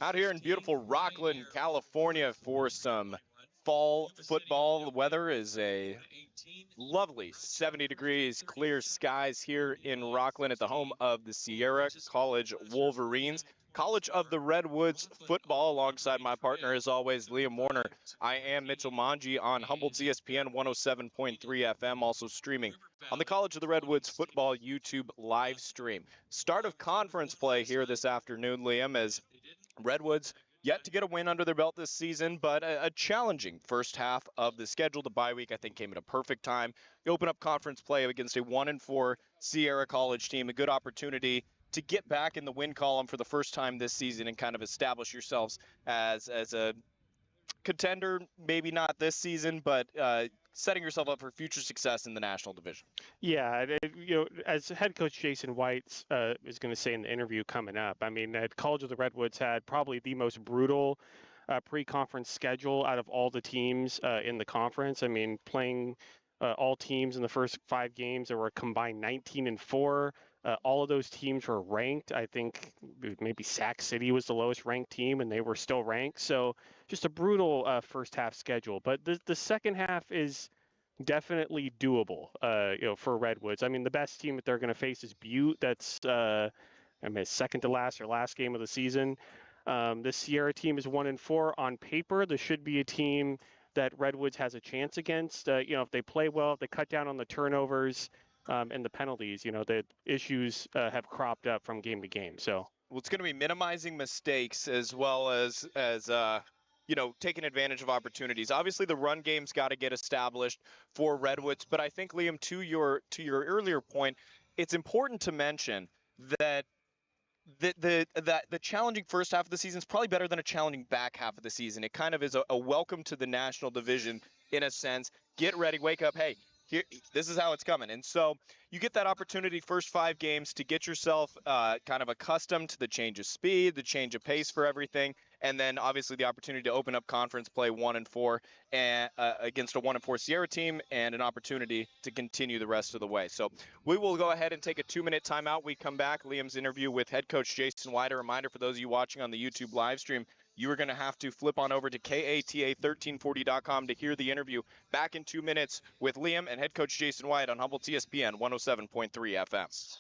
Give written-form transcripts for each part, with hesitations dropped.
Out here in beautiful Rocklin, California for some fall football. The weather is a lovely 70 degrees, clear skies here in Rocklin at the home of the Sierra College Wolverines. College of the Redwoods football alongside my partner, as always, Liam Warner. I am Mitchell Manji on Humboldt's ESPN 107.3 FM, also streaming on the College of the Redwoods football YouTube live stream. Start of conference play here this afternoon, Liam, as Redwoods yet to get a win under their belt this season, but a challenging first half of the schedule. The bye week, I think, came at a perfect time. You open up conference play against a 1-4 Sierra College team, a good opportunity to get back in the win column for the first time this season and kind of establish yourselves as a contender, maybe not this season, but setting yourself up for future success in the national division. Yeah, as head coach Jason White is going to say in the interview coming up, I mean, College of the Redwoods had probably the most brutal pre-conference schedule out of all the teams in the conference. I mean, playing all teams in the first 5 games, there were a combined 19-4. All of those teams were ranked. I think maybe Sac City was the lowest ranked team, and they were still ranked. So just a brutal first half schedule. But the second half is definitely doable, for Redwoods. I mean, the best team that they're going to face is Butte. That's, second to last or last game of the season. The Sierra team is 1-4 on paper. There should be a team that Redwoods has a chance against. If they play well, if they cut down on the turnovers and the penalties, the issues have cropped up from game to game. So, well, it's going to be minimizing mistakes as well as taking advantage of opportunities. Obviously, the run game's got to get established for Redwoods, but I think, Liam, to your earlier point, it's important to mention that the challenging first half of the season is probably better than a challenging back half of the season. It kind of is a welcome to the national division in a sense. Get ready, wake up, hey, here, this is how it's coming. And so you get that opportunity first 5 games to get yourself kind of accustomed to the change of speed, the change of pace for everything, and then obviously the opportunity to open up conference play 1-4 and against a 1-4 Sierra team, and an opportunity to continue the rest of the way. So we will go ahead and take a 2-minute timeout. We come back, Liam's interview with head coach Jason White. A reminder for those of you watching on the YouTube live stream, you are going to have to flip on over to KATA1340.com to hear the interview. Back in 2 minutes with Liam and head coach Jason White on Humboldt ESPN 107.3 FM.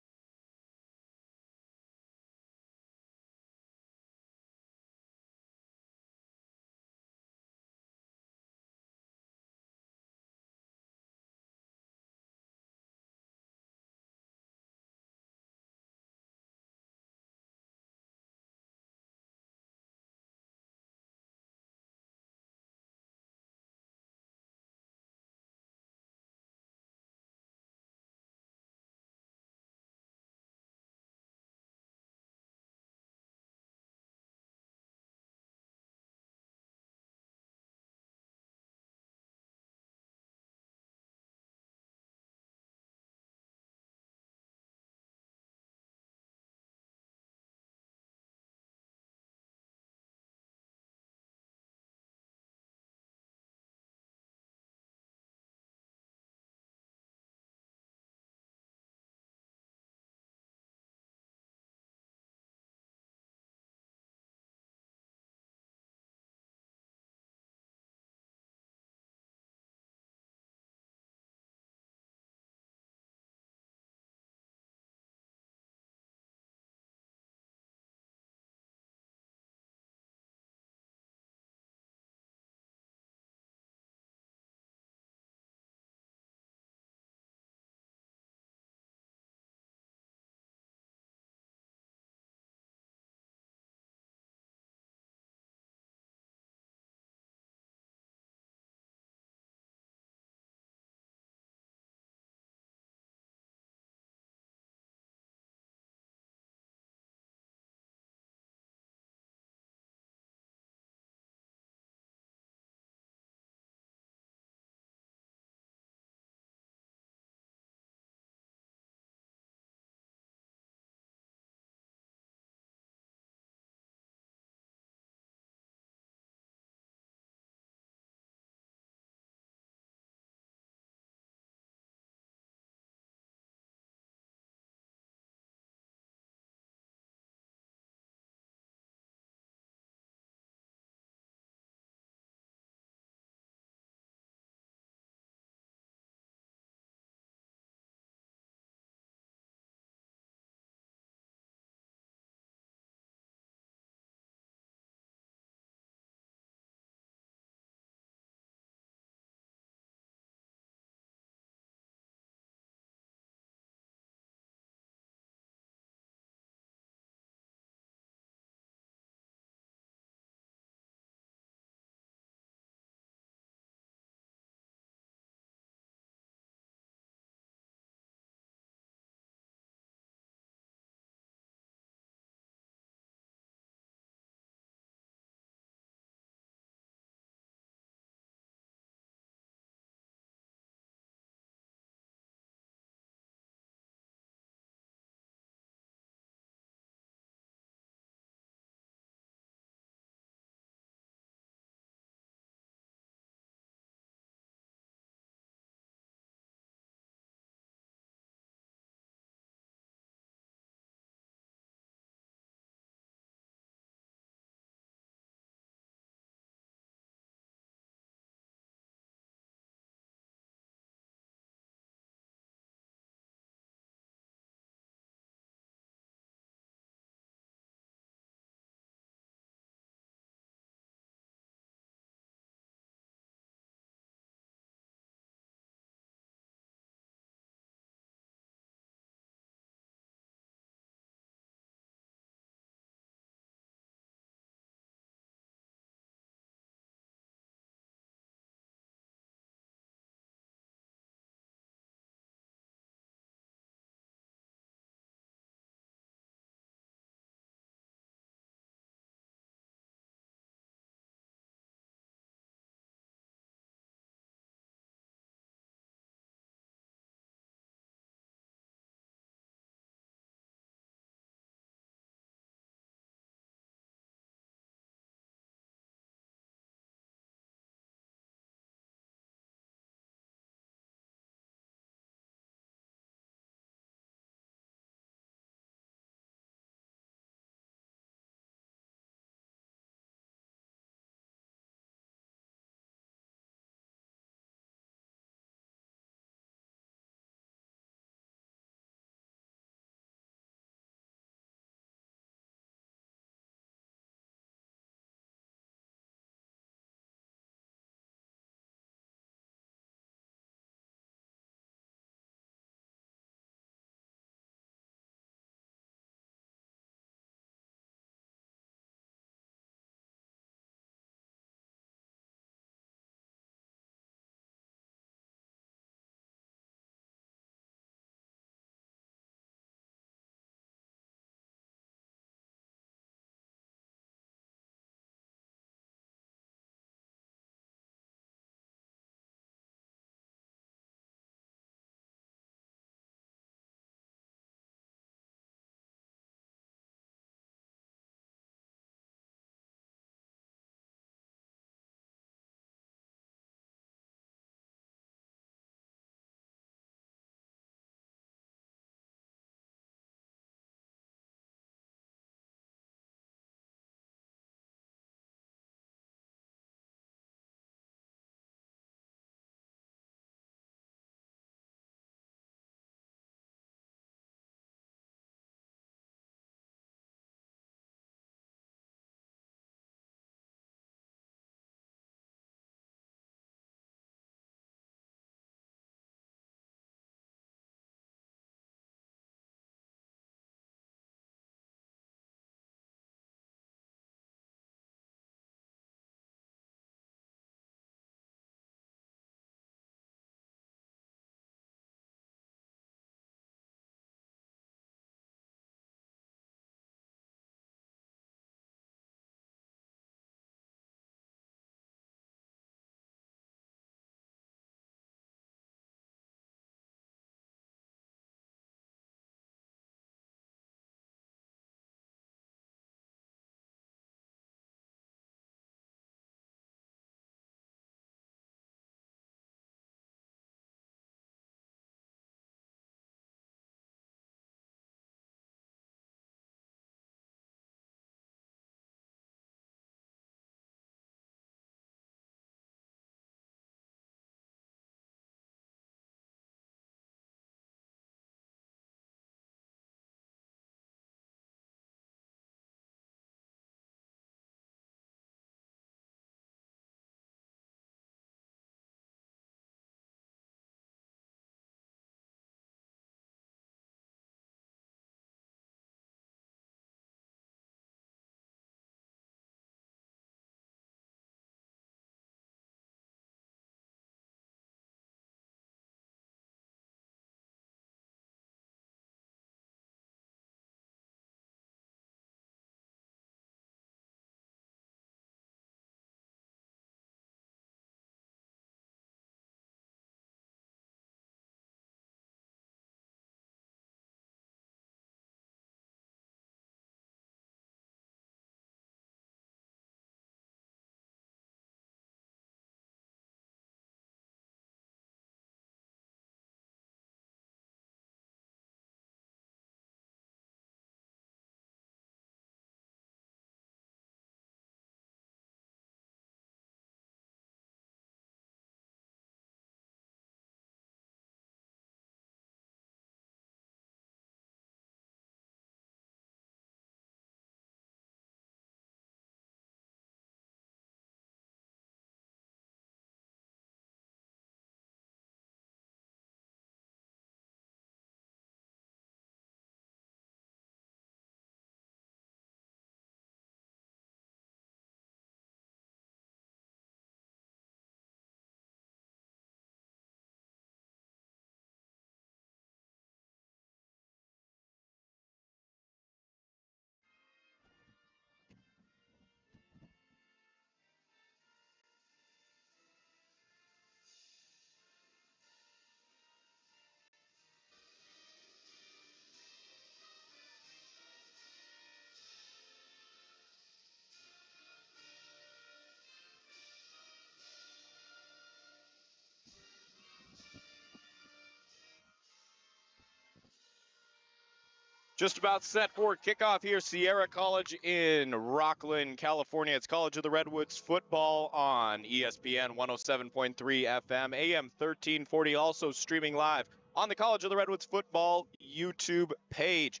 Just about set for kickoff here. Sierra College in Rocklin, California. It's College of the Redwoods football on ESPN 107.3 FM, AM 1340. Also streaming live on the College of the Redwoods football YouTube page.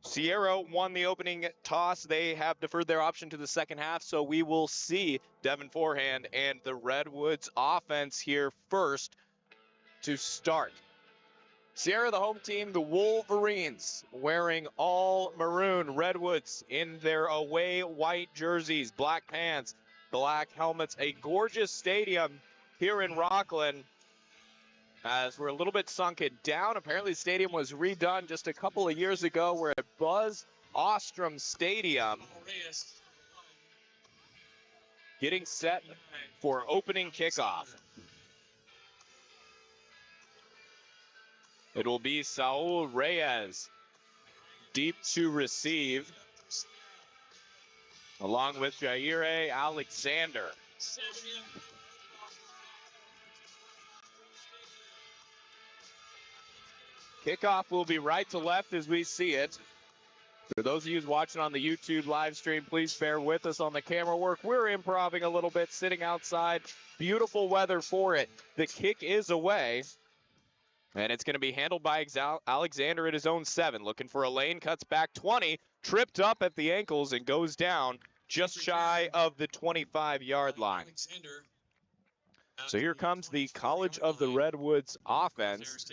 Sierra won the opening toss. They have deferred their option to the second half, so we will see Devin Forehand and the Redwoods offense here first to start. Sierra, the home team, the Wolverines, wearing all maroon. Redwoods in their away white jerseys, black pants, black helmets. A gorgeous stadium here in Rocklin. As we're a little bit sunken down. Apparently the stadium was redone just a couple of years ago. We're at Buzz Ostrom Stadium. Getting set for opening kickoff. It will be Saul Reyes deep to receive, along with Jaire Alexander. Kickoff will be right to left as we see it. For those of you watching on the YouTube live stream, please bear with us on the camera work. We're improvising a little bit, sitting outside. Beautiful weather for it. The kick is away. And it's going to be handled by Alexander at his own 7. Looking for a lane, cuts back 20, tripped up at the ankles and goes down just shy of the 25-yard line. So here comes the College of the Redwoods offense.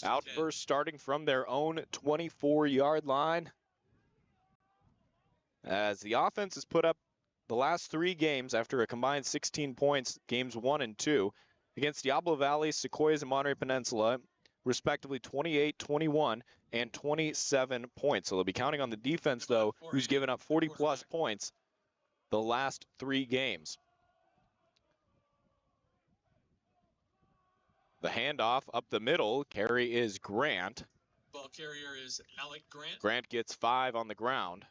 Out first, starting from their own 24-yard line. As the offense has put up the last 3 games after a combined 16 points, games 1 and 2, against Diablo Valley, Sequoias, and Monterey Peninsula, respectively 28, 21, and 27 points. So they'll be counting on the defense, though, who's given up 40-plus points the last 3 games. The handoff up the middle. Carry is Grant. Ball carrier is Alec Grant. Grant gets 5 on the ground.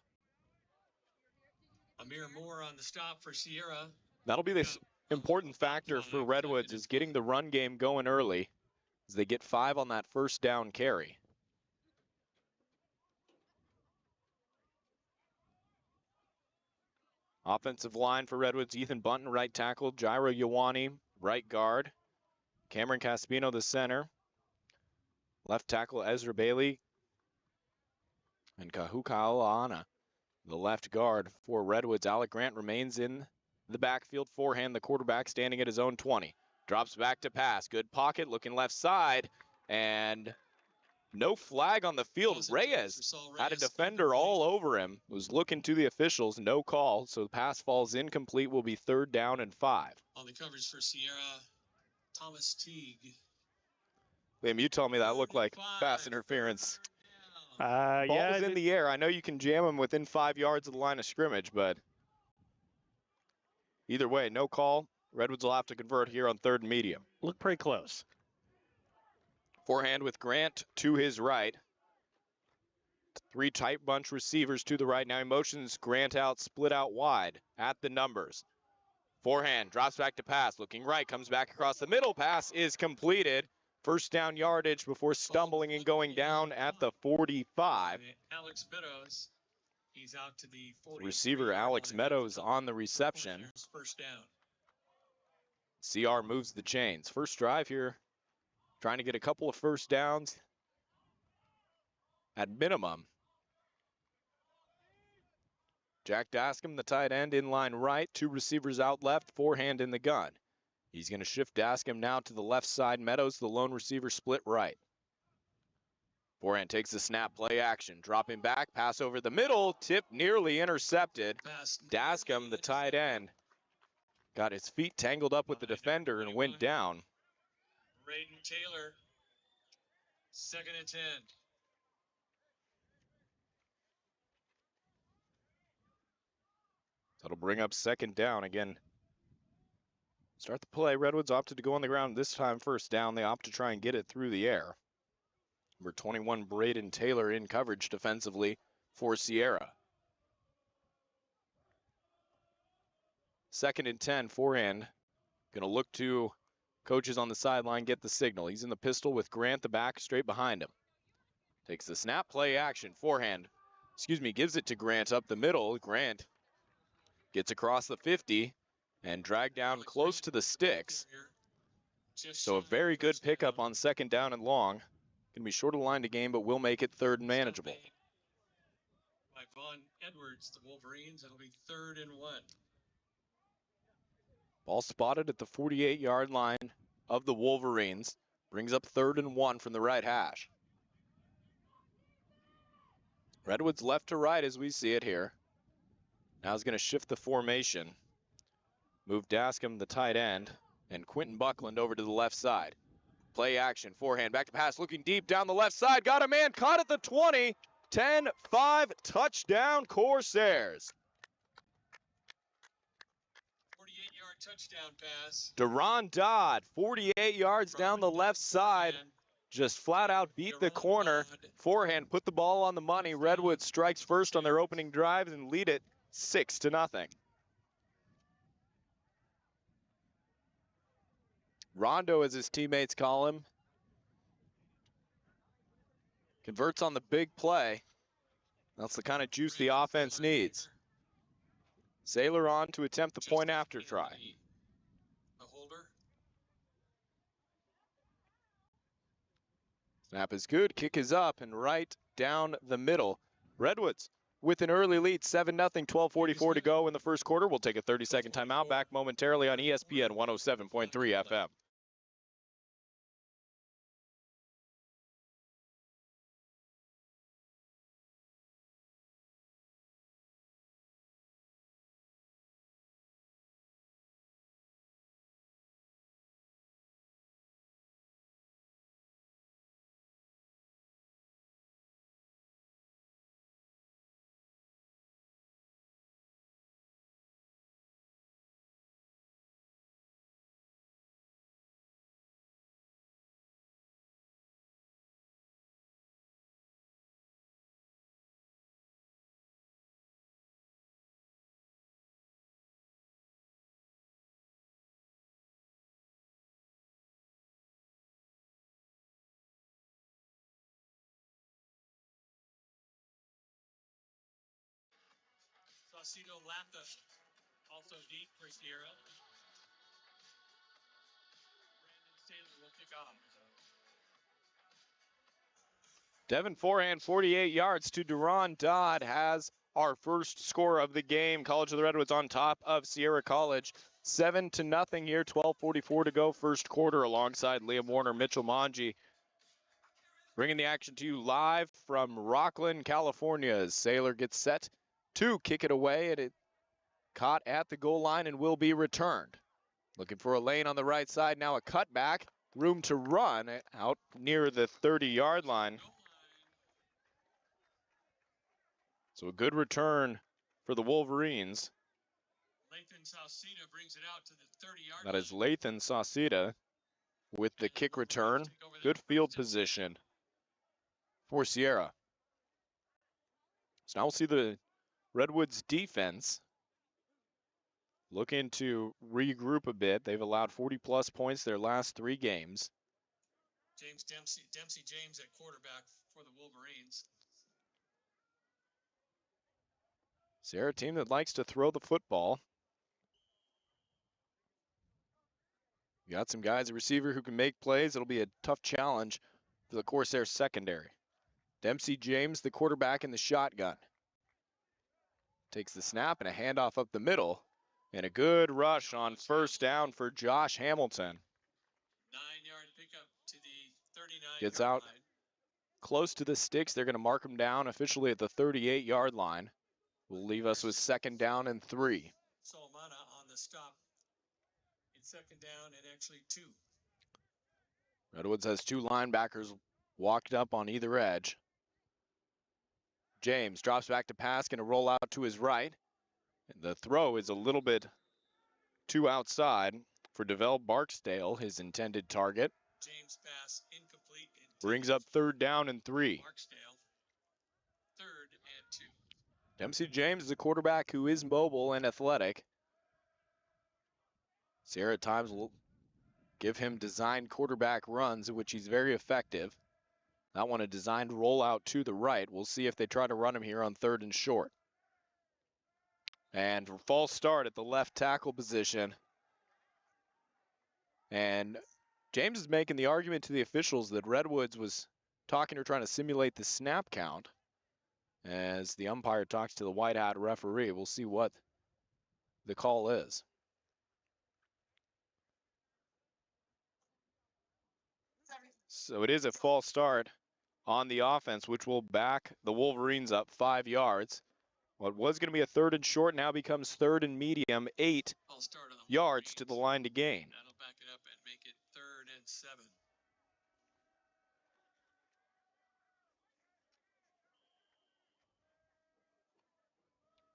Amir Moore on the stop for Sierra. That'll be the important factor for Redwoods, is getting the run game going early as they get 5 on that first down carry. Offensive line for Redwoods: Ethan Bunton, right tackle; Jairo Ioane, right guard; Cameron Caspino, the center; left tackle Ezra Bailey; and Kahuka Alaana, the left guard for Redwoods. Alec Grant remains in the backfield. Forehand, the quarterback, standing at his own 20. Drops back to pass. Good pocket, looking left side, and no flag on the field. Reyes had a defender all over him, was looking to the officials, no call, so the pass falls incomplete. Will be 3rd down and 5. On the coverage for Sierra, Thomas Teague. Liam, you told me that looked like pass interference. Yeah. Ball's in the air. I know you can jam him within 5 yards of the line of scrimmage, but either way, no call. Redwoods will have to convert here on 3rd and medium. Look pretty close. Forehand with Grant to his right. 3 tight bunch receivers to the right. Now he motions Grant out, split out wide at the numbers. Forehand drops back to pass, looking right, comes back across the middle. Pass is completed. 1st down yardage before stumbling and going down at the 45. Alex Meadows, he's out to the 40. Receiver Alex Meadows on the reception. 1st down. CR moves the chains. First drive here, trying to get a couple of 1st downs at minimum. Jack Dascom, the tight end, in line right. 2 receivers out left, forehand in the gun. He's going to shift Dascom now to the left side. Meadows, the lone receiver, split right. Forehand takes the snap, play action. Dropping back, pass over the middle, tip nearly intercepted. Dascom, the tight end, got his feet tangled up with the defender and went down. Raiden Taylor, 2nd and 10. That'll bring up 2nd down again. Start the play. Redwoods opted to go on the ground this time. 1st down. They opt to try and get it through the air. Number 21, Braden Taylor, in coverage defensively for Sierra. 2nd and 10. Forehand going to look to coaches on the sideline, get the signal. He's in the pistol with Grant, the back, straight behind him. Takes the snap, play action, forehand. Gives it to Grant up the middle. Grant gets across the 50 and dragged down close to the sticks. So a very good pickup on second down and long. Going to be short of the line to gain, but will make it third and manageable. By Vaughn Edwards, the Wolverines, it'll be 3rd and 1. Ball spotted at the 48-yard line of the Wolverines. Brings up 3rd and 1 from the right hash. Redwoods left to right as we see it here. Now he's going to shift the formation. Move Dascom, the tight end, and Quentin Buckland over to the left side. Play action, forehand, back to pass, looking deep down the left side. Got a man, caught at the 20. 10-5, touchdown Corsairs. 48-yard touchdown pass. Deron Dodd, 48 yards down the left side. Just flat out beat the corner. Forehand, put the ball on the money. Redwoods strikes first on their opening drive and lead it 6-0. Rondo, as his teammates call him, converts on the big play. That's the kind of juice the offense needs. Sailor on to attempt the point after try. The holder. Snap is good, kick is up and right down the middle. Redwoods with an early lead, 7-0, 12:44 to go in the first quarter. We'll take a 30-second timeout, back momentarily on ESPN 107.3 FM. Saucedo Lapta, also deep for Sierra. Brandon Sailor will kick off. Devin forehand, 48 yards to Deron Dodd, has our first score of the game. College of the Redwoods on top of Sierra College. 7-0 here, 12:44 to go, first quarter, alongside Liam Warner, Mitchell Manji. Bringing the action to you live from Rocklin, California, as Sailor gets set to kick it away, and it caught at the goal line and will be returned. Looking for a lane on the right side, now a cutback, room to run out near the 30-yard line. So a good return for the Wolverines. Lathan Saucedo brings it out to the 30-yard line. That is Lathan Saucedo with the kick return. Good field position for Sierra. So now we'll see the Redwoods defense looking to regroup a bit. They've allowed 40-plus points their last 3 games. Dempsey James at quarterback for the Wolverines. Sierra team that likes to throw the football. You got some guys, a receiver who can make plays. It'll be a tough challenge for the Corsair secondary. Dempsey James, the quarterback in the shotgun. Takes the snap and a handoff up the middle. And a good rush on first down for Josh Hamilton. 9-yard pickup to the 39-yard Gets out line. close to the sticks. They're going to mark him down officially at the 38-yard line. Will leave us with 2nd down and 3. Solomana on the stop. In 2nd down and actually 2. Redwoods has 2 linebackers walked up on either edge. James drops back to pass, going to roll out to his right. And the throw is a little bit too outside for DeVell Barksdale, his intended target. James pass incomplete. Brings up 3rd down and 3. Barksdale, 3rd and 2. Dempsey James is a quarterback who is mobile and athletic. Sierra at times will give him designed quarterback runs, in which he's very effective. That one a designed rollout to the right. We'll see if they try to run him here on 3rd and short. And false start at the left tackle position. And James is making the argument to the officials that Redwoods was talking or trying to simulate the snap count as the umpire talks to the white hat referee. We'll see what the call is. So it is a false start on the offense, which will back the Wolverines up 5 yards. What was going to be a 3rd and short now becomes 3rd and medium, 8 yards to the line to gain. That'll back it up and make it 3rd and 7.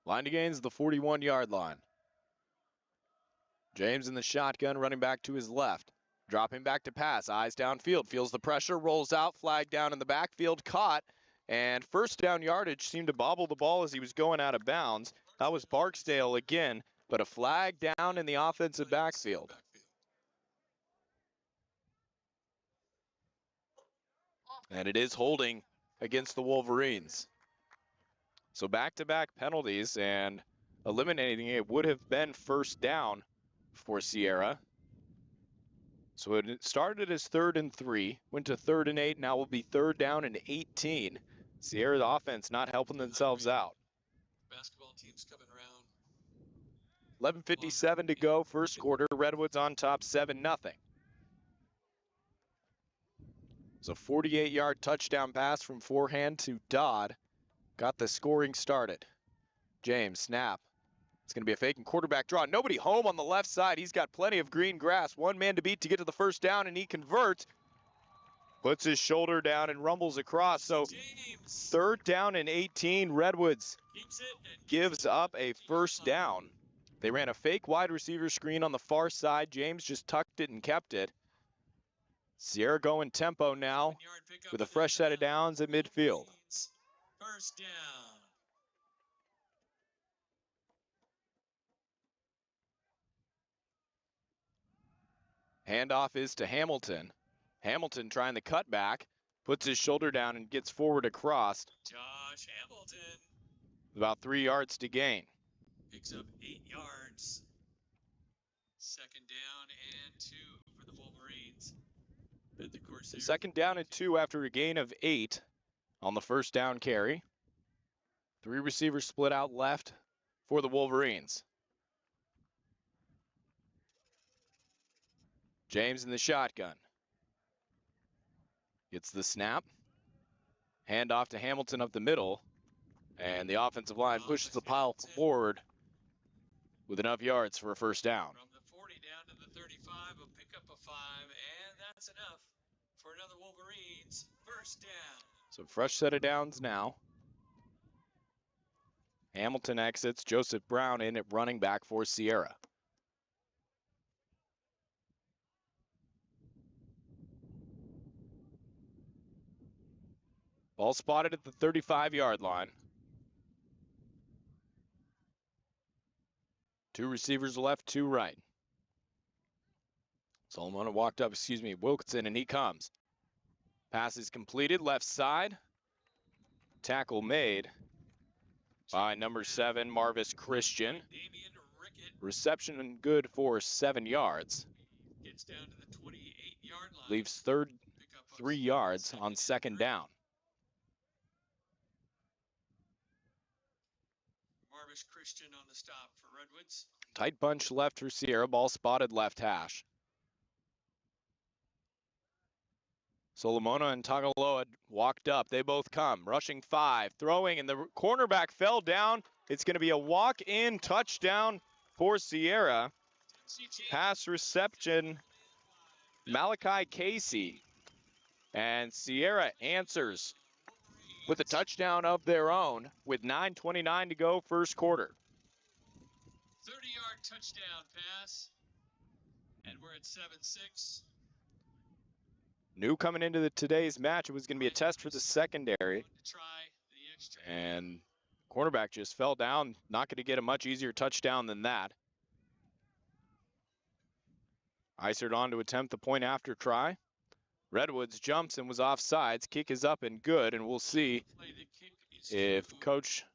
Line to gain is the 41-yard line. James in the shotgun, running back to his left. Dropping back to pass, eyes downfield, feels the pressure, rolls out, flag down in the backfield, caught, and first down yardage seemed to bobble the ball as he was going out of bounds. That was Barksdale again, but a flag down in the offensive backfield. And it is holding against the Wolverines. So back-to-back penalties, and eliminating it would have been first down for Sierra. So it started as 3rd and 3, went to 3rd and 8, now will be 3rd down and 18. Sierra's offense not helping themselves out. Basketball teams coming around. 11:57 to go, first quarter. Redwoods on top, 7-0. So 48-yard touchdown pass from forehand to Dodd got the scoring started. James, snap. It's going to be a fake and quarterback draw. Nobody home on the left side. He's got plenty of green grass. One man to beat to get to the first down, and he converts. Puts his shoulder down and rumbles across. So 3rd down and 18. Redwoods gives up a first down. They ran a fake wide receiver screen on the far side. James just tucked it and kept it. Sierra going tempo now with a fresh set of downs at midfield. First down. Handoff is to Hamilton. Hamilton trying the cutback, puts his shoulder down and gets forward across. Josh Hamilton. About 3 yards to gain. Picks up 8 yards. 2nd down and 2 for the Wolverines. At the Corsair. 2nd down and 2 after a gain of 8 on the first down carry. 3 receivers split out left for the Wolverines. James in the shotgun. Gets the snap. Hand off to Hamilton up the middle. And the offensive line pushes the pile forward with enough yards for a first down. From the 40 down to the 35, a pickup of 5, and that's enough for another Wolverines first down. So fresh set of downs now. Hamilton exits. Joseph Brown in at running back for Sierra. Ball spotted at the 35-yard line. 2 receivers left, 2 right. Solomon walked up, Wilkinson, and he comes. Pass is completed, left side. Tackle made by number 7, Marvis Christian. Reception good for 7 yards. Gets down to the 28-yard line. Leaves 3 yards on 2nd down. Marvis Christian on the stop for Redwoods. Tight bunch left for Sierra. Ball spotted left hash. Solomona and Tagaloa walked up. They both come. Rushing 5. Throwing, and the cornerback fell down. It's going to be a walk-in touchdown for Sierra. Pass reception, Malachi Casey. And Sierra answers with a touchdown of their own with 9:29 to go, first quarter. 30-yard touchdown pass. And we're at 7-6. Knew coming into today's match it was going to be a test for the secondary. And cornerback just fell down. Not going to get a much easier touchdown than that. Isert on to attempt the point after try. Redwoods jumps and was offsides. Kick is up and good, and we'll see if Coach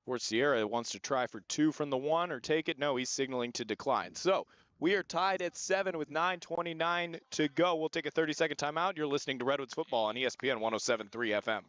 for Sierra wants to try for 2 from the 1 or take it. No, he's signaling to decline. So we are tied at 7 with 9:29 to go. We'll take a 30-second timeout. You're listening to Redwoods football on ESPN 107.3 FM.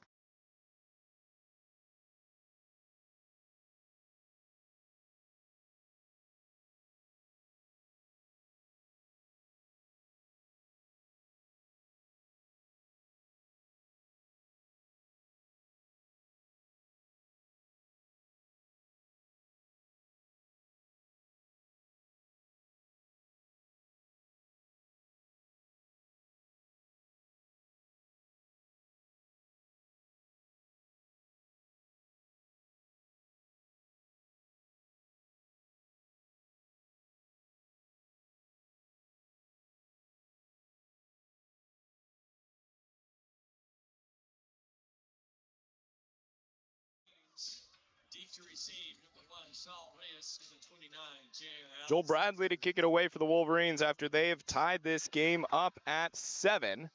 Joel Bradley to kick it away for the Wolverines after they have tied this game up at 7.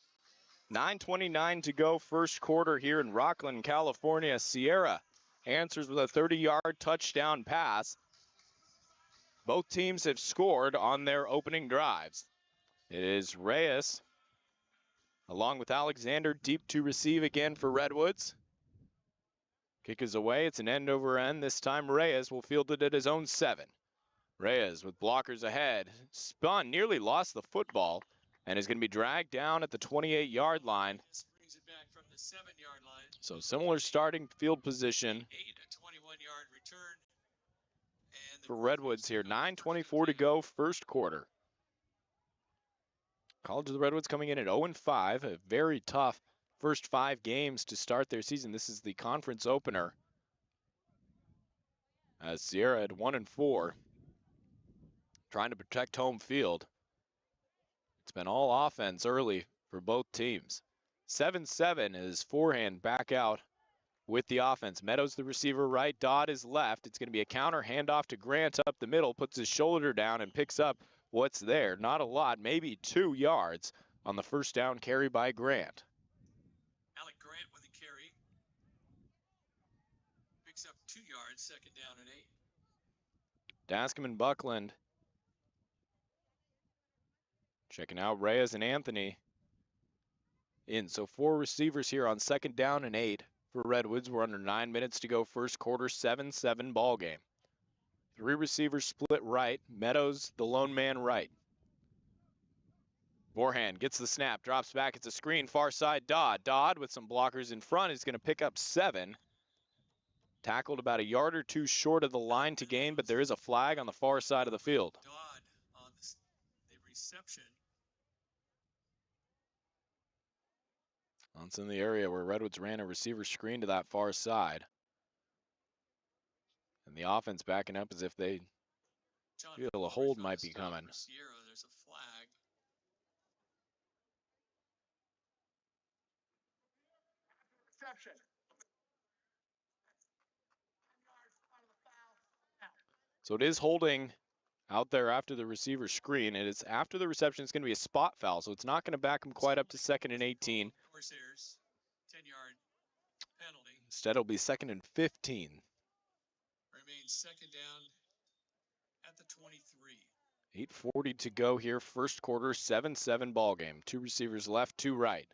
9:29 to go, first quarter here in Rocklin, California. Sierra answers with a 30-yard touchdown pass. Both teams have scored on their opening drives. It is Reyes along with Alexander deep to receive again for Redwoods. Kick is away. It's an end over end. This time Reyes will field it at his own 7. Reyes with blockers ahead. Spun, nearly lost the football, and is going to be dragged down at the 28-yard line. Brings it back from the 7-yard line. So similar starting field position 21-yard return. And for Redwoods here. 9:24 to go, first quarter. College of the Redwoods coming in at 0-5. A very tough first 5 games to start their season. This is the conference opener, as Sierra at 1-4. Trying to protect home field. It's been all offense early for both teams. 7-7 is forehand back out with the offense. Meadows the receiver right, Dodd is left. It's going to be a counter handoff to Grant up the middle, puts his shoulder down and picks up what's there. Not a lot, maybe 2 yards on the first down carry by Grant. Alec Grant with a carry. Picks up 2 yards, second down and 8. Dascom and Buckland checking out Reyes and Anthony in. So 4 receivers here on second down and 8 for Redwoods. We're under 9 minutes to go, first quarter, 7-7 ball game. 3 receivers split right. Meadows, the lone man right. Forehand gets the snap, drops back. It's a screen, far side Dodd. Dodd with some blockers in front is going to pick up 7. Tackled about a yard or 2 short of the line to gain, but there is a flag on the far side of the field. Dodd on the reception. It's in the area where Redwoods ran a receiver screen to that far side. And the offense backing up as if they feel a hold might be coming. Sierra, there's a flag. So it is holding out there after the receiver screen. It is after the reception. It's going to be a spot foul, so it's not going to back him quite up to 2nd and 18. Corsairs, 10-yard penalty. Instead, it'll be 2nd and 15. Remains second down at the 23. 8:40 to go here, first quarter, 7-7 ball game. 2 receivers left, 2 right.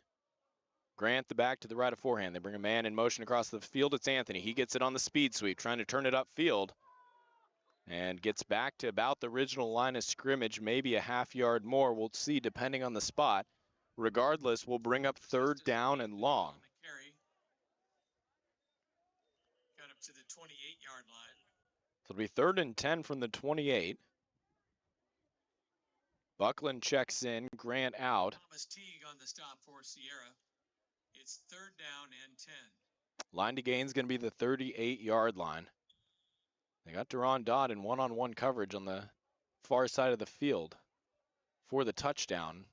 Grant the back to the right of forehand. They bring a man in motion across the field. It's Anthony. He gets it on the speed sweep, trying to turn it upfield. And gets back to about the original line of scrimmage, maybe a half yard more. We'll see depending on the spot. Regardless, we'll bring up 3rd down and long. Got up to the 28-yard line. So it'll be 3rd and 10 from the 28. Buckland checks in, Grant out. Thomas Teague on the stop for Sierra. It's 3rd down and 10. Line to gain is going to be the 38-yard line. They got Deron Dodd in one-on-one coverage on the far side of the field for the touchdown.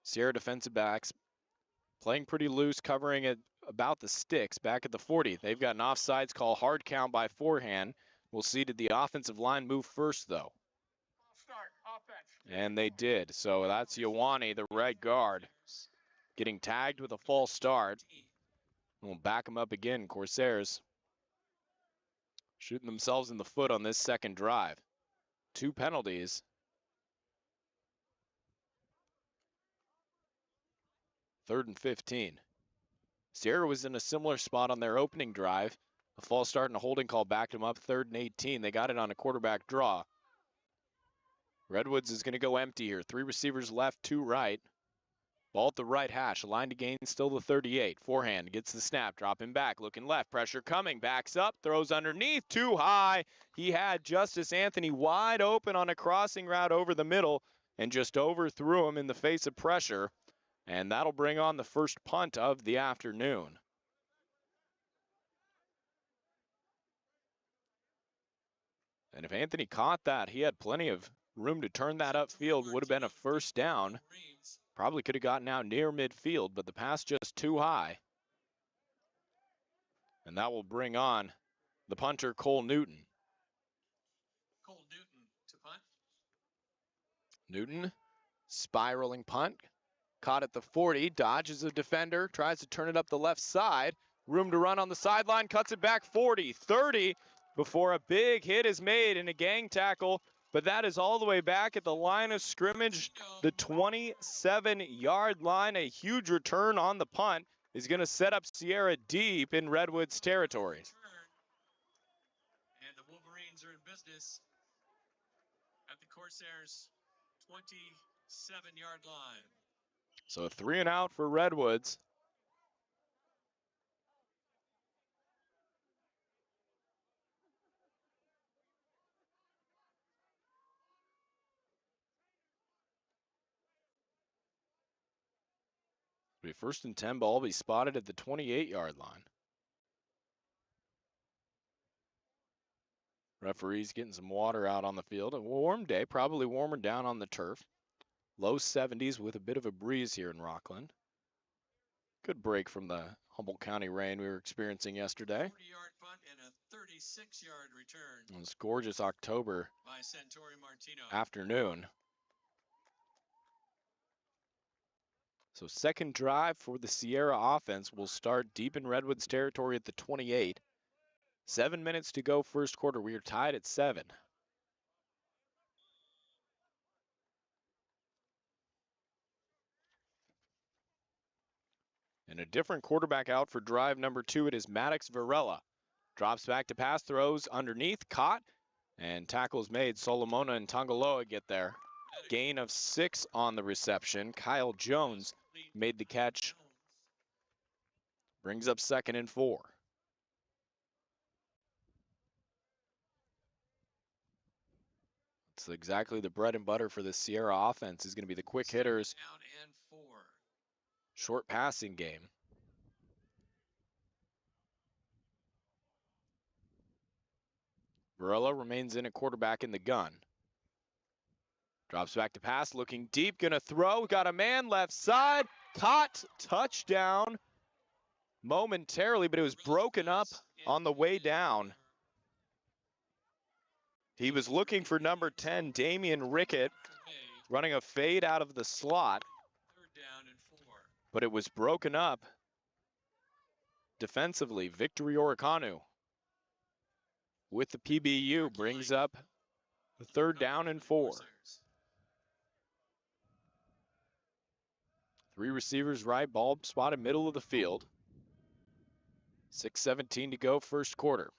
Sierra defensive backs playing pretty loose, covering at about the sticks back at the 40. They've got an offsides call, hard count by forehand. We'll see, did the offensive line move first, though? And they did. So that's Ioane, the right guard, getting tagged with a false start. We'll back him up again. Corsairs shooting themselves in the foot on this second drive. 2 penalties. 3rd and 15. Sierra was in a similar spot on their opening drive. A false start and a holding call backed them up. 3rd and 18. They got it on a quarterback draw. Redwoods is going to go empty here. 3 receivers left, 2 right. Ball at the right hash. Line to gain, still the 38. Forehand gets the snap, dropping back, looking left. Pressure coming, backs up, throws underneath, too high. He had Justice Anthony wide open on a crossing route over the middle and just overthrew him in the face of pressure. And that'll bring on the first punt of the afternoon. And if Anthony caught that, he had plenty of room to turn that upfield. Would have been a first down. Probably could have gotten out near midfield, but the pass just too high. And that will bring on the punter, Cole Newton. Cole Newton to punt. Newton, spiraling punt. Caught at the 40, dodges a defender, tries to turn it up the left side. Room to run on the sideline, cuts it back 40, 30 before a big hit is made in a gang tackle. But that is all the way back at the line of scrimmage, the 27-yard line. A huge return on the punt is going to set up Sierra deep in Redwoods territory. And the Wolverines are in business at the Corsairs' 27-yard line. So 3 and out for Redwoods. Be 1st and 10, ball will be spotted at the 28-yard line. Referees getting some water out on the field. A warm day, probably warmer down on the turf. Low 70s with a bit of a breeze here in Rocklin. Good break from the Humboldt County rain we were experiencing yesterday. 40-yard punt and a 36-yard return. It was gorgeous October by Santori Martino. Afternoon. So second drive for the Sierra offense will start deep in Redwoods territory at the 28. 7 minutes to go first quarter. We are tied at 7. And a different quarterback out for drive number 2. It is Maddox Varela. Drops back to pass, throws underneath, caught, and tackles made. Solomona and Tongaloa get there. Gain of 6 on the reception. Kyle Jones made the catch. Brings up 2nd and 4. It's exactly the bread and butter for the Sierra offense is going to be the quick hitters. Down and 4. Short passing game. Varela remains in at quarterback in the gun. Drops back to pass, looking deep, gonna throw, got a man left side, caught, touchdown momentarily, but it was broken up on the way down. He was looking for number 10, Damian Rickett, running a fade out of the slot, 3rd down and 4. but it was broken up defensively. Victory Orikanu with the PBU brings up the 3rd down and 4. 3 receivers right, ball spotted middle of the field. 6:17 to go first quarter.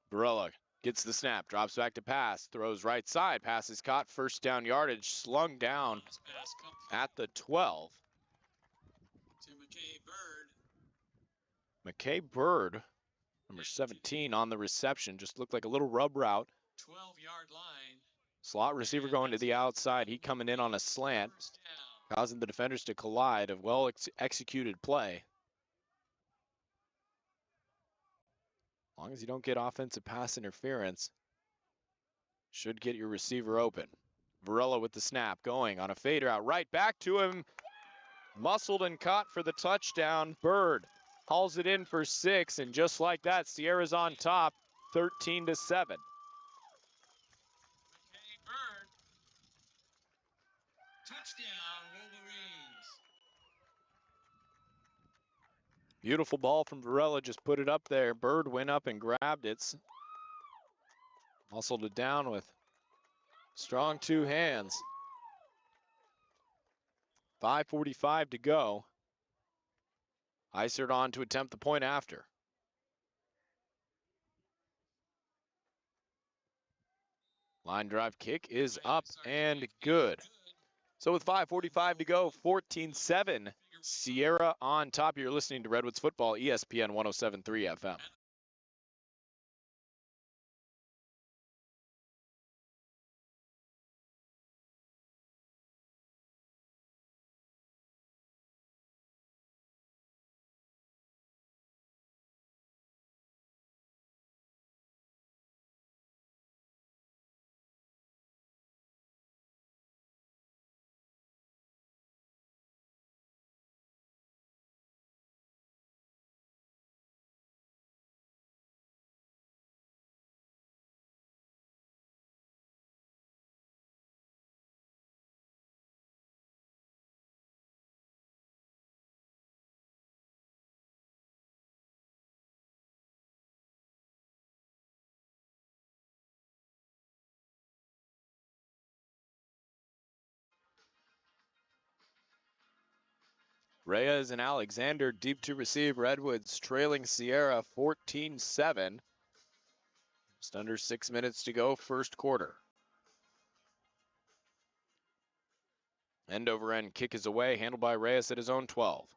Varela gets the snap, drops back to pass, throws right side, pass is caught, 1st down yardage, slung down at the 12. To McKay Bird. McKay Bird, number 17 on the reception, just looked like a little rub route. 12-yard line. Slot receiver going to the outside, he coming in on a slant, causing the defenders to collide. A well-executed play. As long as you don't get offensive pass interference, should get your receiver open. Varela with the snap, going on a fader out right back to him. Muscled and caught for the touchdown. Bird hauls it in for 6, and just like that, Sierra's on top. 13-7. McKay Bird. Touchdown, Wolverines. Beautiful ball from Varela, just put it up there. Bird went up and grabbed it. Muscled it down with strong two hands. 5:45 to go. Isert on to attempt the point after. Line drive kick is up and good. So with 5:45 to go, 14-7, Sierra on top. You're listening to Redwoods Football, ESPN 107.3 FM. Reyes and Alexander deep to receive. Redwoods trailing Sierra 14-7. Just under 6 minutes to go, first quarter. End over end kick is away, handled by Reyes at his own 12.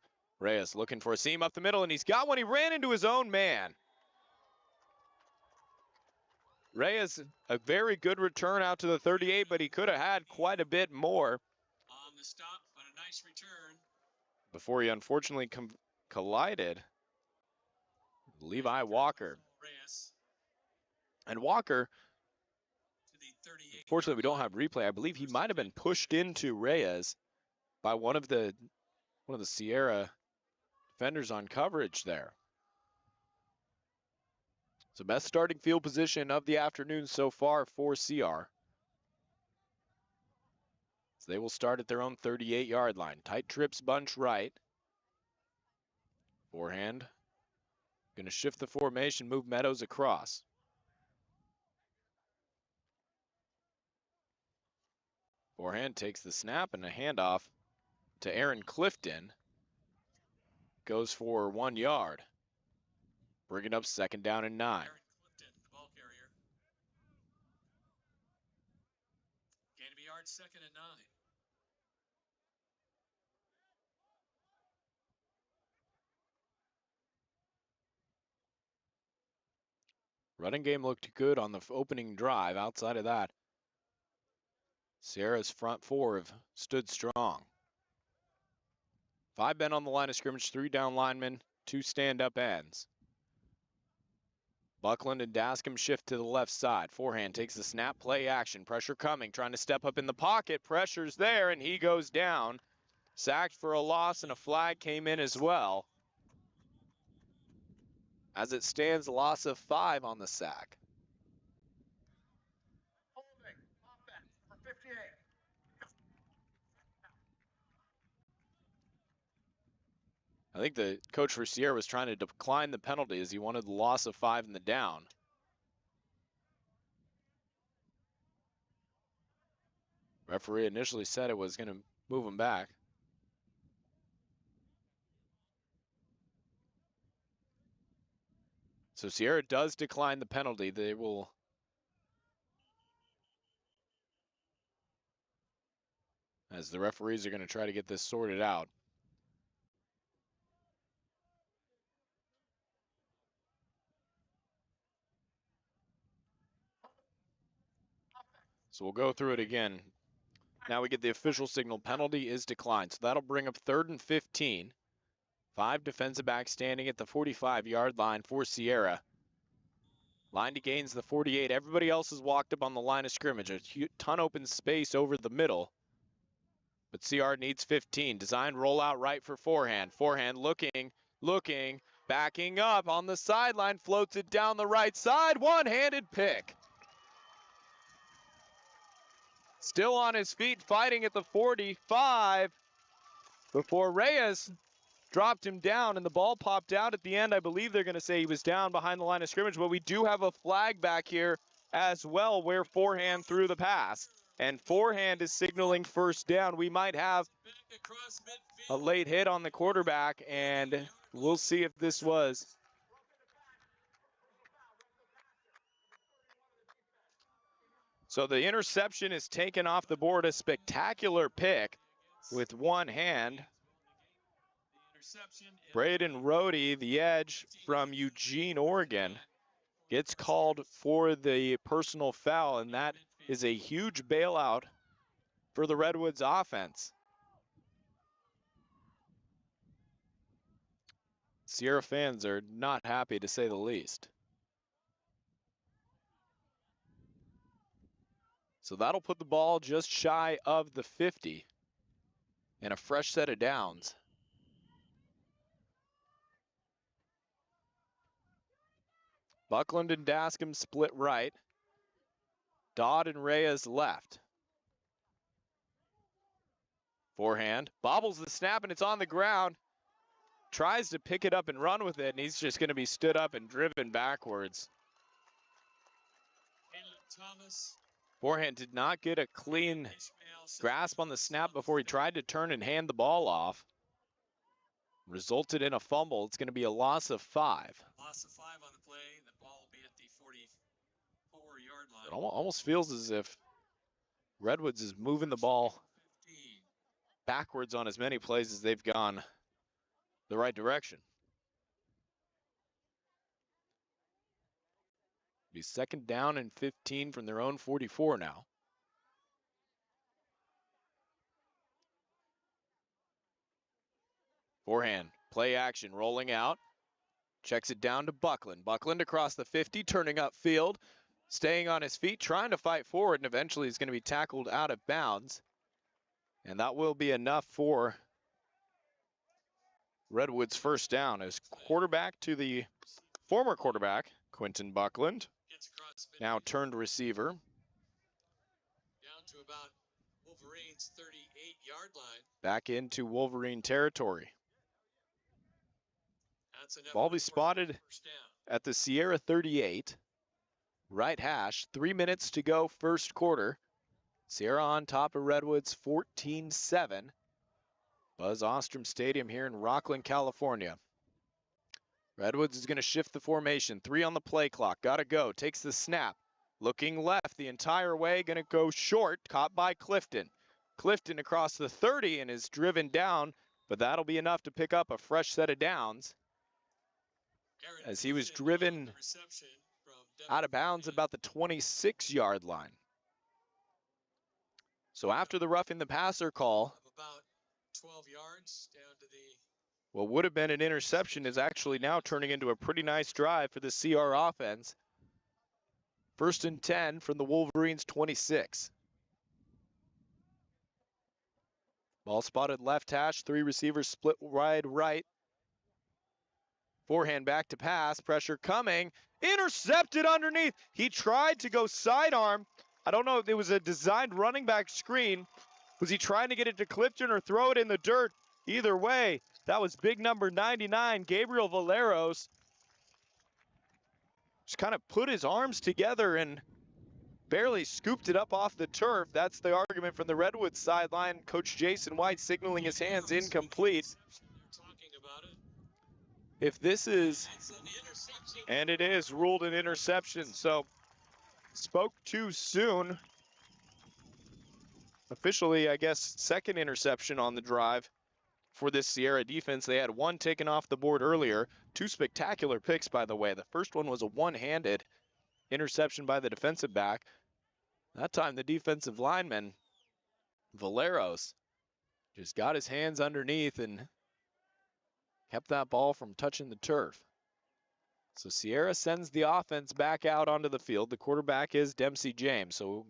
Reyes looking for a seam up the middle, and he's got one. He ran into his own man. Reyes, a very good return out to the 38, but he could have had quite a bit more. On the stop, but a nice return. Before he unfortunately collided Levi Walker. Reyes And Walker, to the 38. fortunately we don't have replay. I believe he might have been pushed into Reyes by one of the Sierra defenders on coverage there. So best starting field position of the afternoon so far for CR. So they will start at their own 38-yard line. Tight trips bunch right. Forehand. Going to shift the formation, move Meadows across. Forehand takes the snap and a handoff to Aaron Clifton. Goes for 1 yard. Bringing up second down and 9. Aaron Clifton, the ball carrier. Gain of a yard, second and 9. Running game looked good on the opening drive. Outside of that, Sierra's front four have stood strong. 5 men on the line of scrimmage, 3 down linemen, 2 stand-up ends. Buckland and Dascom shift to the left side. Forehand takes the snap, play action. Pressure coming, trying to step up in the pocket. Pressure's there, and he goes down. Sacked for a loss, and a flag came in as well. As it stands, a loss of 5 on the sack. Holding, offense for 58. I think the coach for Sierra was trying to decline the penalty as he wanted the loss of 5 in the down. Referee initially said it was going to move him back. So Sierra does decline the penalty. They will as the referees are going to try to get this sorted out. So we'll go through it again. Now we get the official signal. Penalty is declined. So that'll bring up 3rd and 15. 5 defensive backs standing at the 45-yard line for Sierra. Line to gains the 48. Everybody else has walked up on the line of scrimmage. A ton open space over the middle. But CR needs 15. Design rollout right for forehand. Forehand looking. Backing up on the sideline, floats it down the right side, one-handed pick. Still on his feet, fighting at the 45 before Reyes dropped him down, and the ball popped out at the end. I believe they're going to say he was down behind the line of scrimmage, but we do have a flag back here as well where forehand threw the pass. And forehand is signaling first down. We might have a late hit on the quarterback, and we'll see if this was. So the interception is taken off the board, a spectacular pick with one hand. Braden Rohde, the edge from Eugene, Oregon, gets called for the personal foul, and that is a huge bailout for the Redwoods offense. Sierra fans are not happy, to say the least. So that'll put the ball just shy of the 50 and a fresh set of downs. Buckland and Dascom split right. Dodd and Reyes left. Forehand, bobbles the snap, and it's on the ground. Tries to pick it up and run with it, and he's just going to be stood up and driven backwards. Forehand did not get a clean grasp on the snap before he tried to turn and hand the ball off. Resulted in a fumble. It's going to be a loss of 5. Loss of 5 on the play. The ball will be at the 44-yard line. It almost feels as if Redwoods is moving the ball backwards on as many plays as they've gone the right direction. Be second down and 15 from their own 44 now. Forehand, play action, rolling out. Checks it down to Buckland. Buckland across the 50, turning upfield, staying on his feet, trying to fight forward, and eventually he's going to be tackled out of bounds. And that will be enough for Redwoods' first down. As quarterback to the former quarterback, Quentin Buckland, now turned receiver. Down to about Wolverine's 38-yard line. Back into Wolverine territory. Ball be spotted at the Sierra 38. Right hash, 3 minutes to go first quarter. Sierra on top of Redwoods 14-7. Buzz Ostrom Stadium here in Rocklin, California. Redwoods is going to shift the formation. 3 on the play clock. Got to go. Takes the snap. Looking left the entire way. Going to go short. Caught by Clifton. Clifton across the 30 and is driven down, but that'll be enough to pick up a fresh set of downs, as he was driven out of bounds about the 26-yard line. So after the roughing the passer call, About 12 yards down to the what would have been an interception is actually now turning into a pretty nice drive for the CR offense. 1st and 10 from the Wolverines 26. Ball spotted left hash, 3 receivers split wide right. Forehand back to pass, pressure coming, intercepted underneath. He tried to go sidearm. I don't know if it was a designed running back screen. Was he trying to get it to Clifton or throw it in the dirt? Either way, that was big number 99, Gabriel Valeros. Just kind of put his arms together and barely scooped it up off the turf. That's the argument from the Redwoods sideline. Coach Jason White signaling his hands incomplete. If this is, and it is ruled an interception, so spoke too soon. Officially, I guess, second interception on the drive for this Sierra defense. They had 1 taken off the board earlier. 2 spectacular picks, by the way. The first one was a one-handed interception by the defensive back. That time the defensive lineman, Valeros, just got his hands underneath and kept that ball from touching the turf. So Sierra sends the offense back out onto the field. The quarterback is Dempsey James. So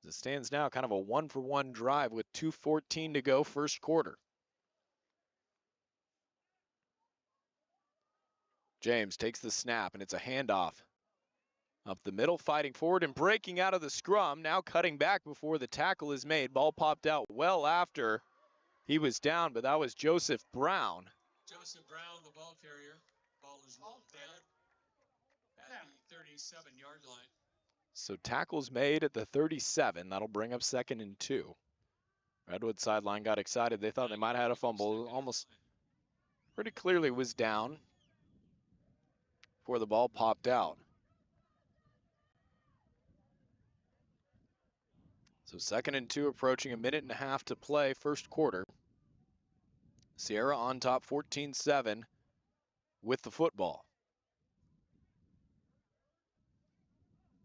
it stands now kind of a 1-for-1 drive with 2:14 to go first quarter. James takes the snap, and it's a handoff. Up the middle, fighting forward and breaking out of the scrum. Now cutting back before the tackle is made. Ball popped out well after he was down, but that was Joseph Brown. Joseph Brown, the ball carrier. Ball is down at the 37-yard line. So tackles made at the 37. That'll bring up 2nd and 2. Redwood sideline got excited. They thought they might have had a fumble. Almost pretty clearly was down before the ball popped out. So 2nd and 2, approaching a minute and a half to play, first quarter. Sierra on top 14-7 with the football.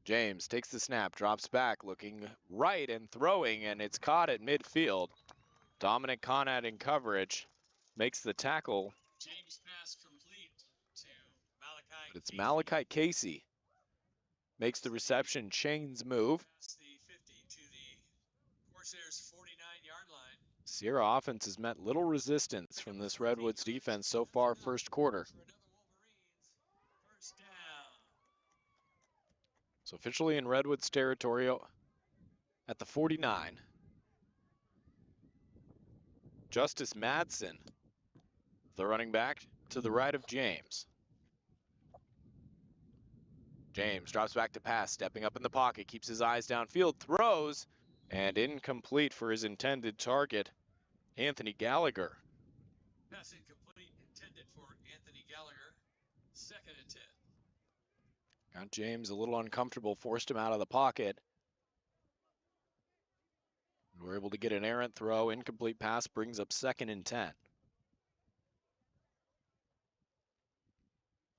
James takes the snap, drops back, looking right and throwing, and it's caught at midfield. Dominic Conrad in coverage makes the tackle. James pass complete to Malachi. But it's Malachi Casey. Makes the reception, chains move. Past the 50 to the Corsairs' 49-yard line. Sierra offense has met little resistance from this Redwoods defense so far first quarter. For another Wolverines. First down. So officially in Redwoods territory at the 49. Justice Madsen, the running back to the right of James. James drops back to pass, stepping up in the pocket, keeps his eyes downfield, throws, and incomplete for his intended target, Anthony Gallagher. Pass incomplete, intended for Anthony Gallagher. 2nd and 10. Got James a little uncomfortable, forced him out of the pocket. We're able to get an errant throw, incomplete pass, brings up 2nd and 10.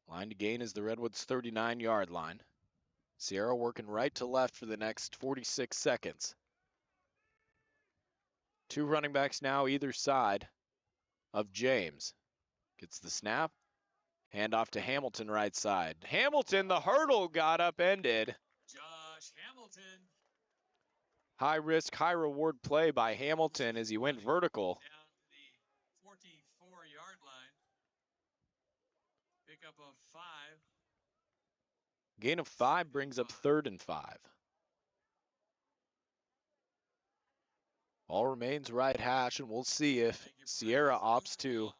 Line to gain is the Redwoods 39-yard line. Sierra working right to left for the next 46 seconds. 2 running backs now either side of James. Gets the snap. Handoff to Hamilton right side. Hamilton, the hurdle got upended. Josh Hamilton. High risk, high reward play by Hamilton as he went vertical. Down to the 44-yard line. Pickup of 5. Gain of 5 brings up 3rd and 5. Ball remains right hash, and we'll see if Sierra opts to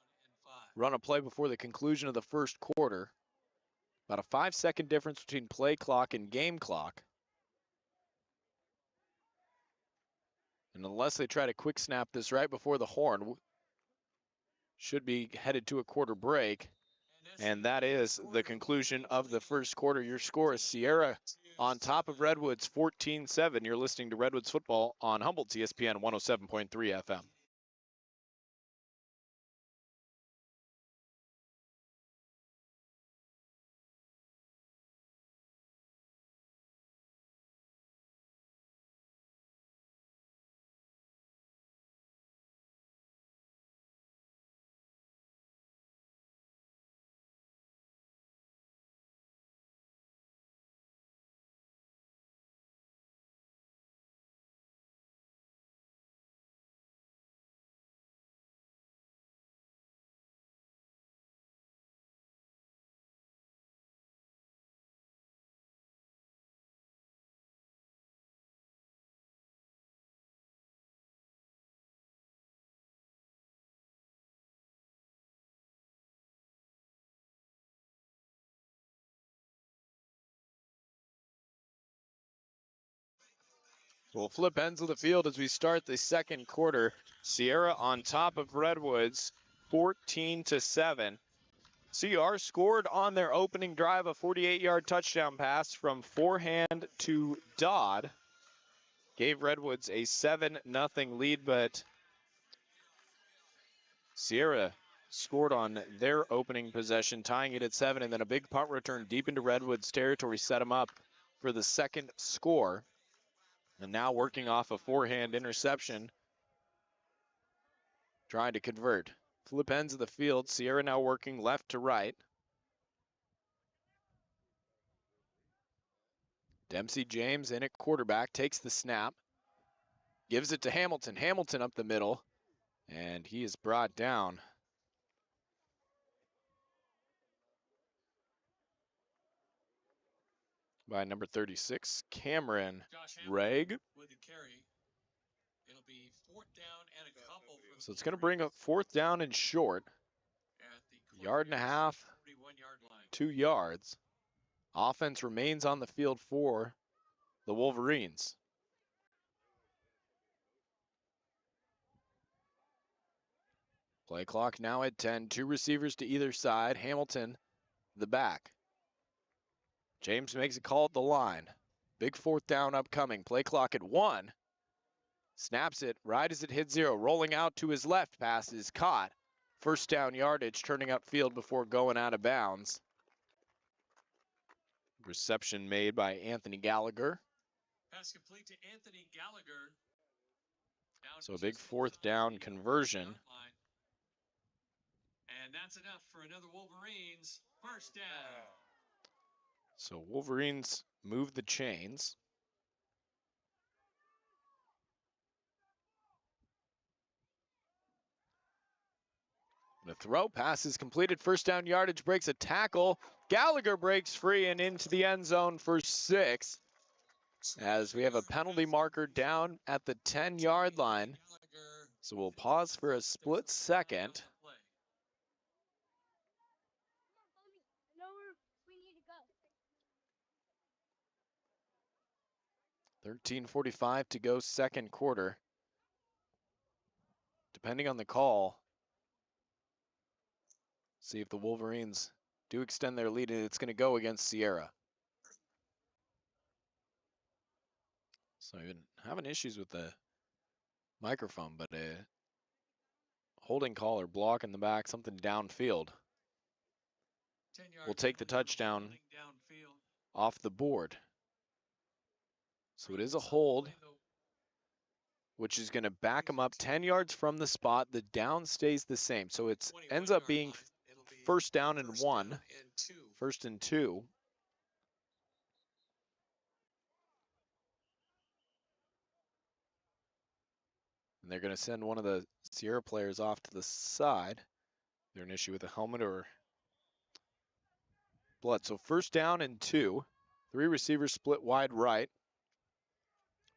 run a play before the conclusion of the first quarter. About a 5-second difference between play clock and game clock. And unless they try to quick snap this right before the horn, should be headed to a quarter break. And that is the conclusion of the first quarter. Your score is Sierra on top of Redwoods 14-7. You're listening to Redwoods football on Humboldt's ESPN 107.3 FM. We'll flip ends of the field as we start the second quarter. Sierra on top of Redwoods 14-7. CR scored on their opening drive a 48-yard touchdown pass from forehand to Dodd. Gave Redwoods a 7-0 lead, but Sierra scored on their opening possession, tying it at 7, and then a big punt return deep into Redwoods territory set them up for the second score. And now working off a forehand interception, trying to convert. Flip ends of the field. Sierra now working left to right. Dempsey James in at quarterback, takes the snap, gives it to Hamilton. Hamilton up the middle, and he is brought down. by number 36, Cameron Josh Hamilton Reg. with the carry. It'll be 4th down and a couple for the So it's going to bring up 4th down and short. at the Yard and a half, 41-yard line. 2 yards. Offense remains on the field for the Wolverines. Play clock now at 10. 2 receivers to either side. Hamilton, the back. James makes a call at the line. Big 4th down upcoming. Play clock at 1. Snaps it right as it hits 0. Rolling out to his left. Pass is caught. 1st down yardage, turning upfield before going out of bounds. Reception made by Anthony Gallagher. Pass complete to Anthony Gallagher. Down So a big just 4th down conversion. line. And that's enough for another Wolverines 1st down. So Wolverines move the chains. The throw pass is completed. 1st down yardage, breaks a tackle. Gallagher breaks free and into the end zone for 6. As we have a penalty marker down at the 10-yard line. So we'll pause for a split second. 13:45 to go, 2nd quarter. Depending on the call, see if the Wolverines do extend their lead, and it's going to go against Sierra. So I've been having issues with the microphone, but a holding call or block in the back, something downfield. We'll take the touchdown off the board. So it is a hold, which is going to back them up 10 yards from the spot. The down stays the same. So it ends up being 1st down and 1, 1st and 2. And they're going to send one of the Sierra players off to the side. They're an issue with a helmet or blood. So 1st down and 2. 3 receivers split wide right.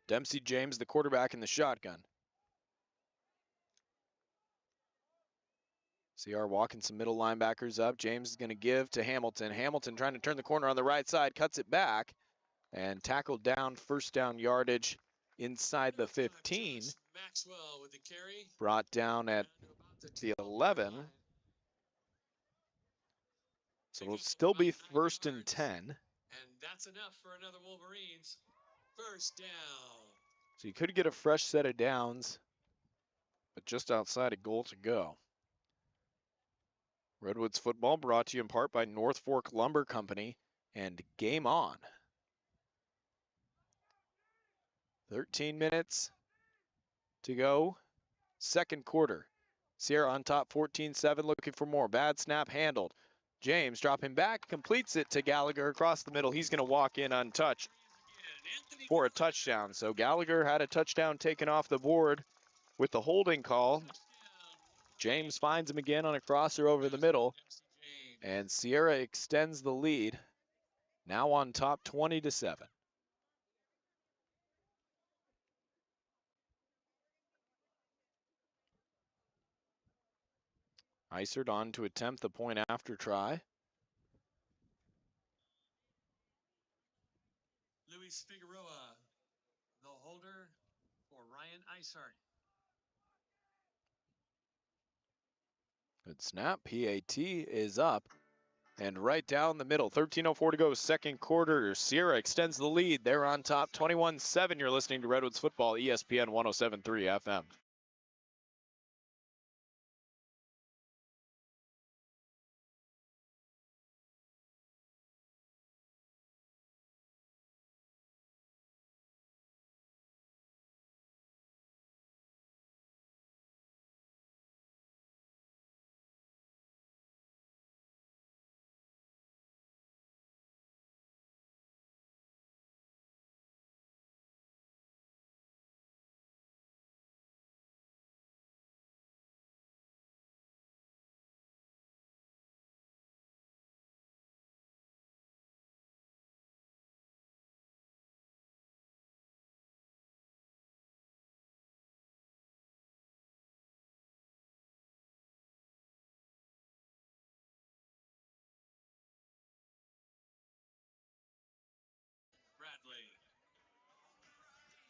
Dempsey James, the quarterback, in the shotgun. CR walking some middle linebackers up. James is going to give to Hamilton. Hamilton trying to turn the corner on the right side, cuts it back, and tackled down. 1st down yardage inside the 15. Maxwell with the carry. Brought down at the 11. So it'll still be 1st and 10. And that's enough for another Wolverines 1st down. So you could get a fresh set of downs, but just outside a goal to go. Redwoods football brought to you in part by North Fork Lumber Company and Game On. 13 minutes to go, 2nd quarter. Sierra on top 14-7, looking for more. Bad snap handled. James dropping back, completes it to Gallagher across the middle. He's going to walk in untouched for a touchdown. So Gallagher had a touchdown taken off the board with the holding call. James finds him again on a crosser over the middle, and Sierra extends the lead, now on top 20-7. Isert on to attempt the point after try. Luis Figueroa, the holder for Ryan Isart. Good snap. PAT is up and right down the middle. 13:04 to go, 2nd quarter. Sierra extends the lead. They're on top 21-7. You're listening to Redwoods football, ESPN 107.3 FM.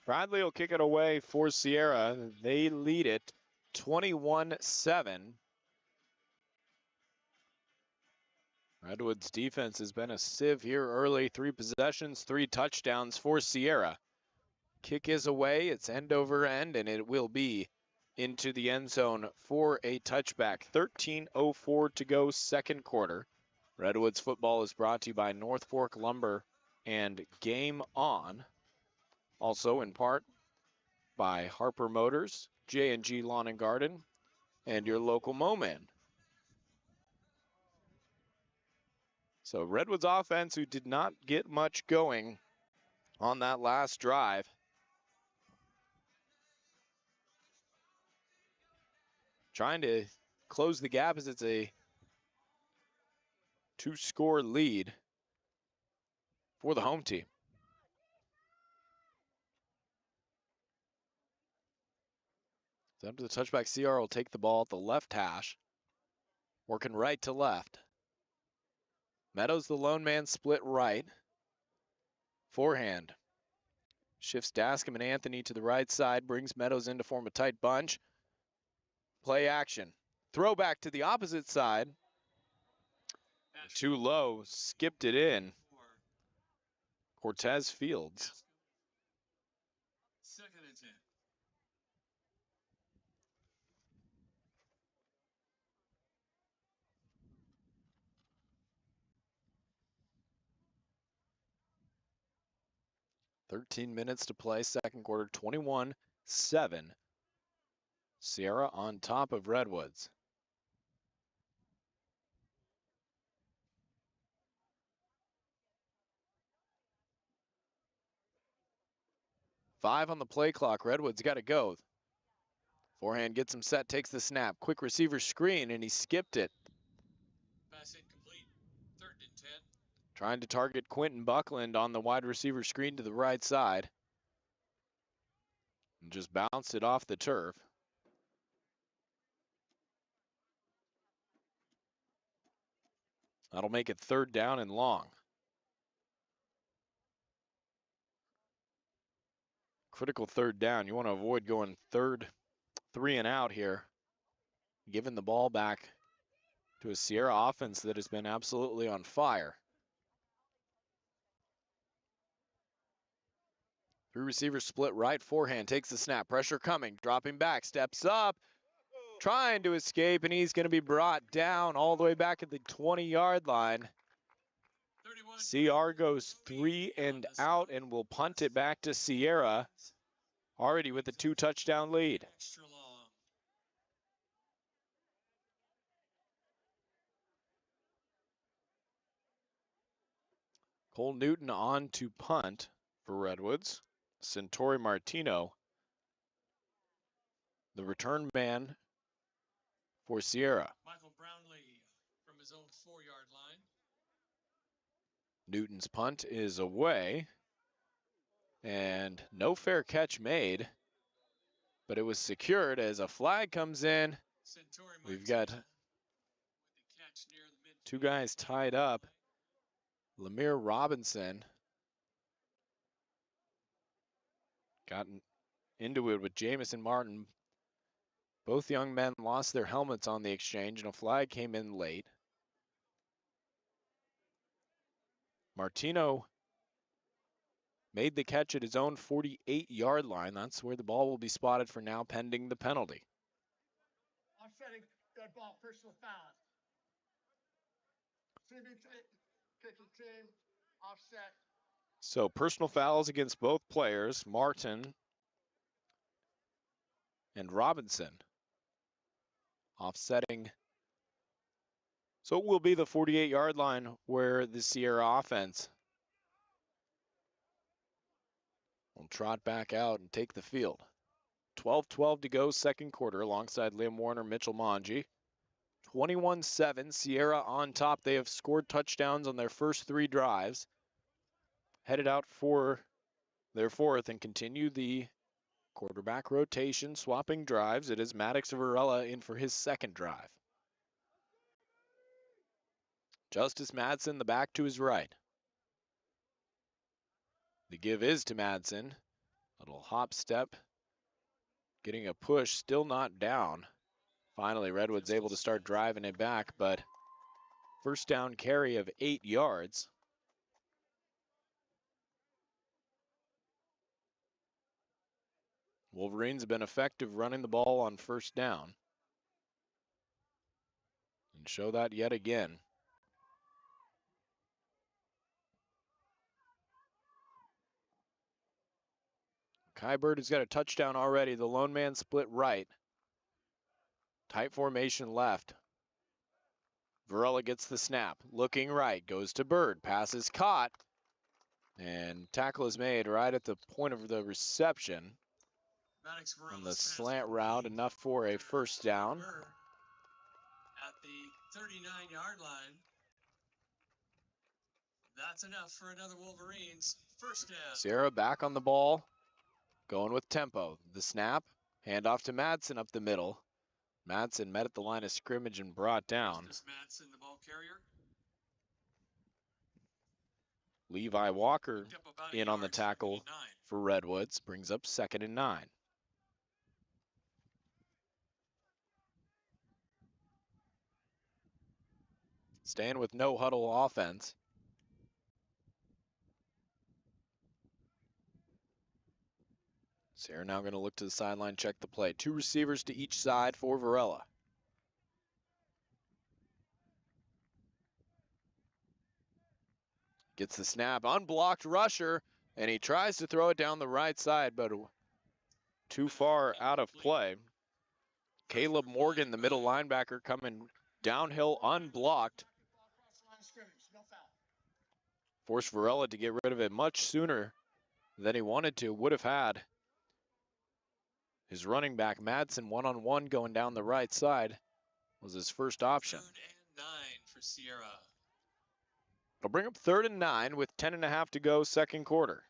Bradley will kick it away for Sierra. They lead it 21-7. Redwoods defense has been a sieve here early. 3 possessions, 3 touchdowns for Sierra. Kick is away. It's end over end, and it will be into the end zone for a touchback. 13:04 to go, second quarter. Redwoods football is brought to you by North Fork Lumber and Game On. Also in part by Harper Motors, J&G Lawn and Garden, and your local Mo-Man. So Redwoods offense, who did not get much going on that last drive, trying to close the gap as it's a 2-score lead for the home team. So after the touchback, CR will take the ball at the left hash, working right to left. Meadows, the lone man, split right. Forehand. Shifts Dascom and Anthony to the right side, brings Meadows in to form a tight bunch. Play action. Throwback to the opposite side. Too low, skipped it in. Cortez Fields. Second and 10. .13 to play, second quarter, 21-7. Sierra on top of Redwoods. Five on the play clock. Redwoods got to go. Forehand gets him set, takes the snap. Quick receiver screen, and he skipped it. Pass incomplete. Third and 10. Trying to target Quentin Buckland on the wide receiver screen to the right side. And just bounced it off the turf. That'll make it third down and long. Critical third down. You want to avoid going 3 and out here. Giving the ball back to a Sierra offense that has been absolutely on fire. 3 receivers split right, forehand, takes the snap, pressure coming, dropping back, steps up, trying to escape, and he's going to be brought down all the way back at the 20-yard line. CR goes 3 and out and will punt it back to Sierra, already with a 2-touchdown lead. Extra long. Cole Newton on to punt for Redwoods. Centauri Martino, the return man for Sierra. Michael Brownlee from his own 4-yard line. Newton's punt is away, and no fair catch made, but it was secured as a flag comes in. Centauri We've got Martina with the catch near the mid- 2 guys tied up. Lemire Robinson got into it with Jamison Martin. Both young men lost their helmets on the exchange, and a flag came in late. Martino made the catch at his own 48-yard line. That's where the ball will be spotted for now, pending the penalty. Offsetting, dead ball, personal foul. CBT, kicking team, offset. So personal fouls against both players, Martin and Robinson. Offsetting. So it will be the 48-yard line where the Sierra offense will trot back out and take the field. 12-12 to go, second quarter, alongside Liam Warner, Mitchell Manji. 21-7, Sierra on top. They have scored touchdowns on their first 3 drives. Headed out for their 4th and continue the quarterback rotation, swapping drives. It is Maddox Varela in for his 2nd drive. Justice Madsen, the back to his right. The give is to Madsen. Little hop step. Getting a push, still not down. Finally, Redwoods able to start driving it back, but first down carry of 8 yards. Wolverines have been effective running the ball on first down. And show that yet again. Kybird has got a touchdown already. The lone man split right. Tight formation left. Varela gets the snap. Looking right. Goes to Bird. Pass is caught. And tackle is made right at the point of the reception. On the slant route, enough for a first down. At the 39-yard line. That's enough for another Wolverines first down. Sierra back on the ball. Going with tempo. The snap. Handoff to Madsen up the middle. Madsen met at the line of scrimmage and brought down. Madsen, the ball carrier. Levi Walker in on the tackle for Redwoods. Brings up 2nd and 9. Staying with no huddle offense. Sierra now going to look to the sideline, check the play. 2 receivers to each side for Varela. Gets the snap, unblocked rusher, and he tries to throw it down the right side, but too far out of play. Caleb Morgan, the middle linebacker, coming downhill unblocked. Forced Varela to get rid of it much sooner than he wanted to. Would have had his running back, Madsen, one-on-one going down the right side was his first option. 3rd and 9 for Sierra. It'll bring up 3rd and 9 with 10.5 to go, second quarter.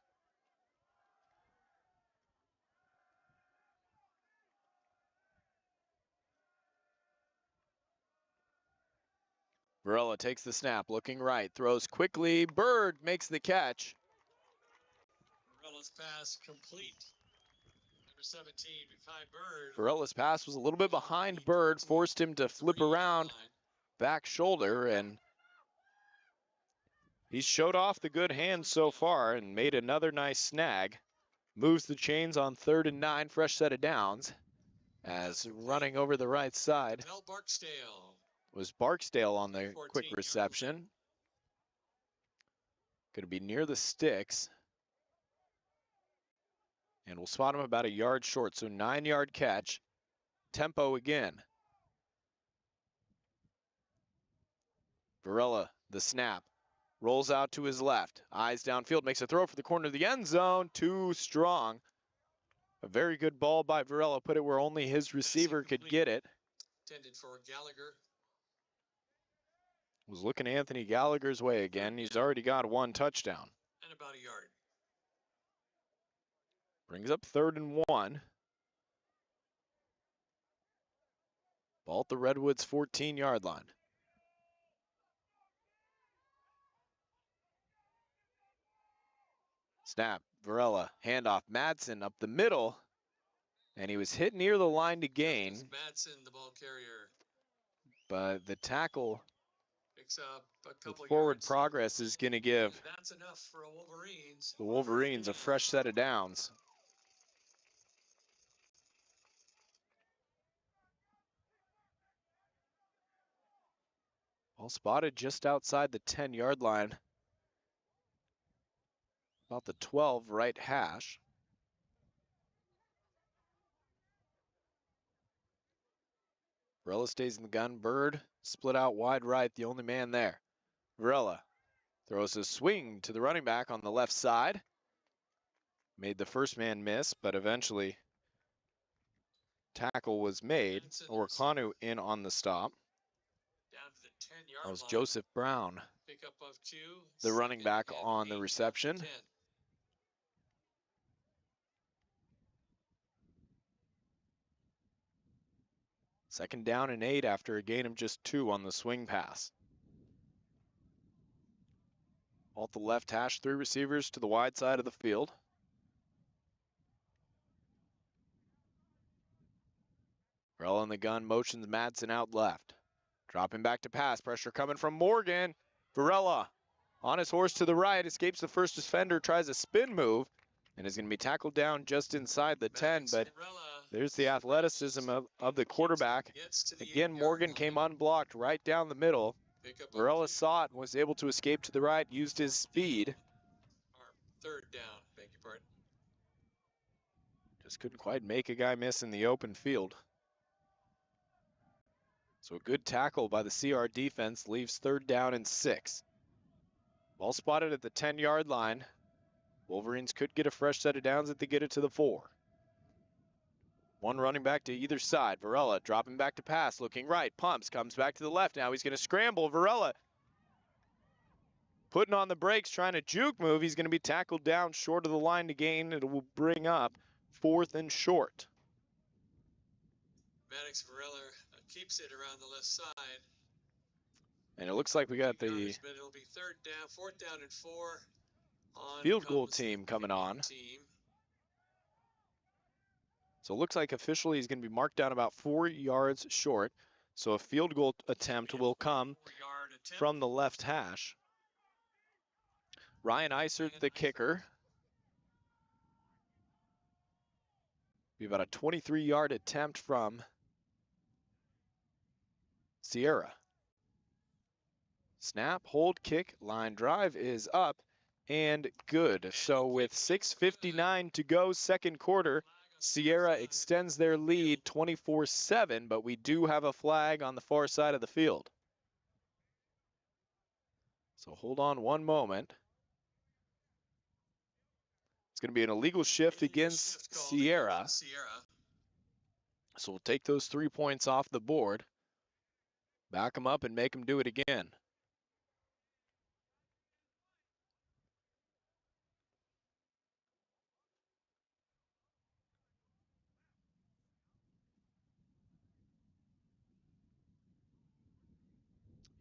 Varela takes the snap, looking right, throws quickly. Bird makes the catch. Varela's pass complete. Number 17, Kai Bird. Varela's pass was a little bit behind Bird, forced him to flip around back shoulder, and he's showed off the good hands so far and made another nice snag. Moves the chains on 3rd and 9, fresh set of downs, as running over the right side was Barksdale on the quick reception. Going to be near the sticks. And we'll spot him about a yard short, so 9-yard catch. Tempo again. Varela, the snap. Rolls out to his left. Eyes downfield, makes a throw for the corner of the end zone. Too strong. A very good ball by Varela. Put it where only his receiver could get it. Intended for Gallagher. Was looking Anthony Gallagher's way again. He's already got 1 touchdown. And about a yard. Brings up 3rd and 1. Ball at the Redwoods 14-yard line. Snap, Varela, handoff, Madsen up the middle. And he was hit near the line to gain. Madsen, the ball carrier. But the tackle Picks up a couple with forward yards. progress is going to give That's enough for a Wolverines. the Wolverines a fresh set of downs. All spotted just outside the 10-yard line. About the 12 right hash. Varela stays in the gun. Bird split out wide right, the only man there. Varela throws a swing to the running back on the left side. Made the first man miss, but eventually tackle was made. Orkanu in on the stop. Down to the 10-yard That was line. Joseph Brown, Pickup of 2. the running back 2nd and on the 8, reception. 10. Second down and 8 after a gain of just 2 on the swing pass. Off the left hash, 3 receivers to the wide side of the field. Varela in the gun, motions Madsen out left. Dropping back to pass, pressure coming from Morgan. Varela on his horse to the right, escapes the first defender, tries a spin move, and is going to be tackled down just inside the 10, but there's the athleticism of the quarterback. Again, Morgan came unblocked right down the middle. Varela saw it and was able to escape to the right, used his speed. Third down, beg your pardon. Just couldn't quite make a guy miss in the open field. So a good tackle by the CR defense leaves 3rd down and 6. Ball spotted at the 10-yard line. Wolverines could get a fresh set of downs if they get it to the 4. One running back to either side. Varela dropping back to pass, looking right, pumps, comes back to the left. Now he's going to scramble. Varela putting on the brakes, trying to juke move. He's going to be tackled down short of the line to gain. It will bring up 4th and short. Maddox Varela keeps it around the left side. And it looks like we got the But it'll be 3rd down, 4th down and 4. On field goal comes team the coming on. team. So it looks like officially he's going to be marked down about 4 yards short. So a field goal attempt will come 4-yard attempt. from the left hash. Ryan Eisert, the kicker. Be about a 23-yard attempt from Sierra. Snap, hold, kick, line drive is up and good. So with 6:59 to go, 2nd quarter, Sierra extends their lead 24-7, but we do have a flag on the far side of the field. So hold on one moment. It's going to be an illegal shift against Sierra. So we'll take those 3 points off the board, back them up, and make them do it again.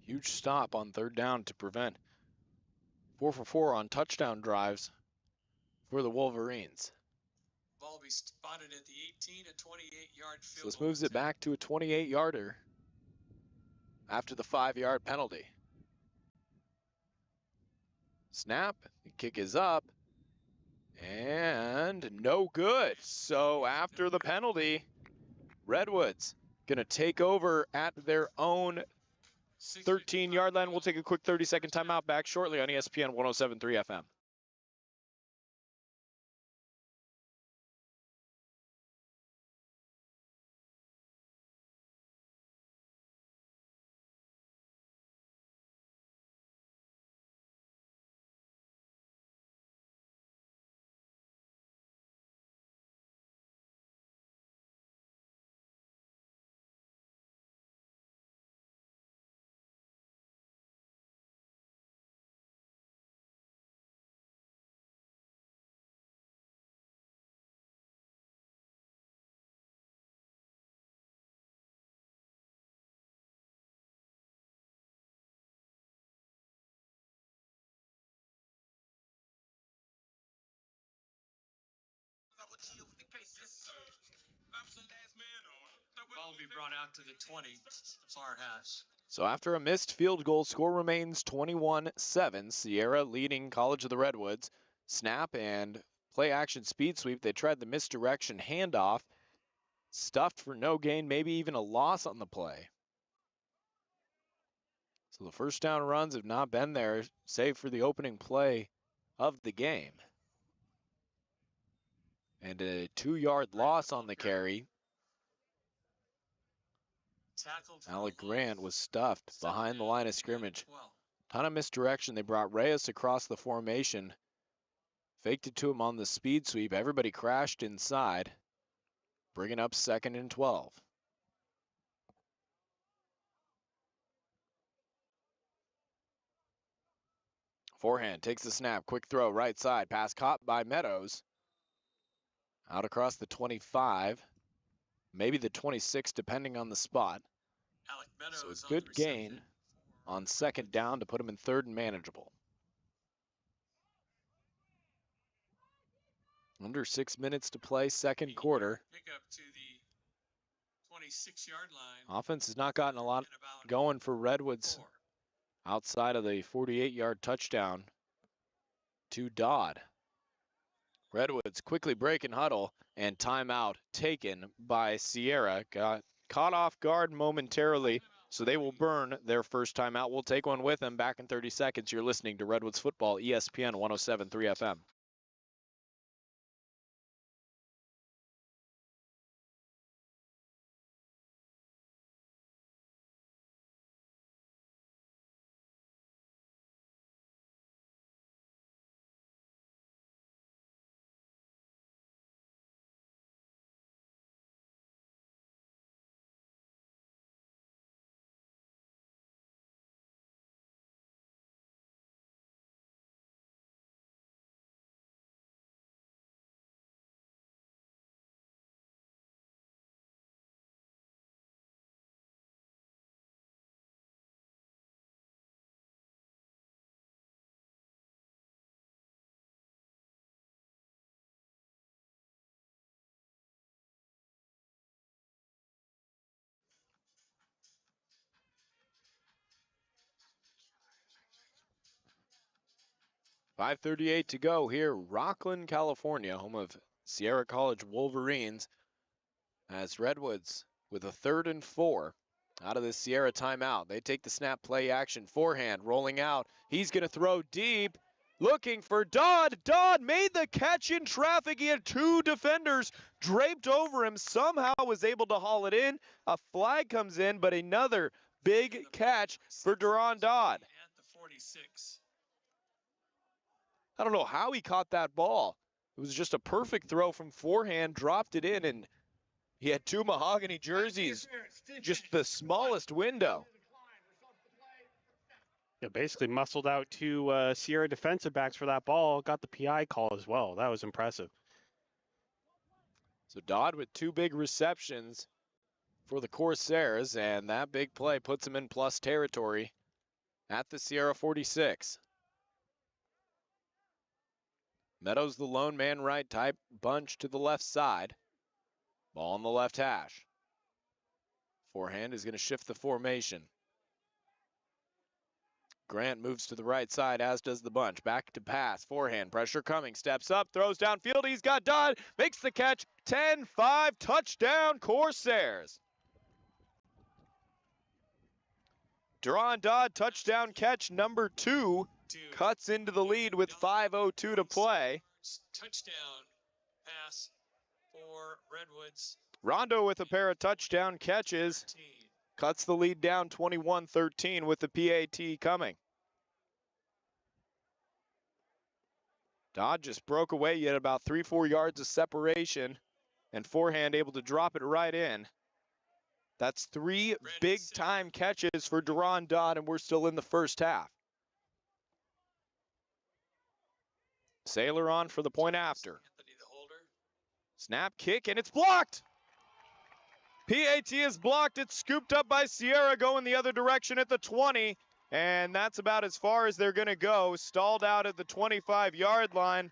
Huge stop on 3rd down to prevent 4 for 4 on touchdown drives for the Wolverines. Ball will be spotted at the 18 to 28-yard So field this goal moves it back to a 28-yarder after the 5-yard penalty. Snap, the kick is up, and no good. So after the penalty, Redwoods gonna take over at their own 13-yard line. We'll take a quick 30-second timeout, back shortly on ESPN 107.3 FM. Ball will be brought out to the 20, the far hash. So after a missed field goal, score remains 21-7. Sierra leading College of the Redwoods. Snap and play action speed sweep. They tried the misdirection handoff. Stuffed for no gain, maybe even a loss on the play. So the first down runs have not been there, save for the opening play of the game. And a 2-yard loss on the carry. Alec Grant was stuffed behind the line of scrimmage. Ton of misdirection. They brought Reyes across the formation. Faked it to him on the speed sweep. Everybody crashed inside. Bringing up 2nd and 12. Forehand takes the snap. Quick throw right side. Pass caught by Meadows. Out across the 25. Maybe the 26 depending on the spot. So a good gain on 2nd down to put him in 3rd and manageable. Under 6 minutes to play, 2nd quarter. Pick up to the 46-yard line. Offense has not gotten a lot And about going for Redwoods 4. outside of the 48-yard touchdown to Dodd. Redwoods quickly breaking huddle, and timeout taken by Sierra. Got caught off guard momentarily, so they will burn their first timeout. We'll take one with them back in 30 seconds. You're listening to Redwoods Football, ESPN 107.3 FM. .538 to go here, Rocklin, California, home of Sierra College Wolverines, as Redwoods with a 3rd and 4 out of the Sierra timeout. They take the snap, play action, forehand, rolling out. He's going to throw deep, looking for Dodd. Dodd made the catch in traffic. He had 2 defenders draped over him, somehow was able to haul it in. A flag comes in, but another big catch for Duron Dodd. At the 46. I don't know how he caught that ball. It was just a perfect throw from forehand, dropped it in, and he had 2 mahogany jerseys, just the smallest window. Yeah, basically muscled out 2 Sierra defensive backs for that ball. Got the PI call as well. That was impressive. So Dodd with 2 big receptions for the Corsairs, and that big play puts him in plus territory at the Sierra 46. Meadows the lone man right type, bunch to the left side. Ball on the left hash. Forehand is going to shift the formation. Grant moves to the right side, as does the bunch. Back to pass. Forehand. Pressure coming. Steps up. Throws downfield. He's got Dodd. Makes the catch. 10-5. Touchdown, Corsairs. Duron Dodd, touchdown catch number 2. Cuts into the lead with 5:02 to play. Touchdown pass for Redwoods. Rondo with a pair of touchdown catches. Cuts the lead down 21-13 with the PAT coming. Dodd just broke away. Yet about 3-4 yards of separation, and forehand able to drop it right in. That's 3 big-time catches for Duron Dodd, and we're still in the first half. Sailor on for the point after. Snap, kick, and it's blocked. PAT is blocked. It's scooped up by Sierra going the other direction at the 20, and that's about as far as they're going to go. Stalled out at the 25-yard line.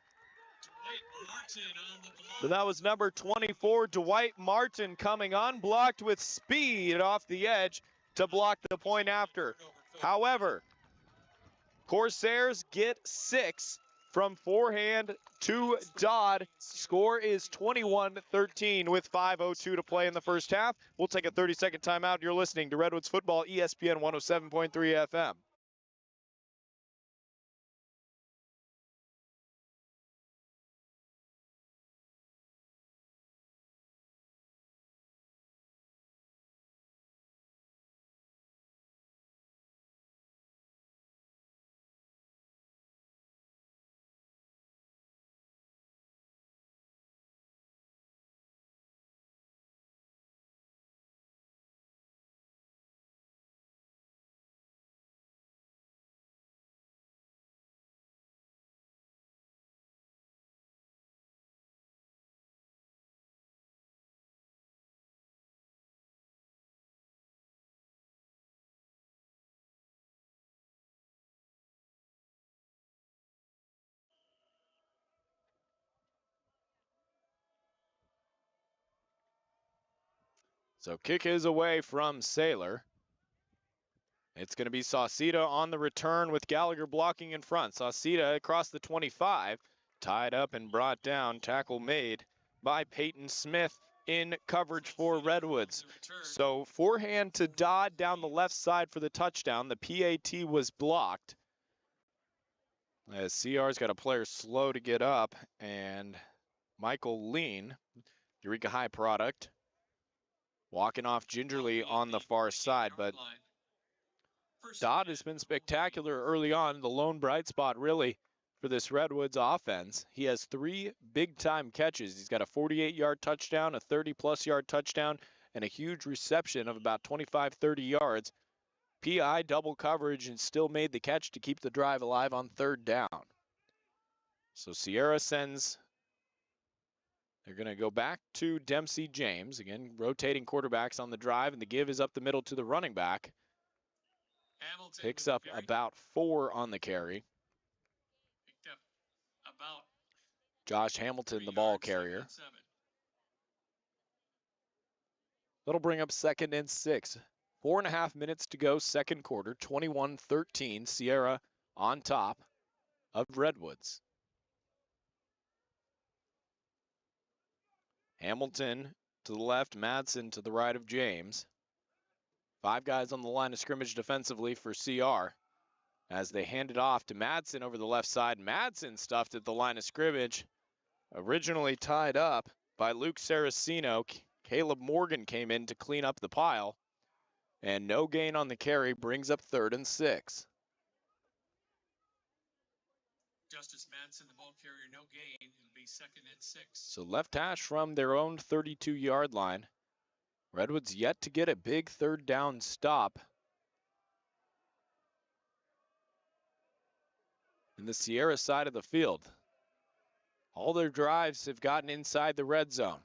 But that was number 24, Dwight Martin, coming unblocked with speed off the edge to block the point after. However, Corsairs get 6 from forehand to Dodd. Score is 21-13 with 5:02 to play in the first half. We'll take a 30-second timeout. You're listening to Redwoods Football, ESPN 107.3 FM. So kick is away from Saylor. It's going to be Sauceda on the return with Gallagher blocking in front. Sauceda across the 25, tied up and brought down. Tackle made by Peyton Smith in coverage for Redwoods. So forehand to Dodd down the left side for the touchdown. The PAT was blocked. As CR's got a player slow to get up, and Michael Lean, Eureka High product, walking off gingerly on the far side, but Dodd has been spectacular early on, the lone bright spot really for this Redwoods offense. He has 3 big-time catches. He's got a 48-yard touchdown, a 30-plus yard touchdown, and a huge reception of about 25, 30 yards. PI double coverage and still made the catch to keep the drive alive on 3rd down. So Sierra sends, they're going to go back to Dempsey James. Again, rotating quarterbacks on the drive, and the give is up the middle to the running back. Hamilton Picks up about 4 on the carry. Picked up about Josh Hamilton, 3 the ball yards, carrier. 7. That'll bring up 2nd and 6. 4.5 minutes to go, second quarter. 21-13, Sierra on top of Redwoods. Hamilton to the left, Madsen to the right of James. 5 guys on the line of scrimmage defensively for CR. As they hand it off to Madsen over the left side. Madsen stuffed at the line of scrimmage. Originally tied up by Luke Saraceno. Caleb Morgan came in to clean up the pile. And no gain on the carry brings up 3rd and 6. Justice Madsen, the ball carrier, no gain. It'll be 2nd and 6. So left hash from their own 32-yard line. Redwoods yet to get a big 3rd down stop. In the Sierra side of the field. All their drives have gotten inside the red zone.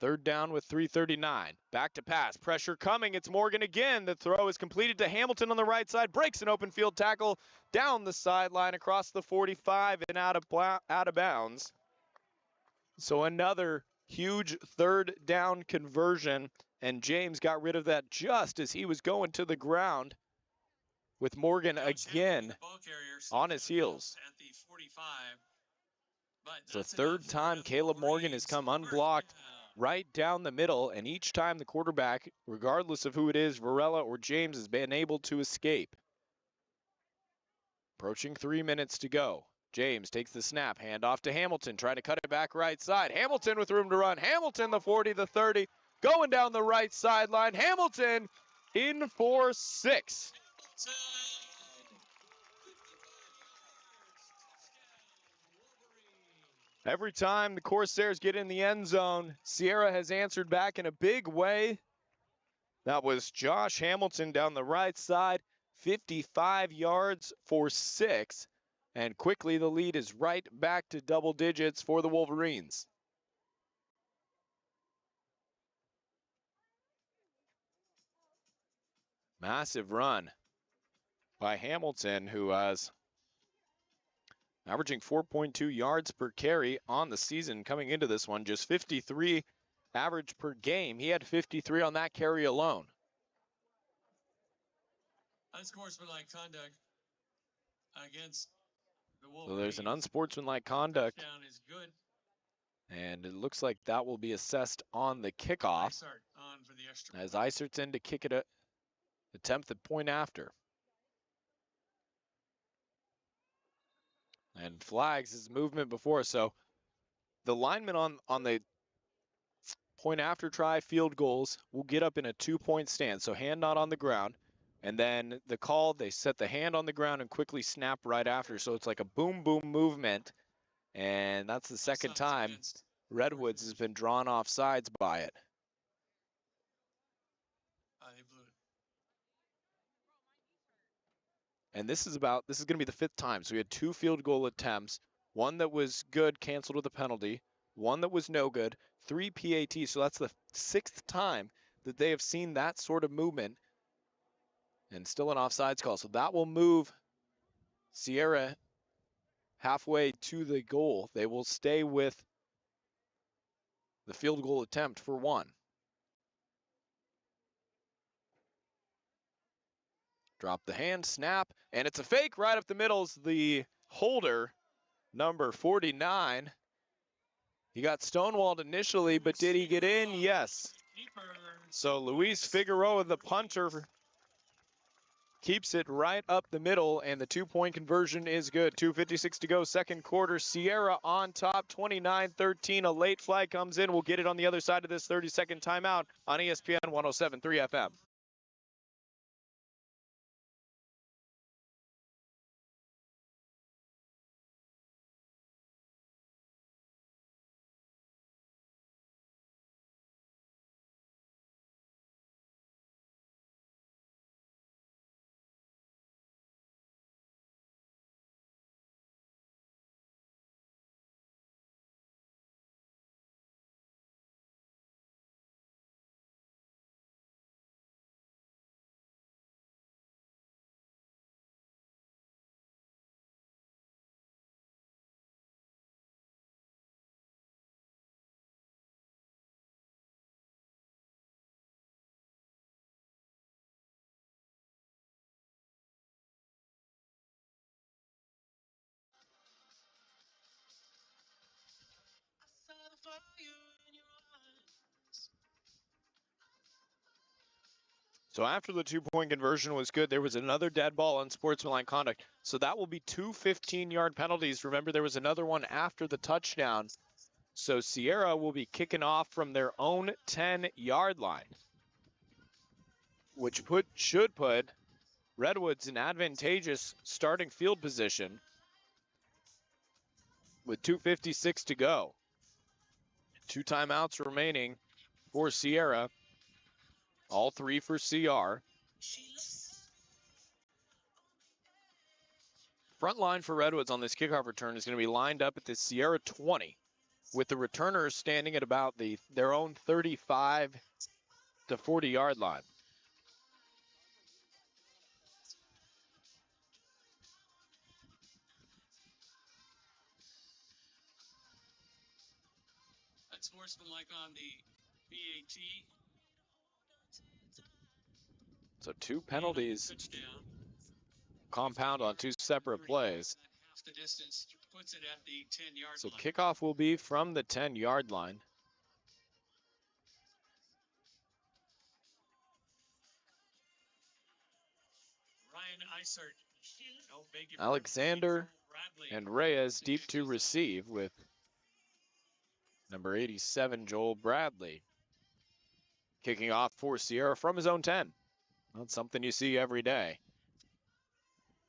3rd down with 3:39. Back to pass. Pressure coming. It's Morgan again. The throw is completed to Hamilton on the right side. Breaks an open field tackle down the sideline across the 45 and out of bounds. So another huge 3rd down conversion. And James got rid of that just as he was going to the ground. With Morgan again on his heels. At the 45. It's the 3rd time Caleb Morgan has come unblocked right down the middle, and each time the quarterback, regardless of who it is, Varela or James, has been able to escape. Approaching 3 minutes to go. James takes the snap, hand off to Hamilton, trying to cut it back right side. Hamilton with room to run. Hamilton, the 40, the 30, going down the right sideline. Hamilton in for 6. Every time the Corsairs get in the end zone, Sierra has answered back in a big way. That was Josh Hamilton down the right side, 55 yards for 6. And quickly the lead is right back to double digits for the Wolverines. Massive run by Hamilton, who has averaging 4.2 yards per carry on the season coming into this one. Just 53 average per game. He had 53 on that carry alone. Unsportsmanlike conduct against the Wolverines. So there's an unsportsmanlike conduct. Touchdown is good. And it looks like that will be assessed on the kickoff. Isart on for the extra As Isert's in to kick it, attempt the point after. And flags his movement before. So the lineman on the point after try field goals will get up in a 2-point stance. So hand not on the ground. And then the call, they set the hand on the ground and quickly snap right after. So it's like a boom, boom movement. And that's the second time Redwoods has been drawn off sides by it. They blew it. And this is going to be the 5th time. So we had 2 field goal attempts. One that was good, canceled with a penalty. One that was no good. 3 PATs. So that's the 6th time that they have seen that sort of movement. And still an offsides call. So that will move Sierra halfway to the goal. They will stay with the field goal attempt for 1. Drop the hand, snap, and it's a fake right up the middle. The holder, number 49. He got stonewalled initially, but did he get in? Yes. So Luis Figueroa, the punter, keeps it right up the middle, and the 2-point conversion is good. 2:56 to go, second quarter. Sierra on top, 29-13. A late flag comes in. We'll get it on the other side of this 30-second timeout on ESPN 107.3 FM. So after the 2-point conversion was good, there was another dead ball on sportsmanlike conduct. So that will be 2 15-yard penalties. Remember, there was another one after the touchdown. So Sierra will be kicking off from their own 10-yard line, which should put Redwoods in advantageous starting field position with 2:56 to go. 2 timeouts remaining for Sierra, all 3 for CR. Front line for Redwoods on this kickoff return is going to be lined up at the Sierra 20, with the returners standing at about their own 35 to 40-yard line. That's sportsmanlike on the BAT. So 2 penalties compound on 2 separate plays. Half the distance puts it at the 10-yard So line. kickoff will be from the 10-yard line. Ryan Isart. Alexander and Reyes deep to receive with number 87, Joel Bradley, kicking off for Sierra from his own 10. That's something you see every day.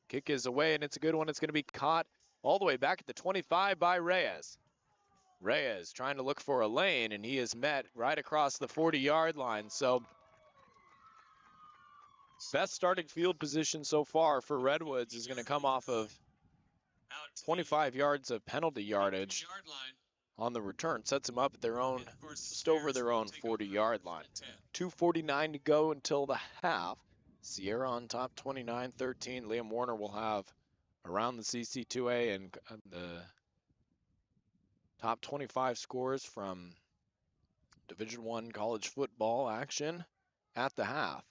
Kick is away, and it's a good one. It's going to be caught all the way back at the 25 by Reyes. Reyes trying to look for a lane, and he is met right across the 40-yard line. So best starting field position so far for Redwoods is going to come off of 25 yards of penalty yardage on the return. Sets them up at their own, just over their own 40-yard line. 2:49 to go until the half. Sierra on top, 29-13. Liam Warner will have around the CC2A and the top 25 scores from Division I college football action at the half.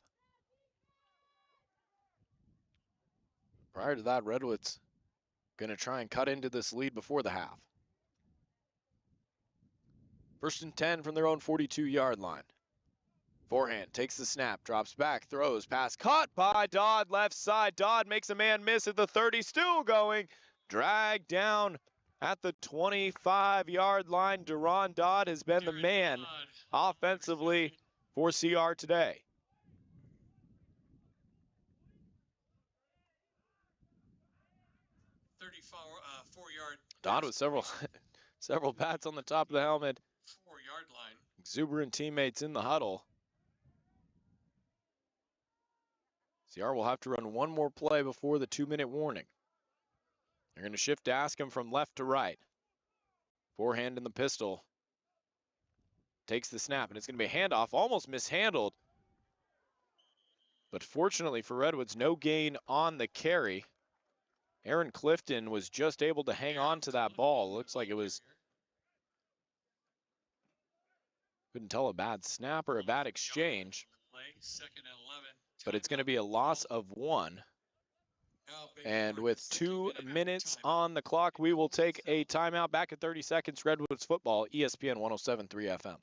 Prior to that, Redwoods going to try and cut into this lead before the half. 1st and 10 from their own 42-yard line. Forehand, takes the snap, drops back, throws, pass caught by Dodd, left side. Dodd makes a man miss at the 30, still going. Dragged down at the 25-yard line. Deron Dodd has been the man offensively for CR today. Dodd with several pats on the top of the helmet. 4-yard line. Exuberant teammates in the huddle. CR will have to run one more play before the 2-minute warning. They're going to shift to ask him from left to right. Forehand in the pistol. Takes the snap, and it's going to be a handoff, almost mishandled. But fortunately for Redwoods, no gain on the carry. Aaron Clifton was just able to hang on to that ball. Looks like it was Couldn't tell a bad snap or a bad exchange, Play, 2nd and 11. but it's going to be a loss of 1. And with 2 minutes on the clock, we will take a timeout. Back at 30 seconds, Redwoods football, ESPN 107.3 FM.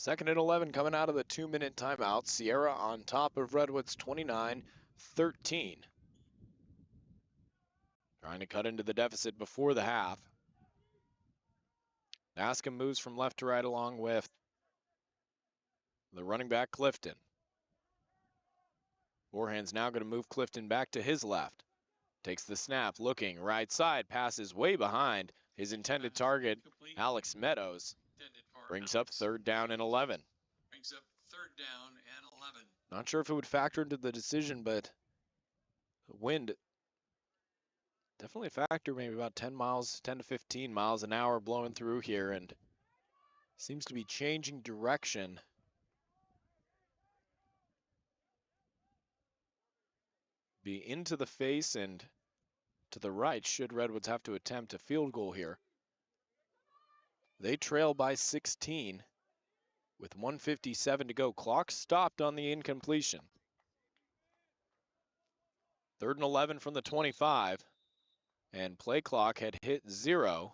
Second and 11 coming out of the 2-minute timeout. Sierra on top of Redwoods 29-13. Trying to cut into the deficit before the half. Nascom moves from left to right along with the running back Clifton. Forehand's now going to move Clifton back to his left. Takes the snap, looking right side, passes way behind his intended target, Alex Meadows. Brings up 3rd down and 11. Brings up 3rd down and 11. Not sure if it would factor into the decision, but the wind definitely a factor, maybe about 10 to 15 miles an hour blowing through here, and seems to be changing direction. Be into the face and to the right should Redwoods have to attempt a field goal here. They trail by 16 with 1:57 to go. Clock stopped on the incompletion. 3rd and 11 from the 25, and play clock had hit 0.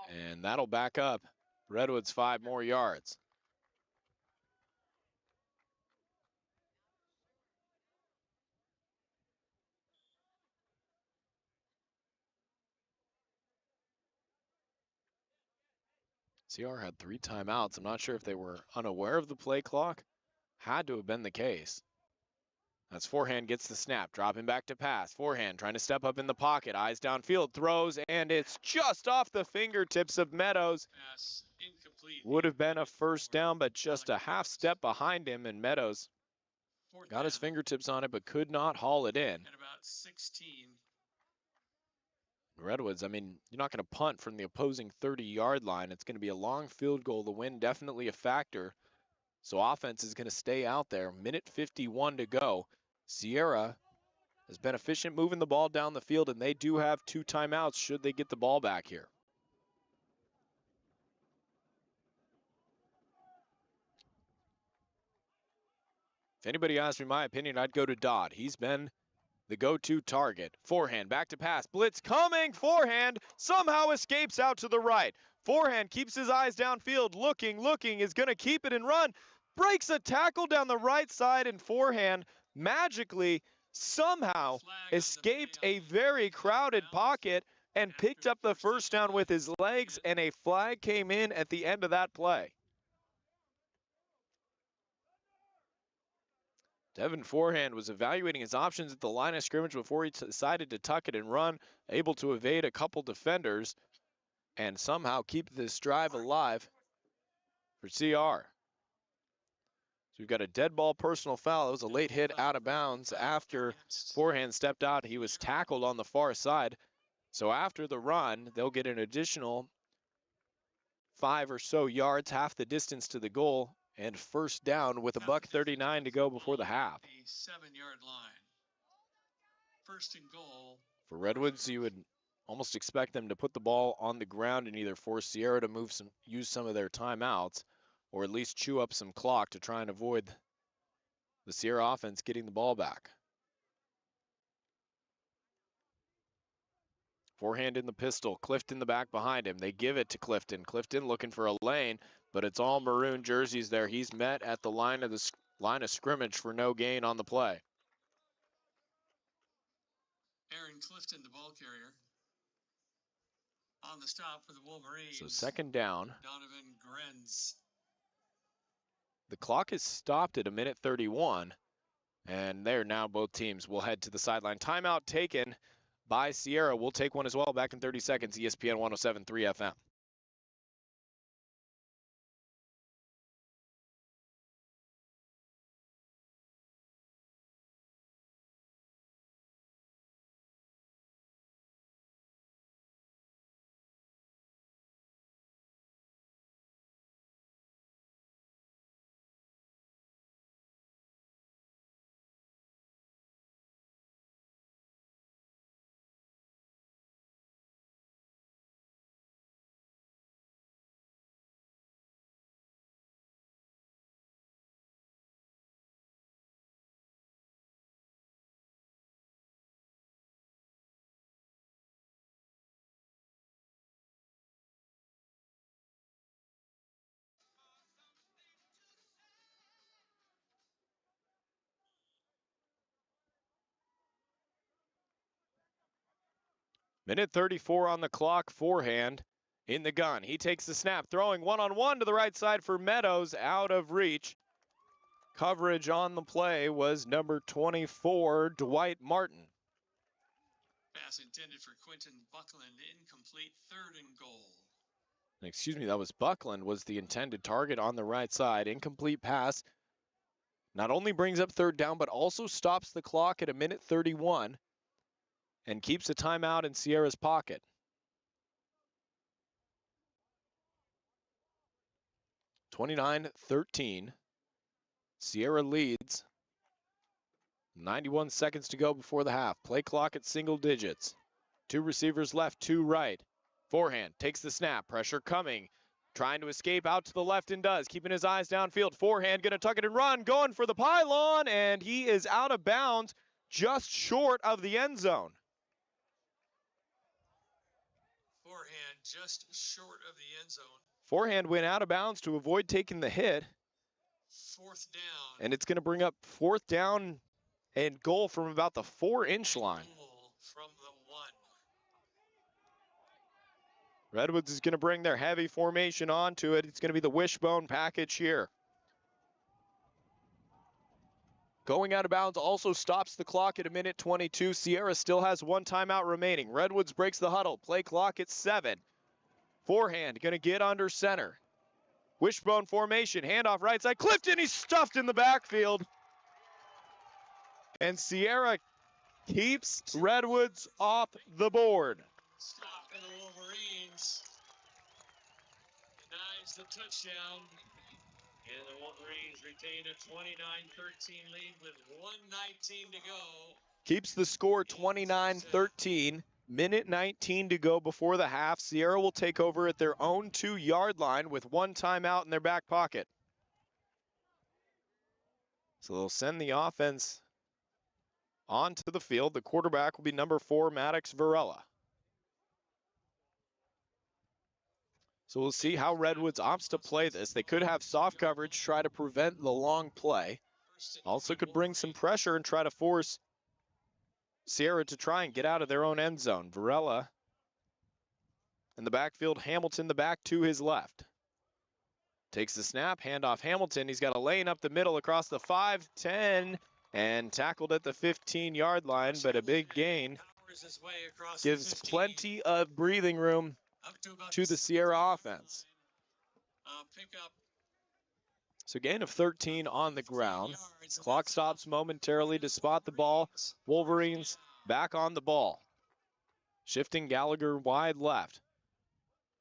And that'll back up Redwoods 5 more yards. CR had 3 timeouts. I'm not sure if they were unaware of the play clock. Had to have been the case. As Forehand gets the snap, dropping back to pass. Forehand trying to step up in the pocket, eyes downfield, throws, and it's just off the fingertips of Meadows. Pass incomplete. Would have been a 1st down, but just a half step behind him, and Meadows got his fingertips on it, but could not haul it in. At about 16. Redwoods, I mean, you're not going to punt from the opposing 30-yard line. It's going to be a long field goal. The wind definitely a factor. So offense is going to stay out there. Minute 51 to go. Sierra has been efficient moving the ball down the field, and they do have 2 timeouts should they get the ball back here. If anybody asks me my opinion, I'd go to Dodd. He's been the go-to target. Forehand, back to pass. Blitz coming. Forehand somehow escapes out to the right. Forehand keeps his eyes downfield. Looking, is going to keep it and run. Breaks a tackle down the right side, and Forehand magically somehow escaped a very crowded pocket and picked up the 1st down with his legs, and a flag came in at the end of that play. Devin Forehand was evaluating his options at the line of scrimmage before he decided to tuck it and run, able to evade a couple defenders and somehow keep this drive alive for CR. So we've got a dead ball personal foul. It was a late hit out of bounds after Forehand stepped out. He was tackled on the far side. So after the run, they'll get an additional 5 or so yards, half the distance to the goal, and 1st down with $1:39 to go before the half. The 7-yard line. 1st and goal. For Redwoods, you would almost expect them to put the ball on the ground and either force Sierra to use some of their timeouts, or at least chew up some clock to try and avoid the Sierra offense getting the ball back. Forehand in the pistol, Clifton the back behind him. They give it to Clifton. Clifton looking for a lane, but it's all maroon jerseys there. He's met at the line of scrimmage for no gain on the play. Clifton, the ball carrier. On the stop for the Wolverines. So second down. Donovan Grenz. The clock is stopped at 1:31, and there now both teams will head to the sideline. Timeout taken by Sierra. We'll take one as well. Back in 30 seconds, ESPN 107.3 FM. Minute 34 on the clock, forehand in the gun. He takes the snap, throwing one-on-one to the right side for Meadows, out of reach. Coverage on the play was number 24, Dwight Martin. Pass intended for Quentin Buckland, incomplete, 3rd and goal. Excuse me, that was Buckland was the intended target on the right side. Incomplete pass. Not only brings up 3rd down, but also stops the clock at 1:31 and keeps a timeout in Sierra's pocket. 29-13. Sierra leads. 91 seconds to go before the half. Play clock at single digits. 2 receivers left, 2 right. Forehand takes the snap. Pressure coming. Trying to escape out to the left and does. Keeping his eyes downfield. Forehand going to tuck it and run. Going for the pylon, and he is out of bounds just short of the end zone. Forehand just short of the end zone. Forehand went out of bounds to avoid taking the hit. 4th down. And it's going to bring up 4th down and goal from about the 4-inch line. Goal from the 1. Redwoods is going to bring their heavy formation onto it. It's going to be the wishbone package here. Going out of bounds also stops the clock at 1:22. Sierra still has 1 timeout remaining. Redwoods breaks the huddle. Play clock at 7. Forehand going to get under center. Wishbone formation. Handoff right side. Clifton, he's stuffed in the backfield. And Sierra keeps Redwoods off the board. Stop for the Wolverines. Denies the touchdown. And the Wolverines retain a 29-13 lead with 1:19 to go. Keeps the score 29-13. Minute 19 to go before the half. Sierra will take over at their own 2-yard line with 1 timeout in their back pocket. So they'll send the offense onto the field. The quarterback will be number 4, Maddox Varela. So we'll see how Redwoods opts to play this. They could have soft coverage, try to prevent the long play. Also could bring some pressure and try to force Sierra to try and get out of their own end zone. Varela in the backfield, Hamilton the back to his left. Takes the snap, handoff Hamilton. He's got a lane up the middle across the 5-10 and tackled at the 15-yard line, but a big gain. Gives plenty of breathing room to the Sierra offense. So gain of 13 on the ground. Clock stops momentarily to spot the ball. Wolverines back on the ball. Shifting Gallagher wide left.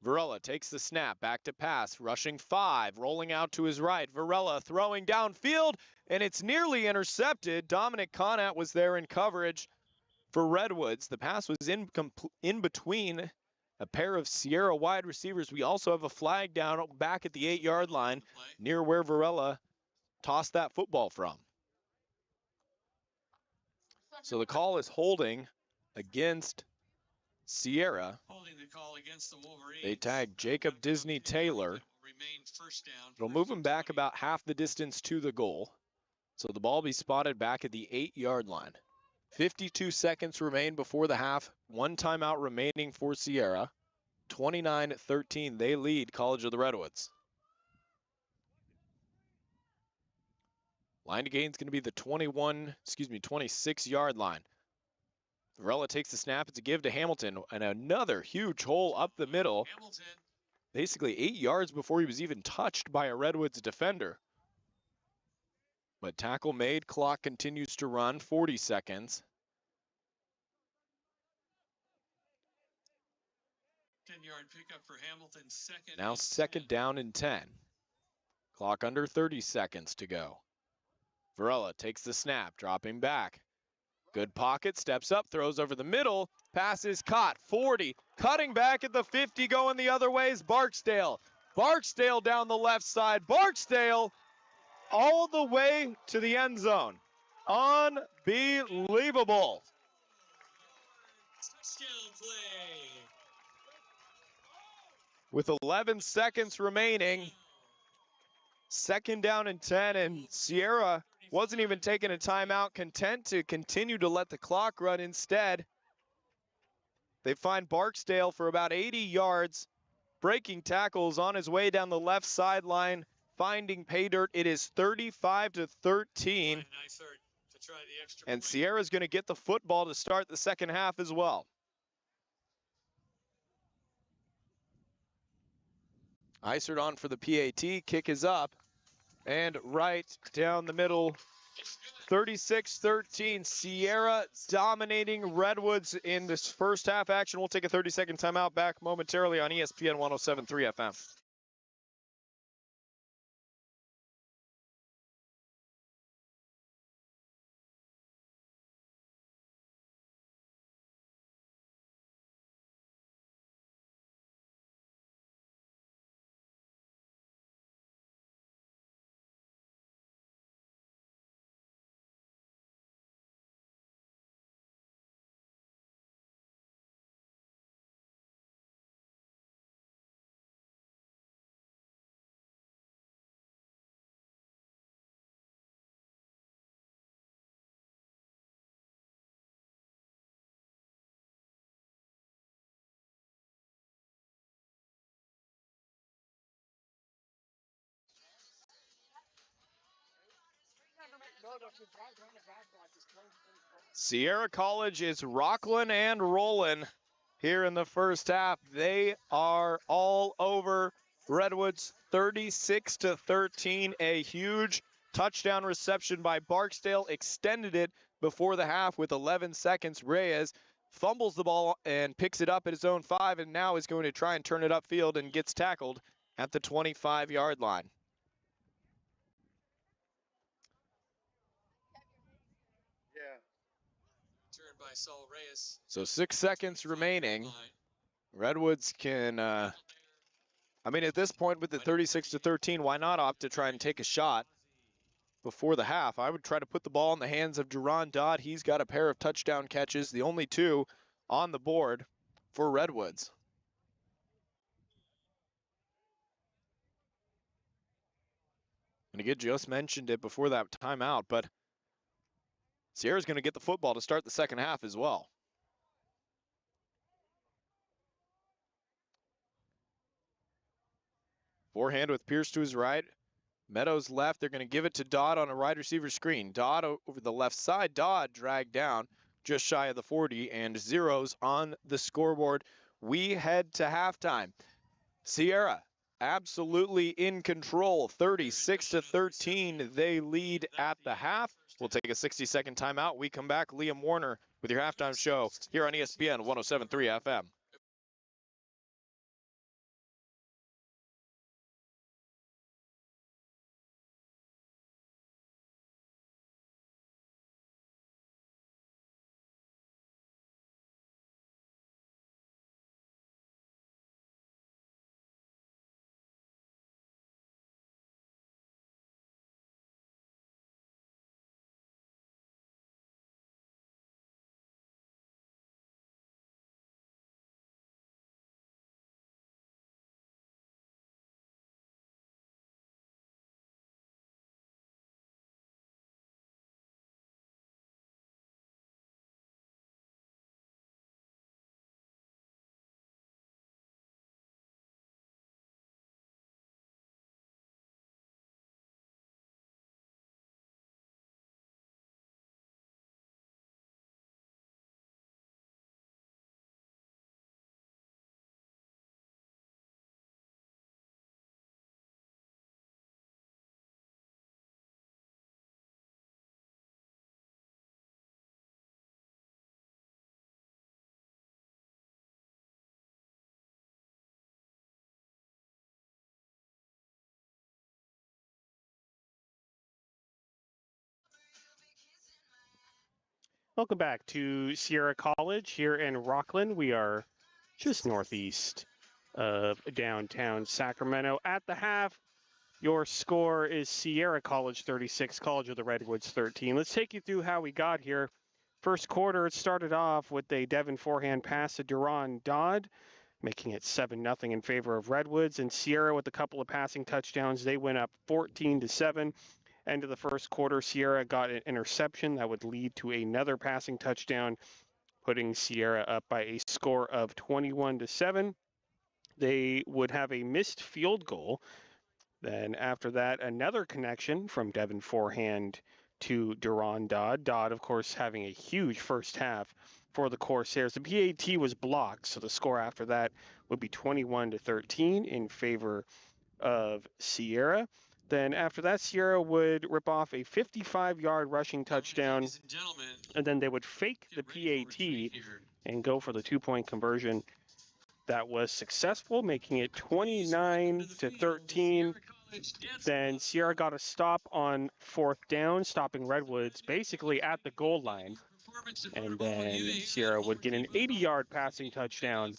Varela takes the snap, back to pass, rushing 5, rolling out to his right. Varela throwing downfield, and it's nearly intercepted. Dominic Connat was there in coverage for Redwoods. The pass was in between a pair of Sierra wide receivers. We also have a flag down back at the 8-yard line near where Varela tossed that football from. So the call is holding against Sierra. Holding the call against the Wolverines. They tag Jacob Disney Taylor. It'll move him back about half the distance to the goal. So the ball will be spotted back at the 8-yard line. 52 seconds remain before the half. One timeout remaining for Sierra. 29-13, they lead College of the Redwoods. Line to gain is going to be the 26-yard line. Varela takes the snap. It's a give to Hamilton, and another huge hole up the middle. Hamilton. Basically 8 yards before he was even touched by a Redwoods defender. But tackle made, clock continues to run, 40 seconds. 10-yard pickup for Hamilton. Now second down and 10. Clock under 30 seconds to go. Varela takes the snap, dropping back. Good pocket, steps up, throws over the middle. Pass is caught, 40. Cutting back at the 50, going the other way is Barksdale. Barksdale down the left side. Barksdale all the way to the end zone. Unbelievable. Touchdown play. With 11 seconds remaining, second down and 10, and Sierra wasn't even taking a timeout, content to continue to let the clock run instead. They find Barksdale for about 80 yards, breaking tackles on his way down the left sideline, finding pay dirt. It is 35-13, and Sierra's going to get the football to start the second half as well. Isert on for the PAT, kick is up, and right down the middle, 36-13, Sierra dominating Redwoods in this first half action. We'll take a 30-second timeout, back momentarily on ESPN 107.3 FM. Sierra College is Rocklin and rolling here in the first half. They are all over Redwoods, 36-13. A huge touchdown reception by Barksdale, extended it before the half with 11 seconds. Reyes fumbles the ball and picks it up at his own 5, and now is going to try and turn it upfield and gets tackled at the 25-yard line. By Saul Reyes. So 6 seconds remaining. Redwoods can, I mean, at this point with the 36-13, why not opt to try and take a shot before the half? I would try to put the ball in the hands of Duran Dodd. He's got a pair of touchdown catches, the only 2 on the board for Redwoods. And again, just mentioned it before that timeout, but Sierra's going to get the football to start the second half as well. Forehand with Pierce to his right. Meadows left. They're going to give it to Dodd on a wide receiver screen. Dodd over the left side. Dodd dragged down just shy of the 40 and zeros on the scoreboard. We head to halftime. Sierra absolutely in control. 36-13. They lead at the half. We'll take a 60-second timeout. We come back. Liam Warner with your halftime show here on ESPN 107.3 FM. Welcome back to Sierra College here in Rocklin. We are just northeast of downtown Sacramento. At the half, your score is Sierra College 36, College of the Redwoods 13. Let's take you through how we got here. First quarter, it started off with a Devon forehand pass to Duran Dodd, making it 7-0 in favor of Redwoods. And Sierra with a couple of passing touchdowns, they went up 14-7. End of the first quarter, Sierra got an interception that would lead to another passing touchdown, putting Sierra up by a score of 21-7. They would have a missed field goal. Then after that, another connection from Devon forehand to Duran Dodd. Dodd, of course, having a huge first half for the Corsairs. The PAT was blocked, so the score after that would be 21-13 in favor of Sierra. Then after that, Sierra would rip off a 55-yard rushing touchdown, and then they would fake the PAT and go for the two-point conversion. That was successful, making it 29-13. Then Sierra got a stop on fourth down, stopping Redwoods basically at the goal line. And then Sierra would get an 80-yard passing touchdown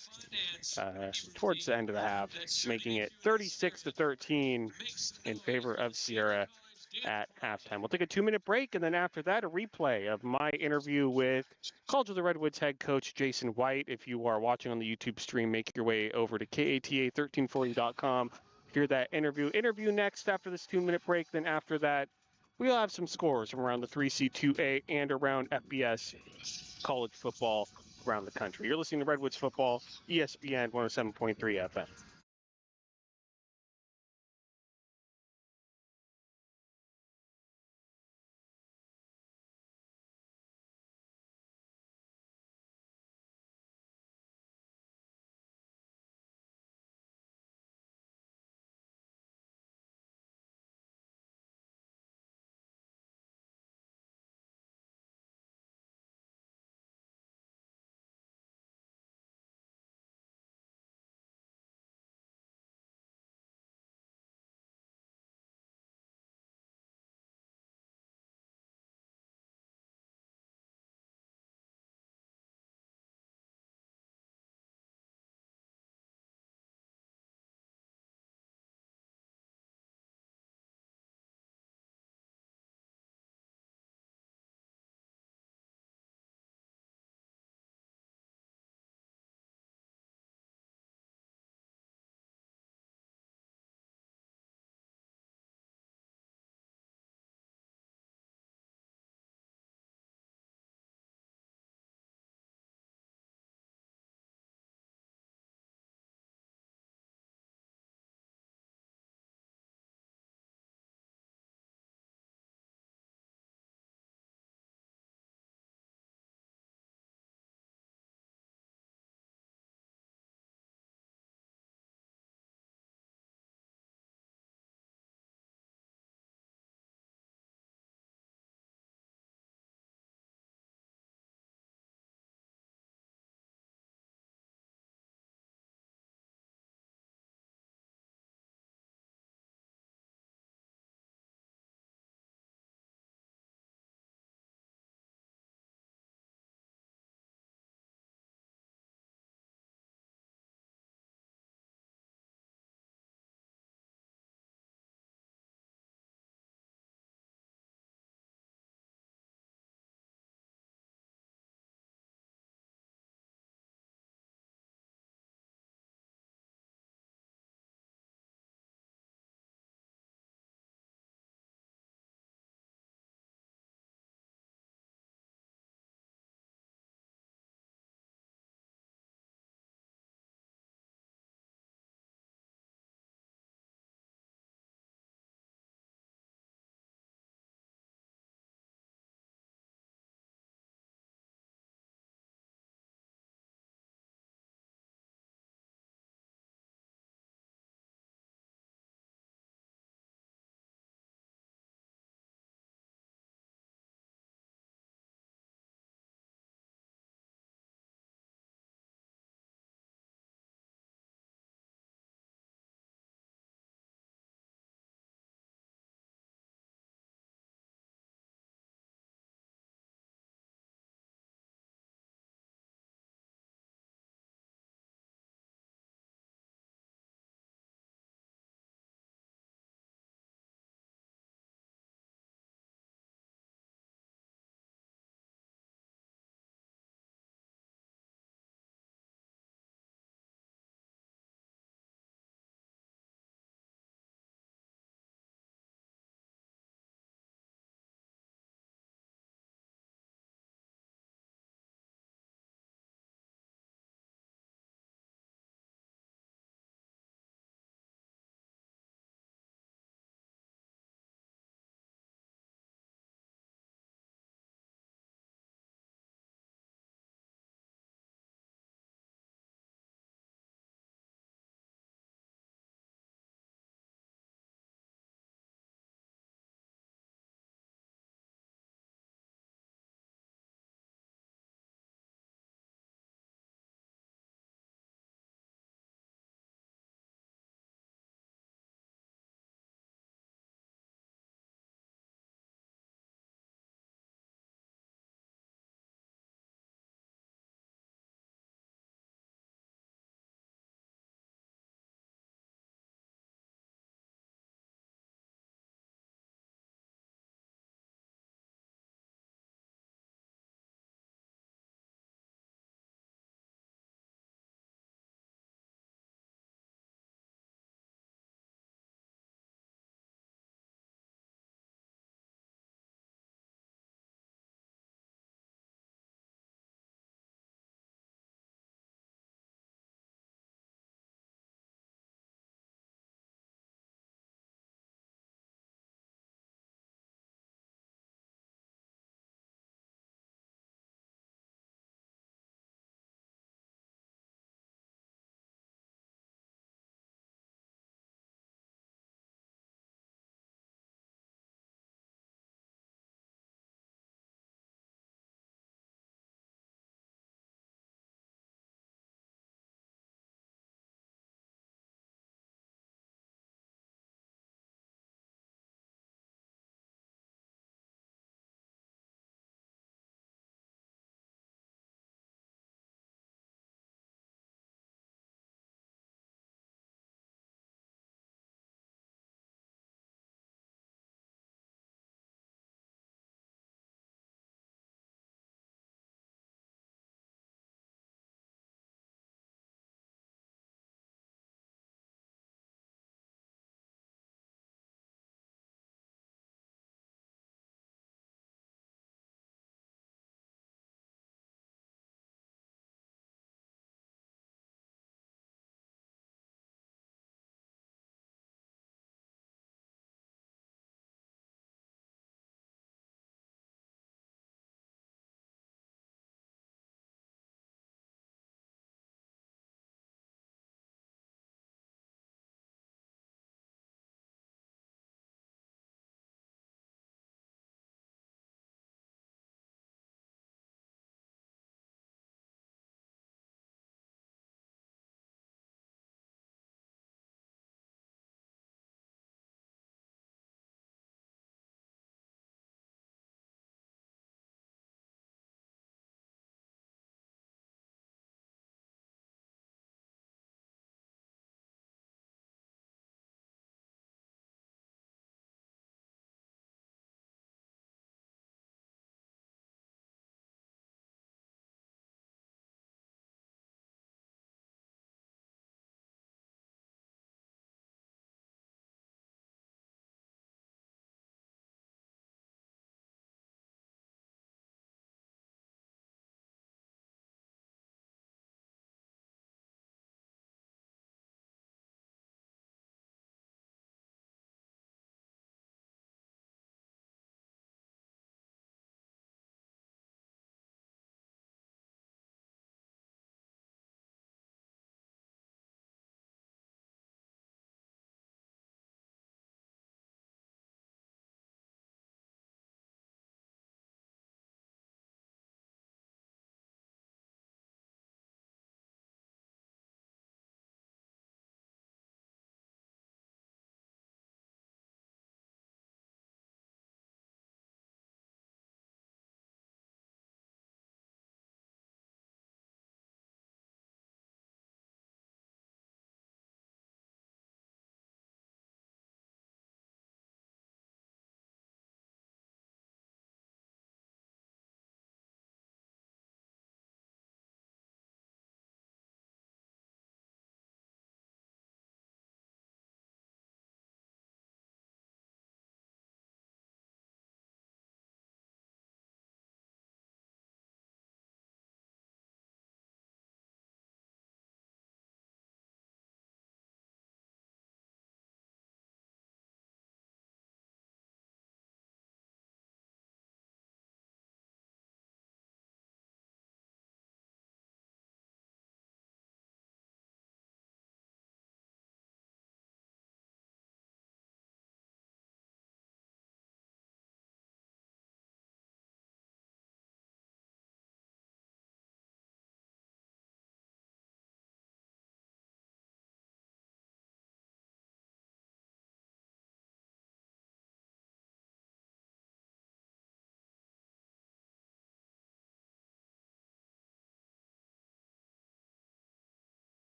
towards the end of the half, making it 36-13 in favor of Sierra at halftime. We'll take a 2-minute break, and then after that, a replay of my interview with College of the Redwoods head coach Jason White. If you are watching on the YouTube stream, make your way over to KATA1340.com. Hear that interview next after this 2-minute break. Then after that, we'll have some scores from around the 3C2A and around FBS college football around the country. You're listening to Redwoods Football, ESPN 107.3 FM.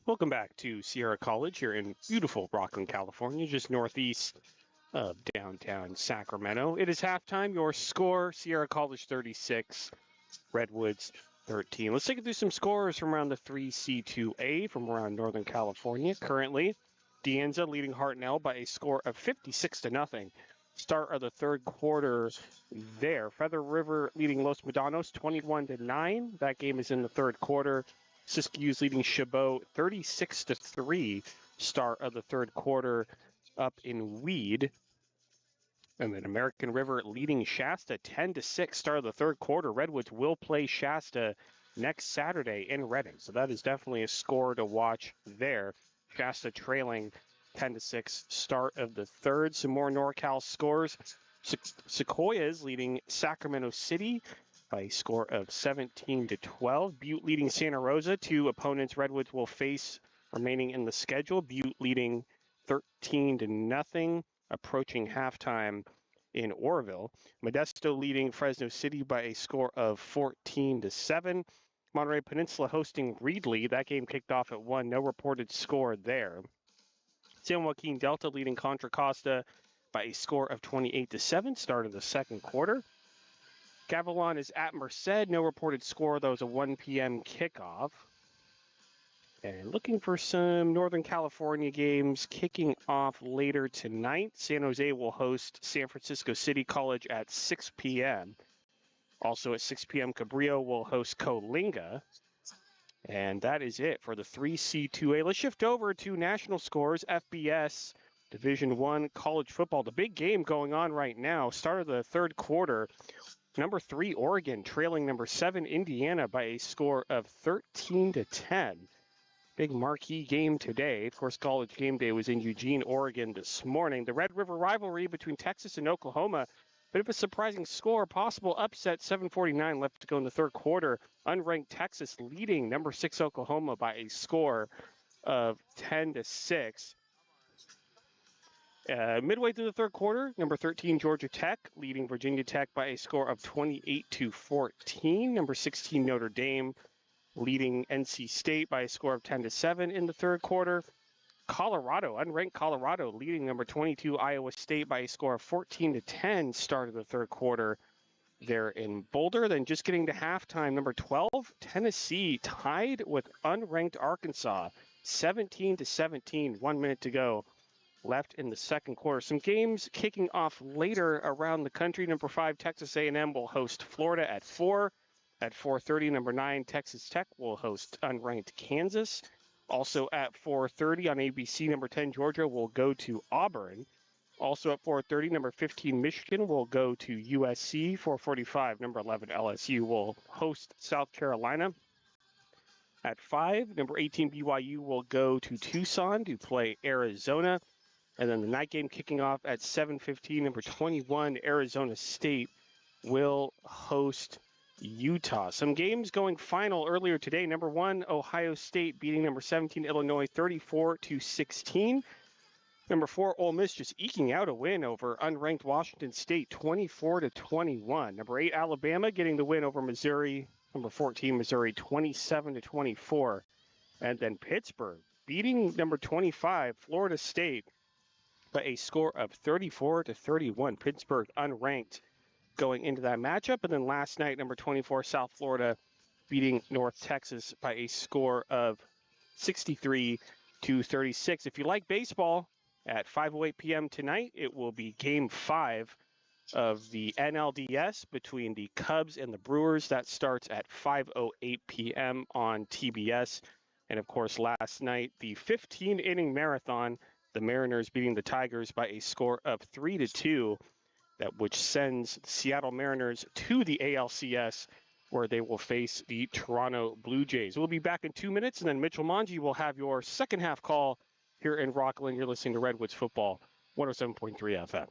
Welcome back to Sierra College here in beautiful Rocklin, California, just northeast of downtown Sacramento. It is halftime. Your score, Sierra College 36, Redwoods 13. Let's take it through some scores from around the 3C2A from around Northern California. Currently, De Anza leading Hartnell by a score of 56-0. Start of the third quarter there. Feather River leading Los Medanos 21-9. That game is in the third quarter. Siskiyou's leading Chabot 36-3. Start of the third quarter up in Weed. And then American River leading Shasta 10-6. Start of the third quarter. Redwoods will play Shasta next Saturday in Reading. So that is definitely a score to watch there. Shasta trailing 10-6. Start of the third. Some more NorCal scores. Sequoias leading Sacramento City by a score of 17-12. Butte leading Santa Rosa. Two opponents Redwoods will face remaining in the schedule. Butte leading 13-0, approaching halftime in Oroville. Modesto leading Fresno City by a score of 14-7. Monterey Peninsula hosting Reedley. That game kicked off at 1. No reported score there. San Joaquin Delta leading Contra Costa by a score of 28-7. Start of the second quarter. Gavilan is at Merced. No reported score. That was a 1 p.m. kickoff. And looking for some Northern California games kicking off later tonight. San Jose will host San Francisco City College at 6 p.m. Also at 6 p.m., Cabrillo will host Coalinga. And that is it for the 3C2A. Let's shift over to national scores, FBS Division I college football. The big game going on right now. Start of the third quarter. Number 3, Oregon, trailing number 7, Indiana, by a score of 13-10. Big marquee game today. Of course, College Game Day was in Eugene, Oregon this morning. The Red River rivalry between Texas and Oklahoma. Bit of a surprising score. Possible upset, 7:49 left to go in the third quarter. Unranked Texas leading number 6 Oklahoma by a score of 10-6. Midway through the third quarter, number 13 Georgia Tech leading Virginia Tech by a score of 28-14. Number 16 Notre Dame leading NC State by a score of 10-7 in the third quarter. Colorado, unranked Colorado, leading number 22 Iowa State by a score of 14-10. Start of the third quarter there in Boulder. Then just getting to halftime, number 12 Tennessee tied with unranked Arkansas, 17-17. 1 minute to go left in the second quarter. Some games kicking off later around the country. Number 5 Texas A&M will host Florida at 4. At 4:30, number 9 Texas Tech will host unranked Kansas. Also at 4:30 on ABC, number 10 Georgia will go to Auburn. Also at 4:30, number 15 Michigan will go to USC. 4:45, number 11 LSU will host South Carolina. At 5, number 18 BYU will go to Tucson to play Arizona. And then the night game kicking off at 7:15, number 21 Arizona State will host Utah. Some games going final earlier today. Number 1 Ohio State beating number 17 Illinois 34-16. Number 4 Ole Miss just eking out a win over unranked Washington State 24-21. Number 8 Alabama getting the win over Missouri. Number 14 Missouri 27-24. And then Pittsburgh beating number 25 Florida State by a score of 34-31. Pittsburgh unranked going into that matchup. And then last night, number 24 South Florida beating North Texas by a score of 63-36. If you like baseball, at 5:08 p.m. tonight, it will be Game 5 of the NLDS between the Cubs and the Brewers. That starts at 5:08 p.m. on TBS. And, of course, last night, the 15-inning marathon, the Mariners beating the Tigers by a score of 3-2, which sends the Seattle Mariners to the ALCS, where they will face the Toronto Blue Jays. We'll be back in 2 minutes, and then Mitchell Manji will have your second half call here in Rocklin. You're listening to Redwoods Football, 107.3 FM.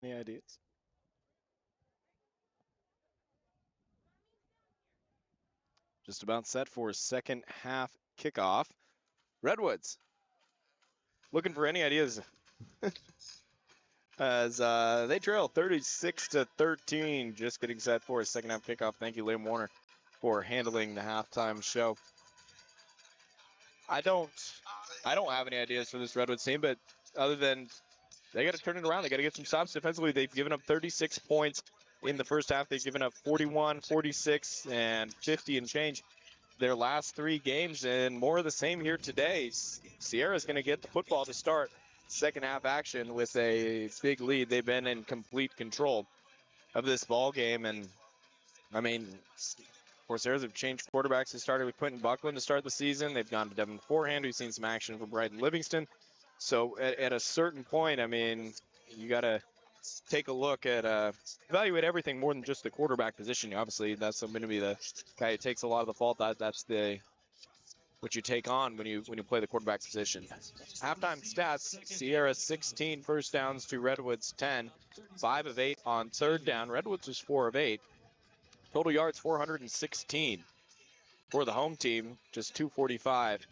Any ideas? Just about set for second half kickoff. Redwoods looking for any ideas as they trail 36-13. Just getting set for a second half kickoff. Thank you, Liam Warner, for handling the halftime show. I don't have any ideas for this Redwoods team, but other than they got to turn it around. They got to get some stops defensively. They've given up 36 points in the first half. They've given up 41, 46, and 50 and change their last 3 games, and more of the same here today. Sierra's going to get the football to start second half action with a big lead. They've been in complete control of this ball game, and I mean, of course, Sierras have changed quarterbacks. They started with Quentin Buckland to start the season. They've gone to Devin Forehand. We've seen some action from Bryden Livingston. So at a certain point, I mean, you got to take a look at evaluate everything more than just the quarterback position. Obviously, that's going to be the guy who takes a lot of the fault. That's what you take on when you play the quarterback position. Halftime stats: Sierra 16 first downs to Redwoods 10, 5 of 8 on third down. Redwoods was 4 of 8. Total yards 416 for the home team, just 245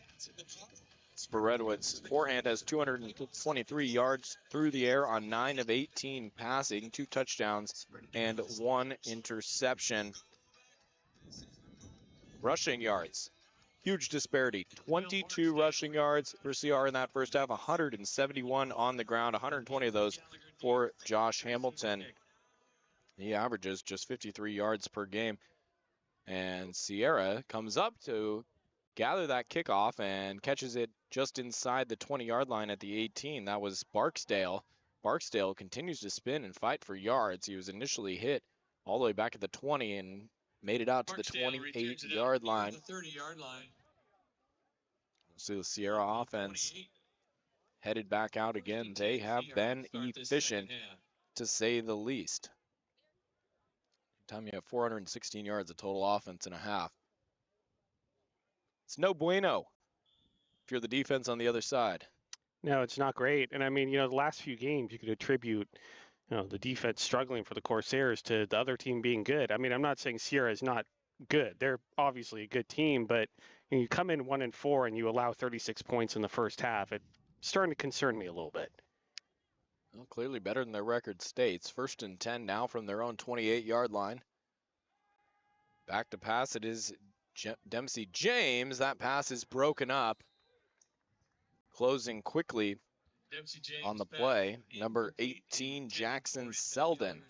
for Redwoods. Forehand has 223 yards through the air on 9 of 18 passing, 2 touchdowns and 1 interception. Rushing yards, huge disparity. 22 rushing yards for CR in that first half, 171 on the ground, 120 of those for Josh Hamilton. He averages just 53 yards per game. And Sierra comes up to gather that kickoff and catches it just inside the 20-yard line at the 18. That was Barksdale. Barksdale continues to spin and fight for yards. He was initially hit all the way back at the 20 and made it out to the 28-yard line. The 30-yard line. So the Sierra offense headed back out again. They have been efficient, to say the least. Time you have 416 yards of total offense in a half. It's no bueno if you're the defense on the other side. No, it's not great. And I mean, the last few games you could attribute, the defense struggling for the Corsairs to the other team being good. I mean, I'm not saying Sierra is not good. They're obviously a good team, but you come in 1-4 and you allow 36 points in the first half. It's starting to concern me a little bit. Well, clearly better than their record states. 1st and 10 now from their own 28-yard line. Back to pass, it is Dempsey James. That pass is broken up. Closing quickly on the play, number 18, Jackson Selden,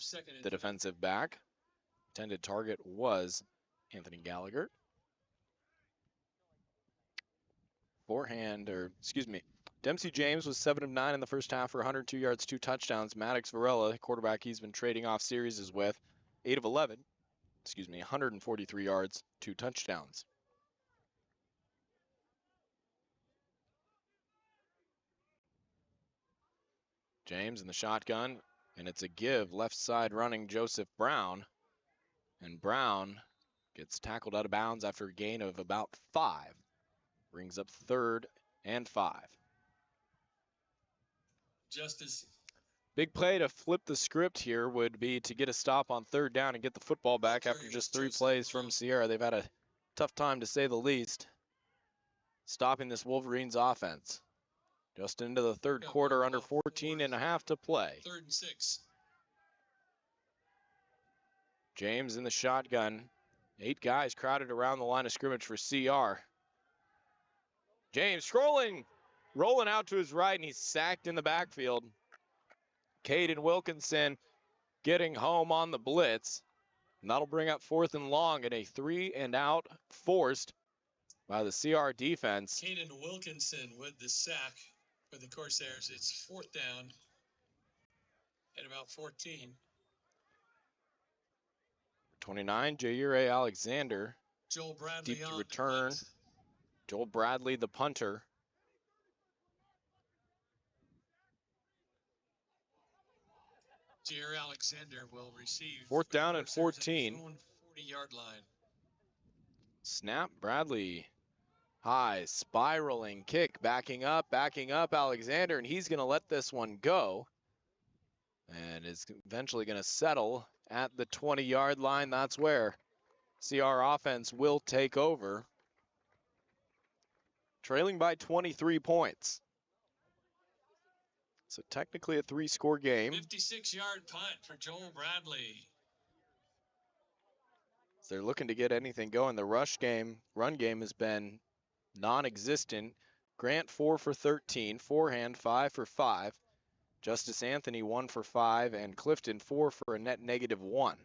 the defensive back. Intended target was Anthony Gallagher. Dempsey James was 7 of 9 in the first half for 102 yards, 2 touchdowns. Maddox Varela, quarterback he's been trading off series with, 8 of 11. 143 yards, 2 touchdowns. James in the shotgun, and it's a give. Left side running Joseph Brown. And Brown gets tackled out of bounds after a gain of about 5. Brings up 3rd and 5. Justice. Big play to flip the script here would be to get a stop on 3rd down and get the football back after just 3 plays from Sierra. They've had a tough time, to say the least, stopping this Wolverines offense. Just into the 3rd quarter, under 14 and a half to play. 3rd and 6. James in the shotgun. 8 guys crowded around the line of scrimmage for CR. James rolling out to his right, and he's sacked in the backfield. Caden Wilkinson getting home on the blitz. And that'll bring up 4th and long and a 3-and-out forced by the CR defense. Caden Wilkinson with the sack for the Corsairs. It's 4th down at about 14. 29, Jair Alexander. Joel Bradley Deep to on return. Joel Bradley, the punter. Jair Alexander will receive. 4th down and 14. 40-yard line. Snap, Bradley. High, spiraling kick, backing up Alexander, and he's going to let this one go. and is eventually going to settle at the 20-yard line. That's where CR offense will take over, trailing by 23 points. So technically a 3-score game. 56-yard punt for Joel Bradley. So they're looking to get anything going. The run game has been non-existent. Grant 4 for 13, forehand 5 for 5. Justice Anthony 1 for 5, and Clifton 4 for a net -1.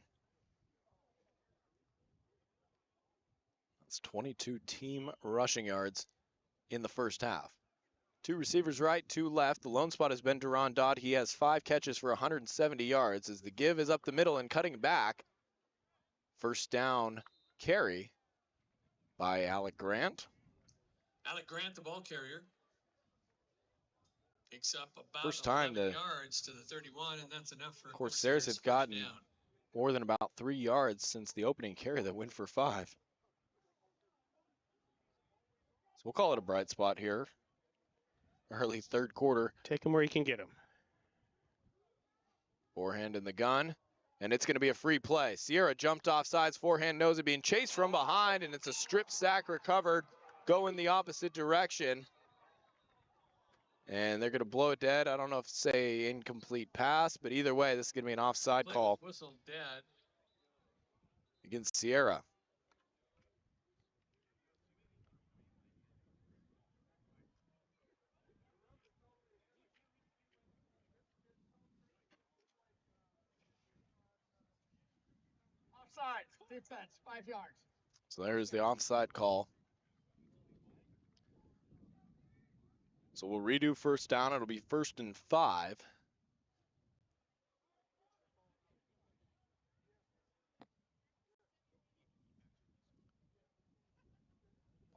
That's 22 team rushing yards in the first half. 2 receivers right, 2 left. The lone spot has been Deron Dodd. He has 5 catches for 170 yards as the give is up the middle and cutting back. First down carry by Alec Grant. Alec Grant, the ball carrier, picks up about First time 11 yards to the 31, and that's enough for Corsairs have first gotten down. more than about 3 yards since the opening carry that went for 5. So we'll call it a bright spot here. Early third quarter. Take him where you can get him. Forehand in the gun, and it's going to be a free play. Sierra jumped off sides, forehand knows it, being chased from behind, and it's a strip sack recovered, going the opposite direction. And they're going to blow it dead. I don't know if it's say incomplete pass, but either way, this is going to be an offside call Whistle dead. against Sierra. Offside. Defense. 5 yards. So there's the offside call. So we'll redo first down. It'll be 1st and 5.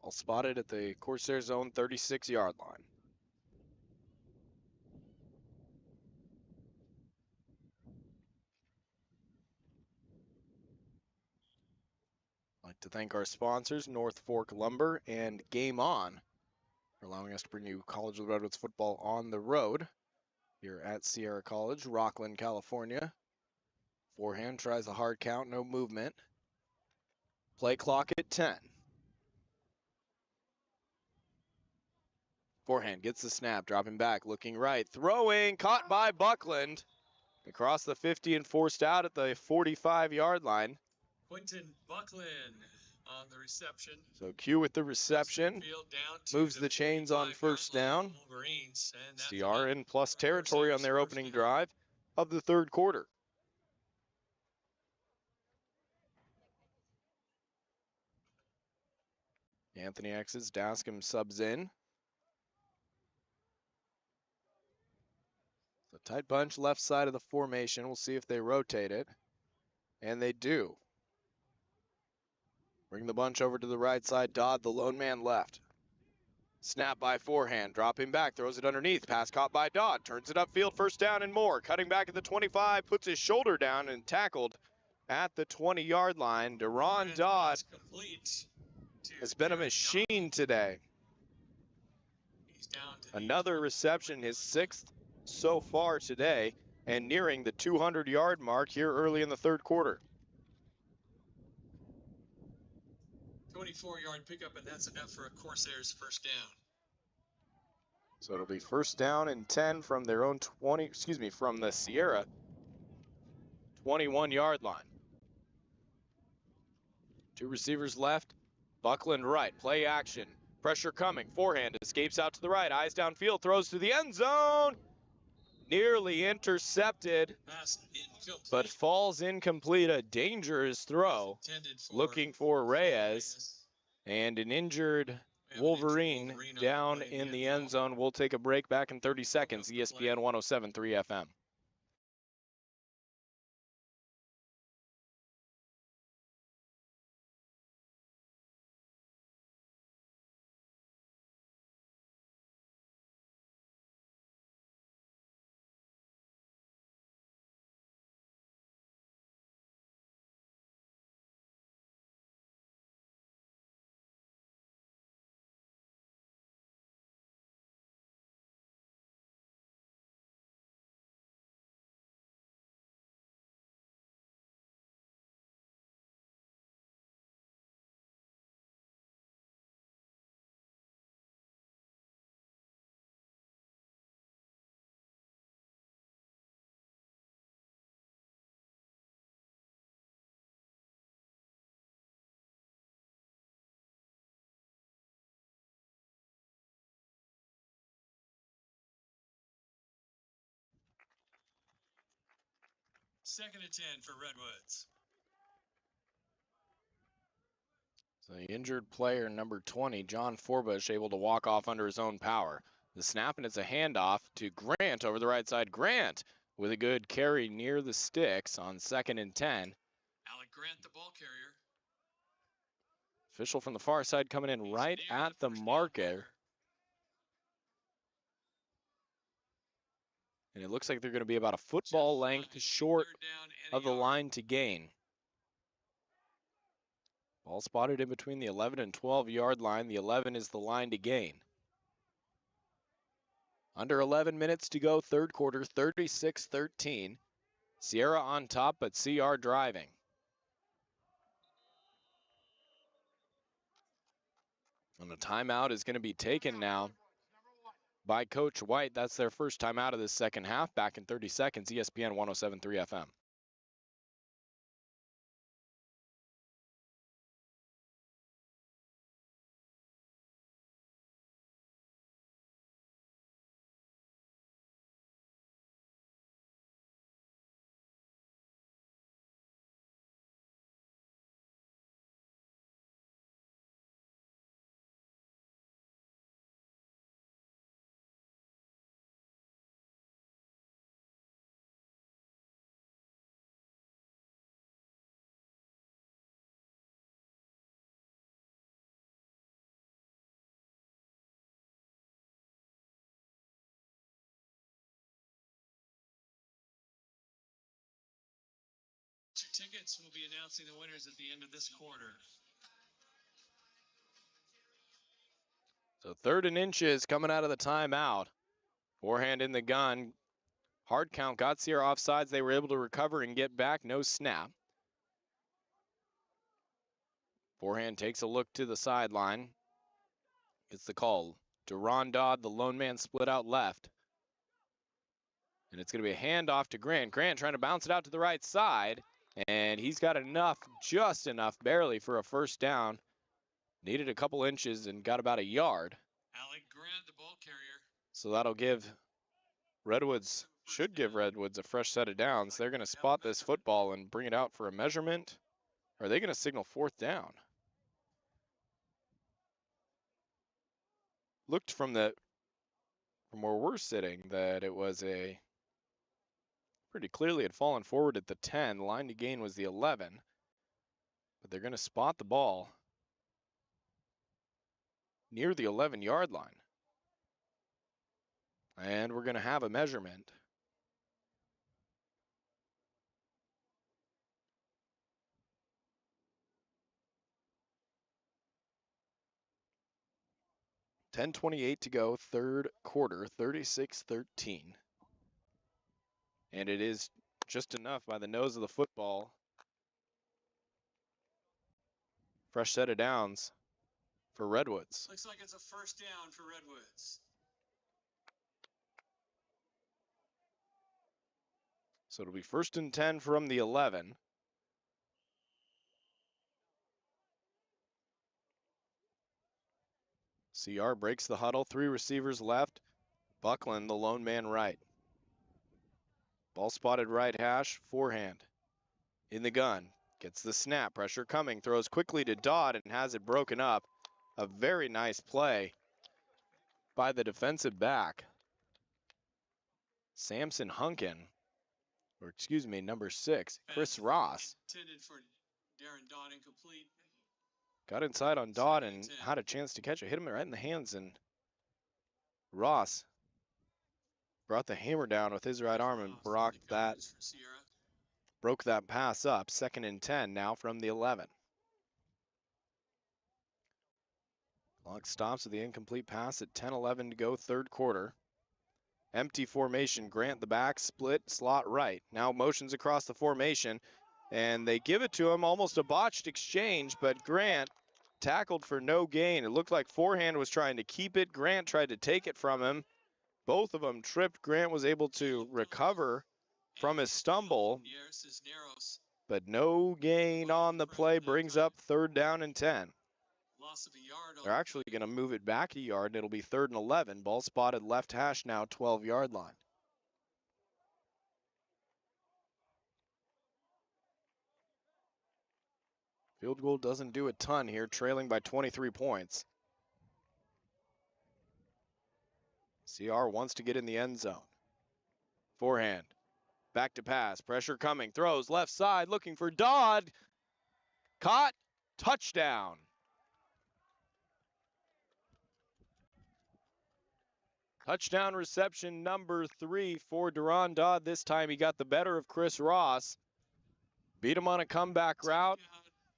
All spotted at the Corsair zone 36-yard line. I'd like to thank our sponsors, North Fork Lumber and Game On, for allowing us to bring you College of the Redwoods football on the road here at Sierra College, Rocklin, California. Forehand tries a hard count, no movement. Play clock at 10. Forehand gets the snap, dropping back, looking right, throwing, caught by Buckland. Across the 50 and forced out at the 45-yard line. Quentin Buckland on the reception. So Q with the reception, moves the chains on first down. CR in plus territory on their opening drive of the third quarter. Anthony exits, Dascom subs in. The tight bunch left side of the formation. We'll see if they rotate it. And they do. Bring the bunch over to the right side. Dodd, the lone man left. Snap by forehand, dropping back, throws it underneath. Pass caught by Dodd, turns it upfield, first down and more. Cutting back at the 25, puts his shoulder down and tackled at the 20-yard line. Deron Dodd has been a machine today. Another reception, his 6th so far today, and nearing the 200-yard mark here early in the third quarter. 24-yard pickup, and that's enough for a Corsairs first down. So it'll be first down and 10 from their own from the Sierra 21-yard line. 2 receivers left. Buckland right, play action. Pressure coming, forehand escapes out to the right, eyes downfield, throws to the end zone. Nearly intercepted, but falls incomplete. A dangerous throw, looking for Reyes, and an injured Wolverine down in the end zone. We'll take a break, back in 30 seconds. ESPN 107.3 FM. Second and 10 for Redwoods. So the injured player, number 20, John Forbush, able to walk off under his own power. The snap, and it's a handoff to Grant over the right side. Grant with a good carry near the sticks on 2nd and 10. Alec Grant, the ball carrier. Official from the far side coming in He's right near at the first down marker. marker. And it looks like they're going to be about a football length short Third down and a of the yard. line to gain. Ball spotted in between the 11 and 12-yard line. The 11 is the line to gain. Under 11 minutes to go, third quarter, 36-13. Sierra on top, but CR driving. And the timeout is going to be taken now by Coach White. That's their first timeout of this second half. Back in 30 seconds, ESPN 107.3 FM. Your tickets will be announcing the winners at the end of this quarter. So 3rd and inches coming out of the timeout. Forehand in the gun. Hard count got Sierra offsides. They were able to recover and get back. No snap. Forehand takes a look to the sideline. It's the call. Deron Dodd, the lone man, split out left. And it's going to be a handoff to Grant. Grant trying to bounce it out to the right side. And he's got enough, just enough, barely for a first down. Needed a couple inches and got about a yard. Alec Grant, the ball carrier. So that'll give Redwoods, should give Redwoods a fresh set of downs. They're going to spot this football and bring it out for a measurement. Or are they going to signal 4th down? Looked from where we're sitting that it was a pretty clearly had fallen forward at the 10. The line to gain was the 11. But they're going to spot the ball near the 11-yard line. And we're going to have a measurement. .10:28 to go, third quarter, 36-13. And it is just enough by the nose of the football. Fresh set of downs for Redwoods. Looks like it's a first down for Redwoods. So it'll be 1st and 10 from the 11. CR breaks the huddle, 3 receivers left. Buckland, the lone man right. Ball spotted right hash, forehand. In the gun, gets the snap, pressure coming, throws quickly to Dodd and has it broken up. A very nice play by the defensive back. Samson Hunkin, or excuse me, number 6, Chris Ross. Intended for Darren Dodd, incomplete. Got inside on Dodd and had a chance to catch it. Hit him right in the hands, and Ross brought the hammer down with his right arm and broke that pass up. 2nd and 10 now from the 11. Clock stops with the incomplete pass at 10:11 to go, third quarter. Empty formation. Grant the back, split, slot right. Now motions across the formation, and they give it to him. Almost a botched exchange, but Grant tackled for no gain. It looked like forehand was trying to keep it. Grant tried to take it from him. Both of them tripped. Grant was able to recover from his stumble, but no gain on the play. Brings up 3rd down and 10. Loss of a yard. They're actually going to move it back a yard, and it'll be 3rd and 11. Ball spotted left hash now, 12-yard line. Field goal doesn't do a ton here, trailing by 23 points. CR wants to get in the end zone. Forehand. Back to pass. Pressure coming. Throws left side looking for Dodd. Caught. Touchdown. Touchdown reception number 3 for Duron Dodd. This time he got the better of Chris Ross. Beat him on a comeback route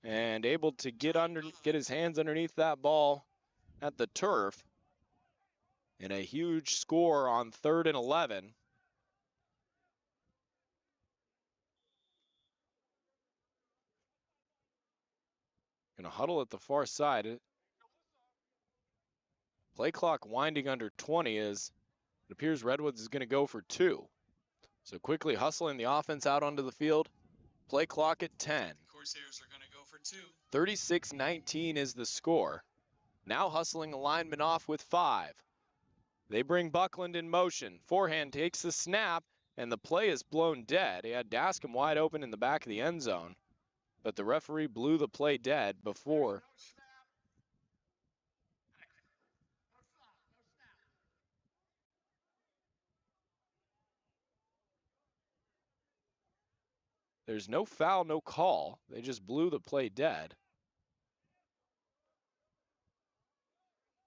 and able to get his hands underneath that ball at the turf. And a huge score on 3rd and 11. Gonna huddle at the far side. Play clock winding under 20 as it appears Redwoods is gonna go for 2. So quickly hustling the offense out onto the field. Play clock at 10. Corsairs are going to go for 2. 36-19 is the score. Now hustling the lineman off with 5. They bring Buckland in motion. Forehand takes the snap, and the play is blown dead. He had Dascom wide open in the back of the end zone, but the referee blew the play dead before. There's no foul, no call. They just blew the play dead.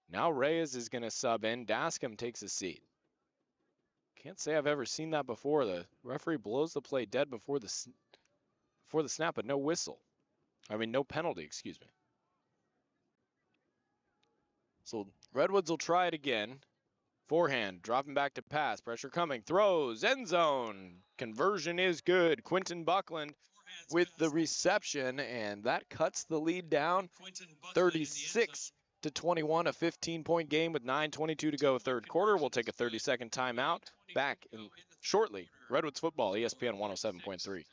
Now Reyes is going to sub in. Dascom takes a seat. Can't say I've ever seen that before. The referee blows the play dead before the snap, but no whistle. I mean, no penalty, excuse me. So Redwoods will try it again. Forehand, dropping back to pass. Pressure coming. Throws. End zone. Conversion is good. Quentin Buckland with the reception, and that cuts the lead down 36-21, a 15-point game with 9:22 to go third quarter. We'll take a 30-second timeout. Back in shortly. Redwoods football, ESPN 107.3.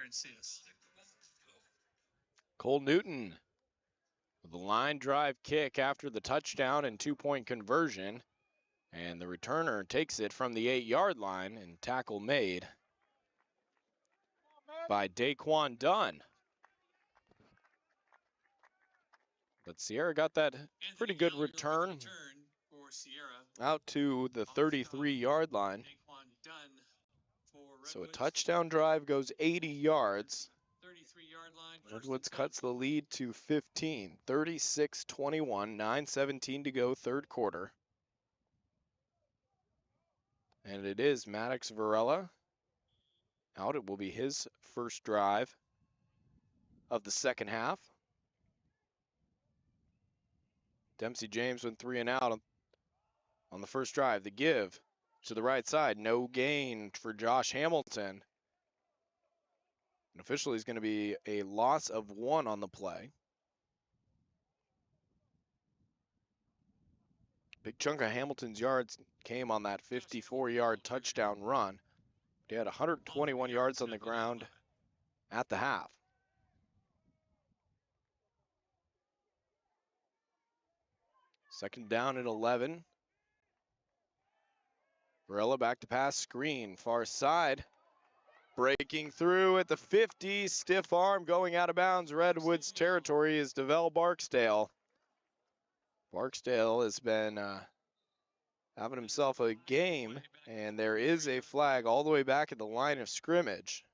And see us. Cole Newton with a line drive kick after the touchdown and 2-point conversion. And the returner takes it from the 8-yard line, and tackle made by Daquan Dunn. But Sierra got that pretty good return for Sierra. out to the 33-yard line. So a touchdown drive goes 80 yards. 33-yard line. Redwoods cuts the lead to 15, 36-21, 9:17 to go third quarter. And it is Maddox Varela out. It will be his first drive of the second half. Dempsey James went 3 and out on the first drive. The give to the right side. No gain for Josh Hamilton. And officially is going to be a loss of 1 on the play. Big chunk of Hamilton's yards came on that 54-yard touchdown run. He had 121 yards on the ground at the half. Second down at 11. Varela back to pass, screen, far side. Breaking through at the 50, stiff arm going out of bounds. Redwoods territory is DeVell Barksdale. Barksdale has been having himself a game, and there is a flag all the way back at the line of scrimmage.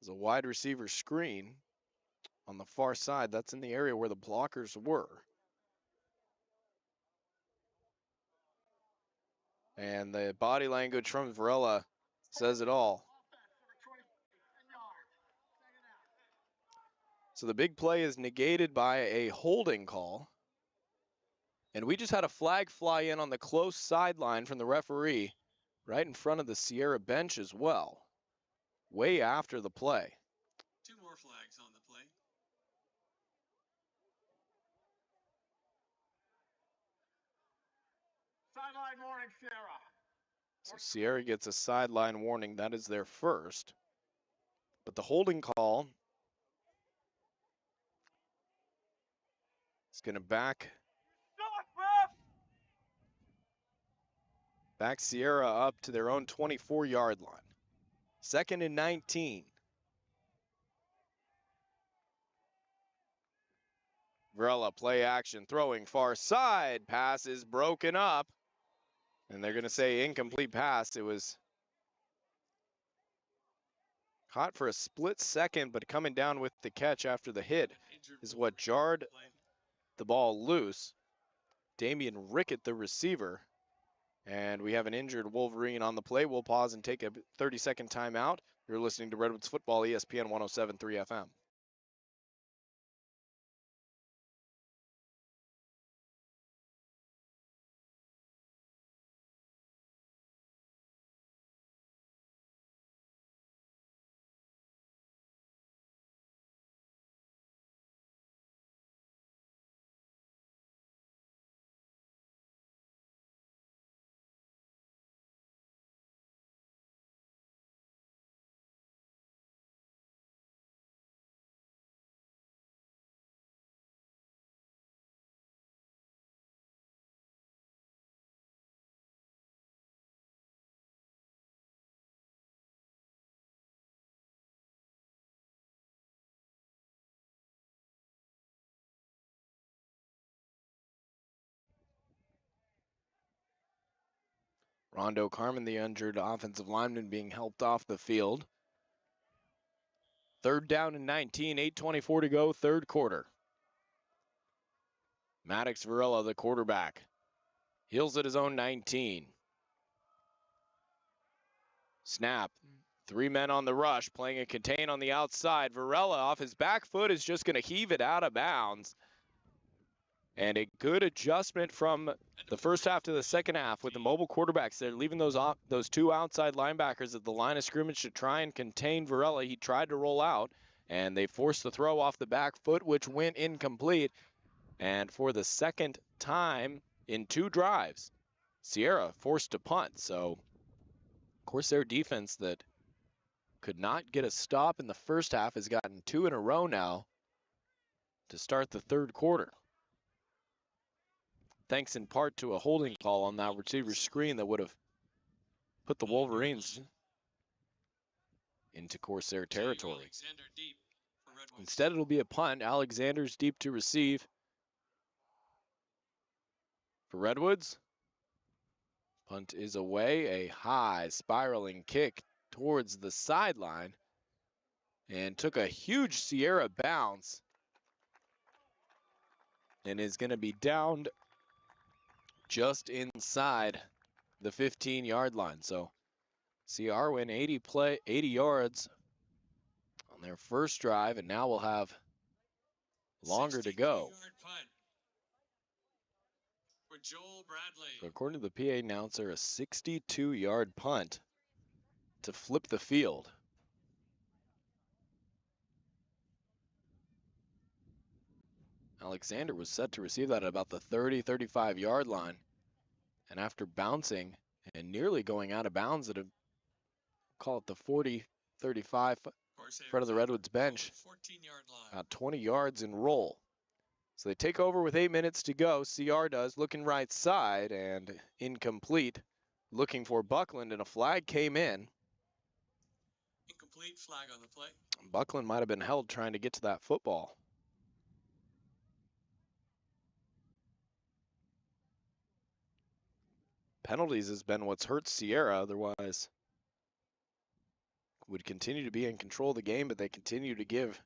There's a wide receiver screen on the far side. That's in the area where the blockers were. And the body language from Varela says it all. So the big play is negated by a holding call. And we just had a flag fly in on the close sideline from the referee, right in front of the Sierra bench as well, way after the play. 2 more flags on the play. Sideline warning, Sierra. So Sierra gets a sideline warning. That is their first. But the holding call is going to back Sierra up to their own 24-yard line. 2nd and 19. Varela play action, throwing far side. Pass is broken up. And they're going to say incomplete pass. It was caught for a split second, but coming down with the catch after the hit is what jarred the ball loose. Damian Rickett, the receiver. And we have an injured Wolverine on the play. We'll pause and take a 30-second timeout. You're listening to Redwoods Football, ESPN 107.3 FM. Rondo Carmen, the injured offensive lineman, being helped off the field. 3rd down and 19, 8:24 to go, 3rd quarter. Maddox Varela, the quarterback, heels at his own 19. Snap. 3 men on the rush, playing a contain on the outside. Varela off his back foot is just going to heave it out of bounds. And a good adjustment from the first half to the second half with the mobile quarterbacks there, leaving those 2 outside linebackers at the line of scrimmage to try and contain Varela. He tried to roll out, and they forced the throw off the back foot, which went incomplete. And for the second time in 2 drives, Sierra forced to punt. So, of course, their defense that could not get a stop in the first half has gotten 2 in a row now to start the 3rd quarter. Thanks in part to a holding call on that receiver screen that would have put the Wolverines into Corsair territory. Instead, it'll be a punt. Alexander's deep to receive for Redwoods. Punt is away. A high spiraling kick towards the sideline and took a huge Sierra bounce and is going to be downed just inside the 15-yard line. So CR win 80 yards on their first drive, and now we'll have longer to go. For Joel Bradley. So according to the PA announcer, a 62-yard punt to flip the field. Alexander was set to receive that at about the 35-yard line. And after bouncing and nearly going out of bounds at call it the 40-35 in front of the Redwoods bench, 14-yard line. about 20 yards and roll. So they take over with 8 minutes to go. CR does, looking right side and incomplete. Looking for Buckland, and a flag came in. Incomplete flag on the play. Buckland might have been held trying to get to that football. Penalties has been what's hurt Sierra. Otherwise, would continue to be in control of the game, but they continue to give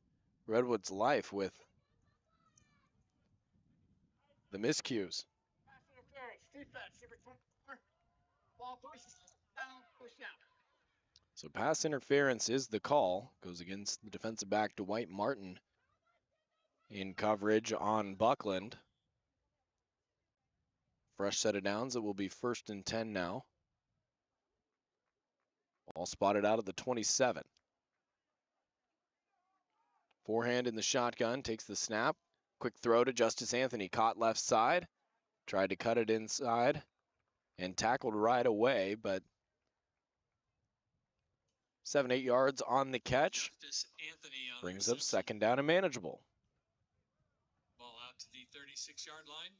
Redwoods life with the miscues. So pass interference is the call. Goes against the defensive back Dwight Martin. in coverage on Buckland. Fresh set of downs. It will be 1st and 10 now. All spotted out of the 27. Forehand in the shotgun, takes the snap. Quick throw to Justice Anthony, caught left side. Tried to cut it inside and tackled right away, but 7-8 yards on the catch. Justice Anthony on Brings the up 2nd down and manageable. Ball out to the 36-yard line.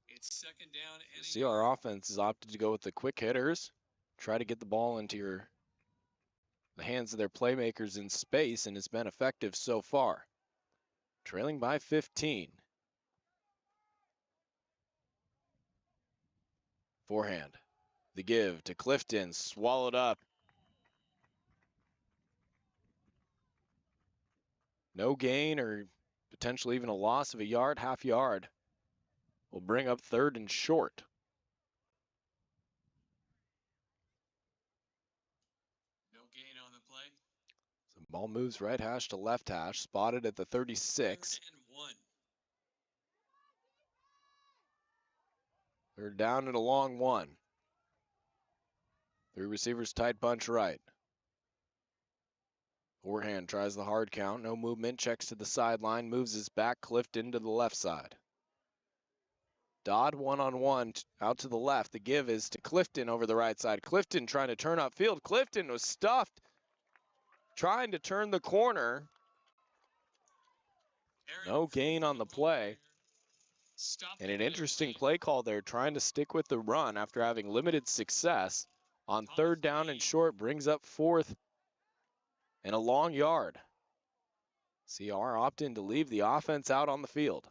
It's 2nd down and See, our offense has opted to go with the quick hitters. Try to get the ball into the hands of their playmakers in space, and it's been effective so far. Trailing by 15. Forehand. The give to Clifton, swallowed up. No gain or potentially even a loss of a yard, half yard. Will bring up 3rd and short. no gain on the play. So the ball moves right hash to left hash, spotted at the 36. 3rd and 1. They're down at a long one. 3 receivers tight bunch right. Forehand tries the hard count, no movement, checks to the sideline, moves his back, Clifton to the left side. Dodd one-on-one out to the left. The give is to Clifton over the right side. Clifton trying to turn upfield. Clifton was stuffed, trying to turn the corner. No gain on the play. And an interesting play call there, trying to stick with the run after having limited success. On 3rd down and short, brings up 4th and a long yard. CR opt in to leave the offense out on the field.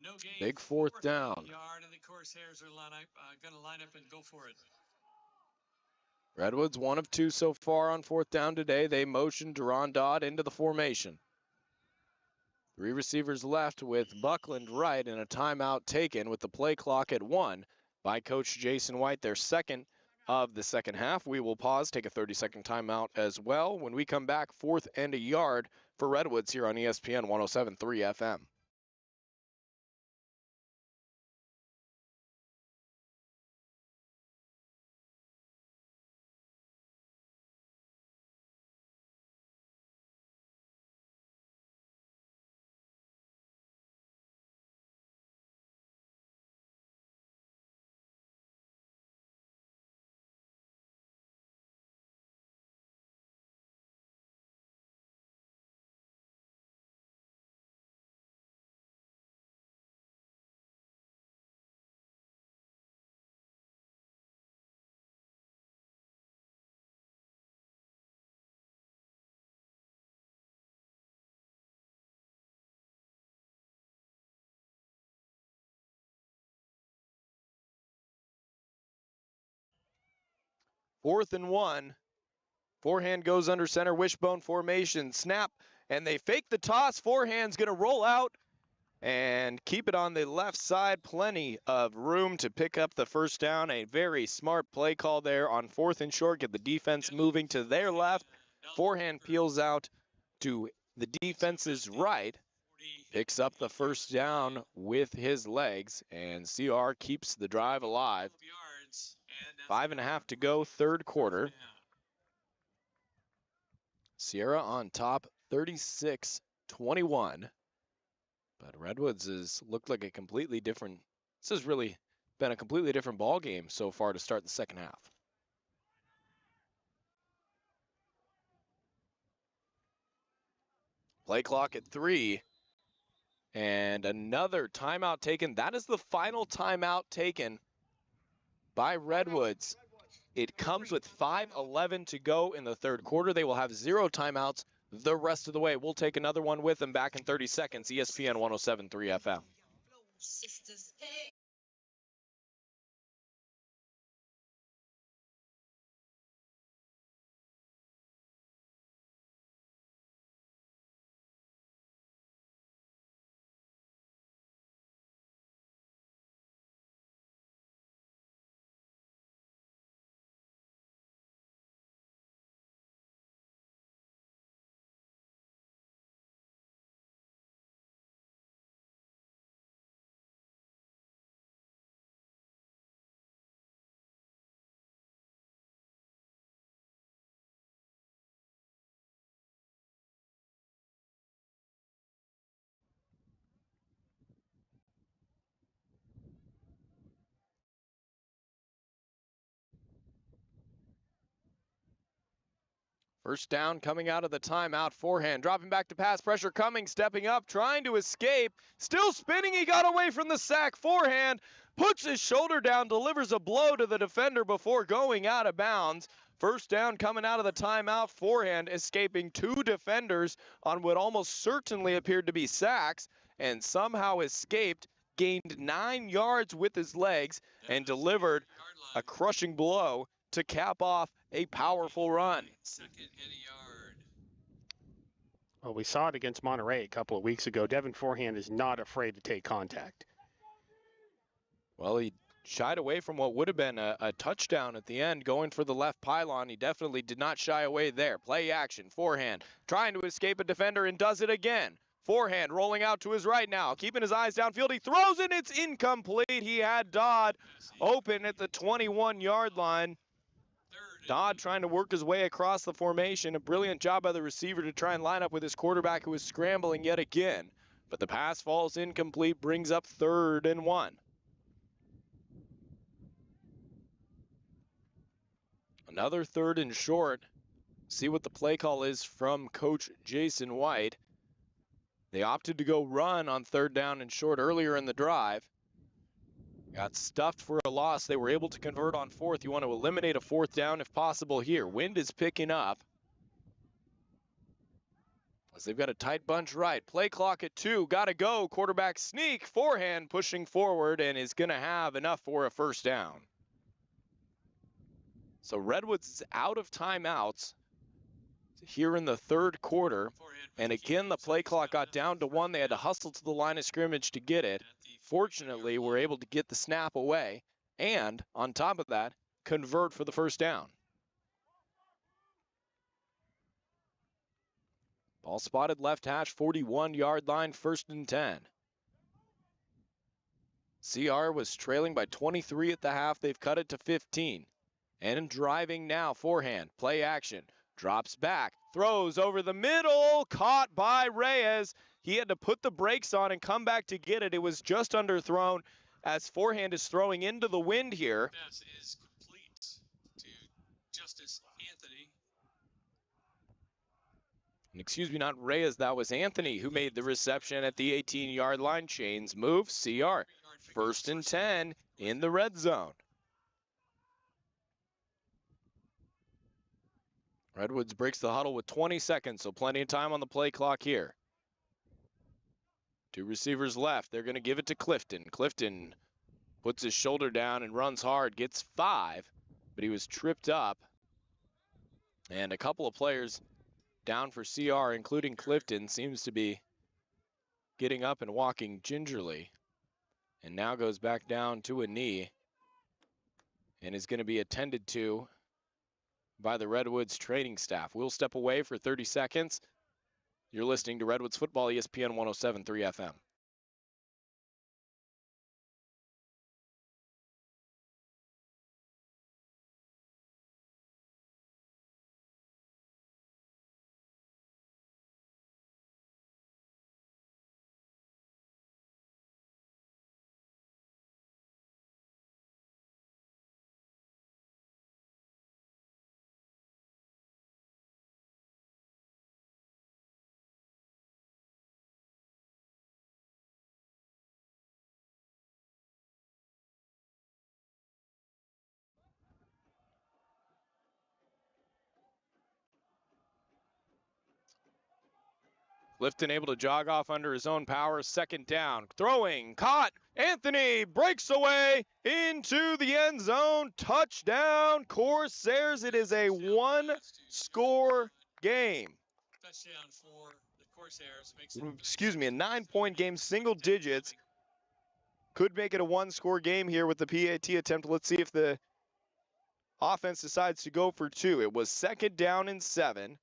No gain. Big 4th down. Yard, and the Corsairs are going to line up and go for it. Redwoods 1 of 2 so far on 4th down today. They motion Deron Dodd into the formation. 3 receivers left with Buckland right and a timeout taken with the play clock at 1 by Coach Jason White, their 2nd of the 2nd half. We will pause, take a 30-second timeout as well. When we come back, 4th and a yard for Redwoods here on ESPN 107.3 FM. Fourth and 1. Forehand goes under center, wishbone formation, snap, and they fake the toss. Forehand's going to roll out and keep it on the left side. Plenty of room to pick up the 1st down. A very smart play call there on 4th and short. Get the defense moving to their left. Forehand peels out to the defense's right. Picks up the 1st down with his legs, and CR keeps the drive alive. 5.5 to go, 3rd quarter. Sierra on top, 36-21. But Redwoods has looked like a completely different, this has really been a completely different ball game so far to start the 2nd half. Play clock at 3. And another timeout taken. That is the final timeout taken by Redwoods. It comes with 5:11 to go in the 3rd quarter. They will have 0 timeouts the rest of the way. We'll take another one with them back in 30 seconds. ESPN 107.3 FM. First down coming out of the timeout. Forehand dropping back to pass. Pressure coming. Stepping up. Trying to escape. Still spinning. He got away from the sack. Forehand puts his shoulder down. Delivers a blow to the defender before going out of bounds. First down coming out of the timeout. Forehand escaping two defenders on what almost certainly appeared to be sacks and somehow escaped. Gained 9 yards with his legs and delivered a crushing blow to cap off a powerful run. Second and a yard. Well, we saw it against Monterey a couple of weeks ago. Devin Forehand is not afraid to take contact. Well, he shied away from what would have been a touchdown at the end, going for the left pylon. He definitely did not shy away there. Play action, forehand, trying to escape a defender and does it again. Forehand rolling out to his right now, keeping his eyes downfield. He throws it, it's incomplete. He had Dodd open at the 21-yard line. Dodd trying to work his way across the formation. A brilliant job by the receiver to try and line up with his quarterback, who was scrambling yet again. But the pass falls incomplete, brings up 3rd and 1. Another 3rd and short. See what the play call is from Coach Jason White. They opted to go run on 3rd down and short earlier in the drive. Got stuffed for a loss. They were able to convert on 4th. You want to eliminate a 4th down if possible here. Wind is picking up, as they've got a tight bunch right. Play clock at 2. Got to go. Quarterback sneak. Forehand pushing forward and is going to have enough for a 1st down. So Redwoods is out of timeouts here in the 3rd quarter. And again, the play clock got down to 1. They had to hustle to the line of scrimmage to get it. Fortunately, we're able to get the snap away. And on top of that, convert for the 1st down. Ball spotted left hash, 41-yard line, 1st and 10. CR was trailing by 23 at the half. They've cut it to 15. And driving now, forehand, play action. Drops back, throws over the middle, caught by Reyes. He had to put the brakes on and come back to get it. It was just underthrown as forehand is throwing into the wind here. Pass is complete to Justice Anthony. And excuse me, not Reyes, that was Anthony who made the reception at the 18-yard line. Chains move, CR. 1st and 10 in the red zone. Redwoods breaks the huddle with 20 seconds, so plenty of time on the play clock here. 2 receivers left. They're going to give it to Clifton. Clifton puts his shoulder down and runs hard, gets 5, but he was tripped up. And a couple of players down for CR, including Clifton, seems to be getting up and walking gingerly. And now goes back down to a knee and is going to be attended to by the Redwoods training staff. We'll step away for 30 seconds. You're listening to Redwoods Football, ESPN 107.3 FM. Clifton able to jog off under his own power. 2nd down. Throwing. Caught. Anthony breaks away into the end zone. Touchdown, Corsairs. It is a 1-score game. Touchdown for the Corsairs. Excuse me, a 9-point game, single digits. Could make it a 1-score game here with the PAT attempt. Let's see if the offense decides to go for 2. It was 2nd down and 7.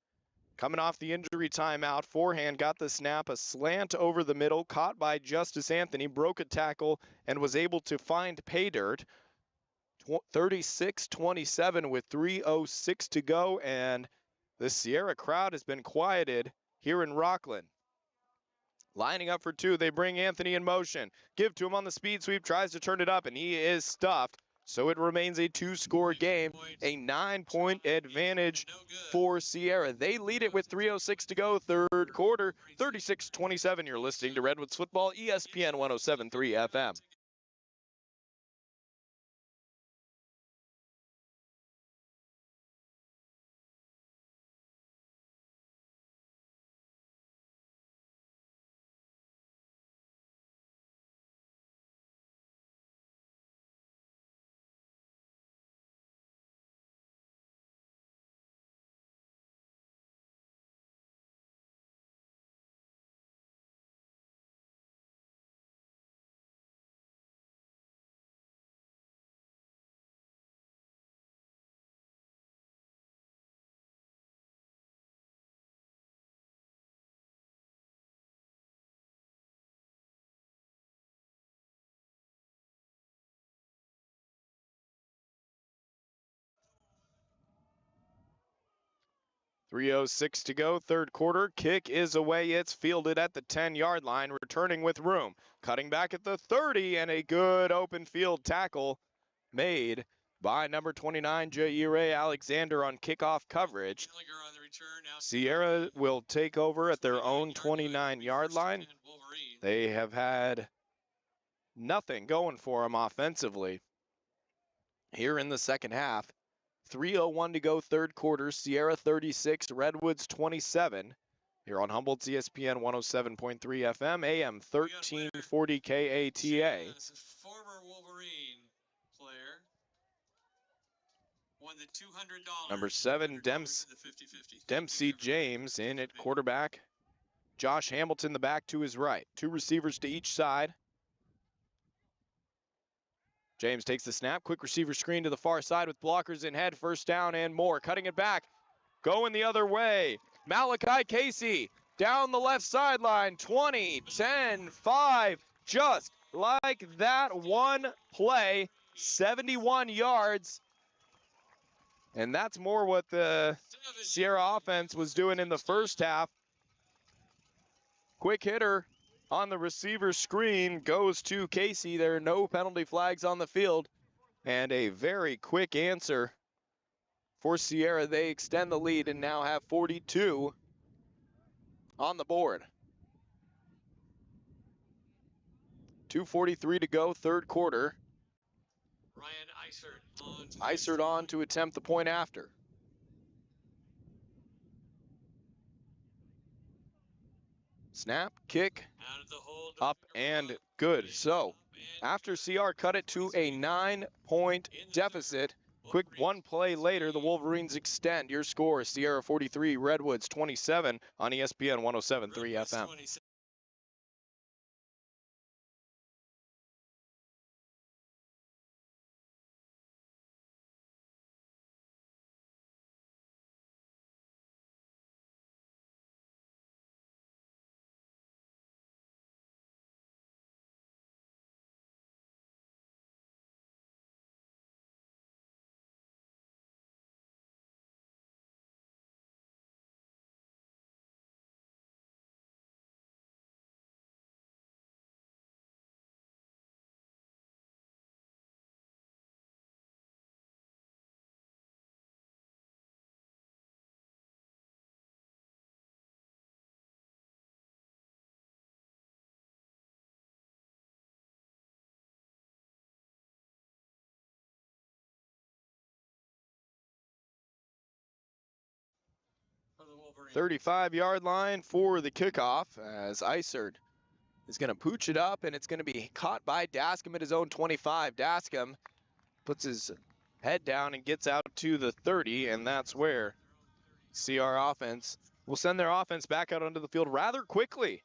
Coming off the injury timeout, forehand got the snap, a slant over the middle, caught by Justice Anthony, broke a tackle, and was able to find pay dirt. 36-27 with 3:06 to go, and the Sierra crowd has been quieted here in Rocklin. Lining up for 2, they bring Anthony in motion. Give to him on the speed sweep, tries to turn it up, and he is stuffed So it remains a two-score game, a 9-point advantage for Sierra. They lead it with 3:06 to go, third quarter, 36-27. You're listening to Redwoods Football, ESPN 107.3 FM. .306 to go, third quarter. Kick is away. It's fielded at the 10-yard line, returning with room. Cutting back at the 30, and a good open field tackle made by number 29, Jaire Alexander on kickoff coverage. Sierra will take over at their own 29-yard line. They have had nothing going for them offensively here in the second half. 3:01 to go, third quarter. Sierra 36, Redwoods 27. Here on Humboldt's ESPN 107.3 FM, AM 1340 KATA. Former Wolverine player won the $200. Number 7, Dempsey James in at quarterback. Josh Hamilton the back to his right. Two receivers to each side. James takes the snap. Quick receiver screen to the far side with blockers in head. First down and more. Cutting it back. Going the other way. Malachi Casey down the left sideline. 20, 10, 5. Just like that, one play. 71 yards. And that's more what the Sierra offense was doing in the first half. Quick hitter on the receiver screen goes to Casey. There are no penalty flags on the field. And a very quick answer for Sierra. They extend the lead and now have 42 on the board. 2:43 to go, third quarter. Ryan Isert on to attempt the point after. Snap, kick, up and good. So after CR cut it to a 9-point deficit, quick one play later, the Wolverines extend. Your score, Sierra 43, Redwoods 27 on ESPN 107.3 FM. for the Wolverine. 35-yard line for the kickoff as Isert is going to pooch it up, and it's going to be caught by Dascom at his own 25. Dascom puts his head down and gets out to the 30, and that's where CR offense will send their offense back out onto the field rather quickly.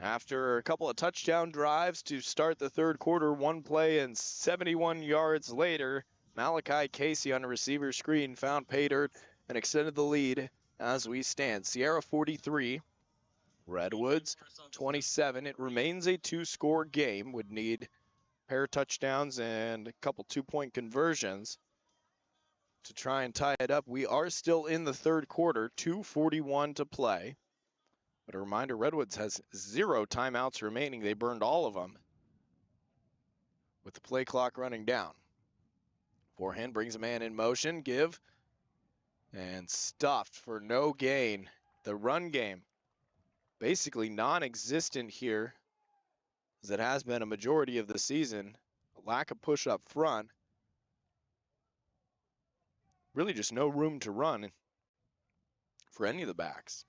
After a couple of touchdown drives to start the third quarter, one play and 71 yards later, Malachi Casey on a receiver screen found pay dirt and extended the lead as we stand. Sierra 43, Redwoods 27. It remains a two-score game. Would need a pair of touchdowns and a couple two-point conversions to try and tie it up. We are still in the third quarter, 2:41 to play. But a reminder, Redwoods has 0 timeouts remaining. They burned all of them with the play clock running down. Forehand brings a man in motion, give, and stuffed for no gain. The run game basically non-existent here, as it has been a majority of the season. A lack of push up front. Really just no room to run for any of the backs.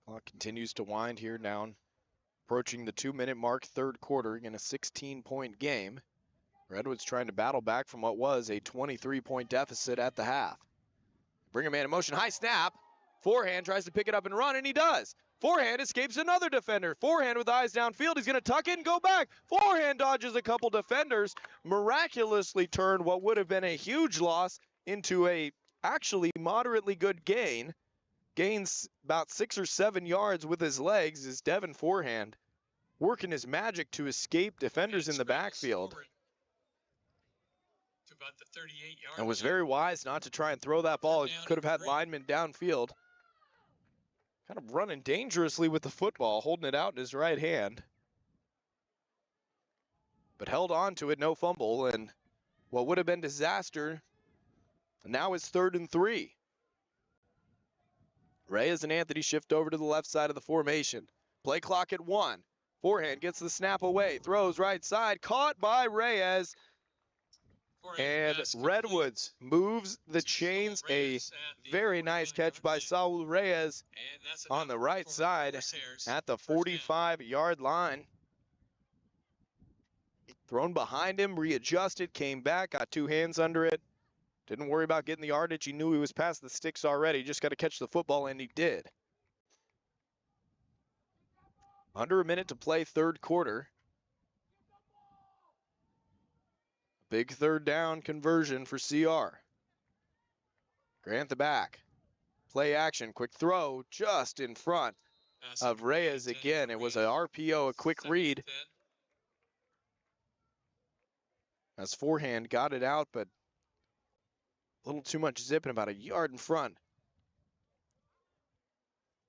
Clock continues to wind here down, approaching the 2-minute mark, third quarter in a 16-point game. Redwoods trying to battle back from what was a 23-point deficit at the half. Bring a man in motion, high snap. Forehand tries to pick it up and run, and he does. Forehand escapes another defender. Forehand with eyes downfield. He's going to tuck it and go back. Forehand dodges a couple defenders. Miraculously turned what would have been a huge loss into a actually moderately good gain. Gains about 6 or 7 yards with his legs as Devin Forehand working his magic to escape defenders in the backfield. To about the 38-yard And was line. very wise not to try and throw that ball. He could have had linemen downfield. Kind of running dangerously with the football, holding it out in his right hand. But held on to it, no fumble, and what would have been disaster, now it's 3rd and 3. Reyes and Anthony shift over to the left side of the formation. Play clock at 1. Forehand gets the snap away, throws right side, caught by Reyes. And Redwoods moves the chains. A very nice catch by Saul Reyes on the right side at the 45-yard line. Thrown behind him, readjusted, came back, got 2 hands under it. Didn't worry about getting the yardage. He knew he was past the sticks already. Just got to catch the football, and he did. Under a minute to play, third quarter. Big third down conversion for CR. Grant the back. Play action, quick throw just in front of Reyes again. It was a RPO, a quick read. As Forehand got it out, but a little too much zip and about a yard in front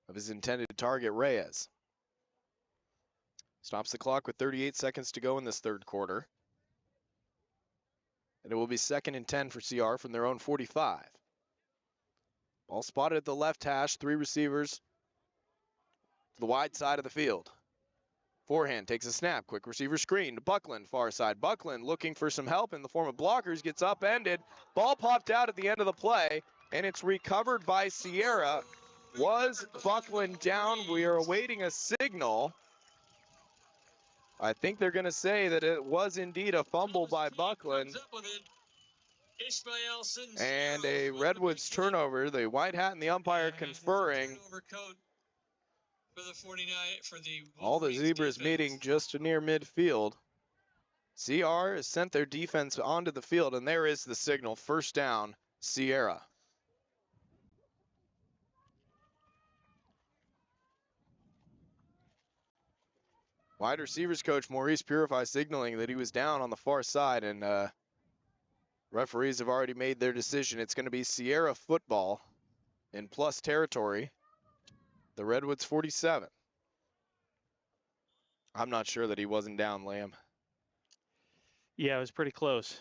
of his intended target, Reyes. Stops the clock with 38 seconds to go in this third quarter. And it will be 2nd and 10 for CR from their own 45. Ball spotted at the left hash, 3 receivers to the wide side of the field. Forehand takes a snap, quick receiver screen to Buckland, far side. Buckland looking for some help in the form of blockers, gets upended. Ball popped out at the end of the play, and it's recovered by Sierra. Was Buckland down? We are awaiting a signal. I think they're going to say that it was indeed a fumble by Buckland. And a Redwoods turnover. The white hat and the umpire conferring. All the Zebras meeting just near midfield. CR has sent their defense onto the field, and there is the signal. First down, Sierra. Wide receivers coach Maurice Purify signaling that he was down on the far side, and referees have already made their decision. It's going to be Sierra football in plus territory. The Redwoods 47. I'm not sure that he wasn't down, Lamb. Yeah, it was pretty close.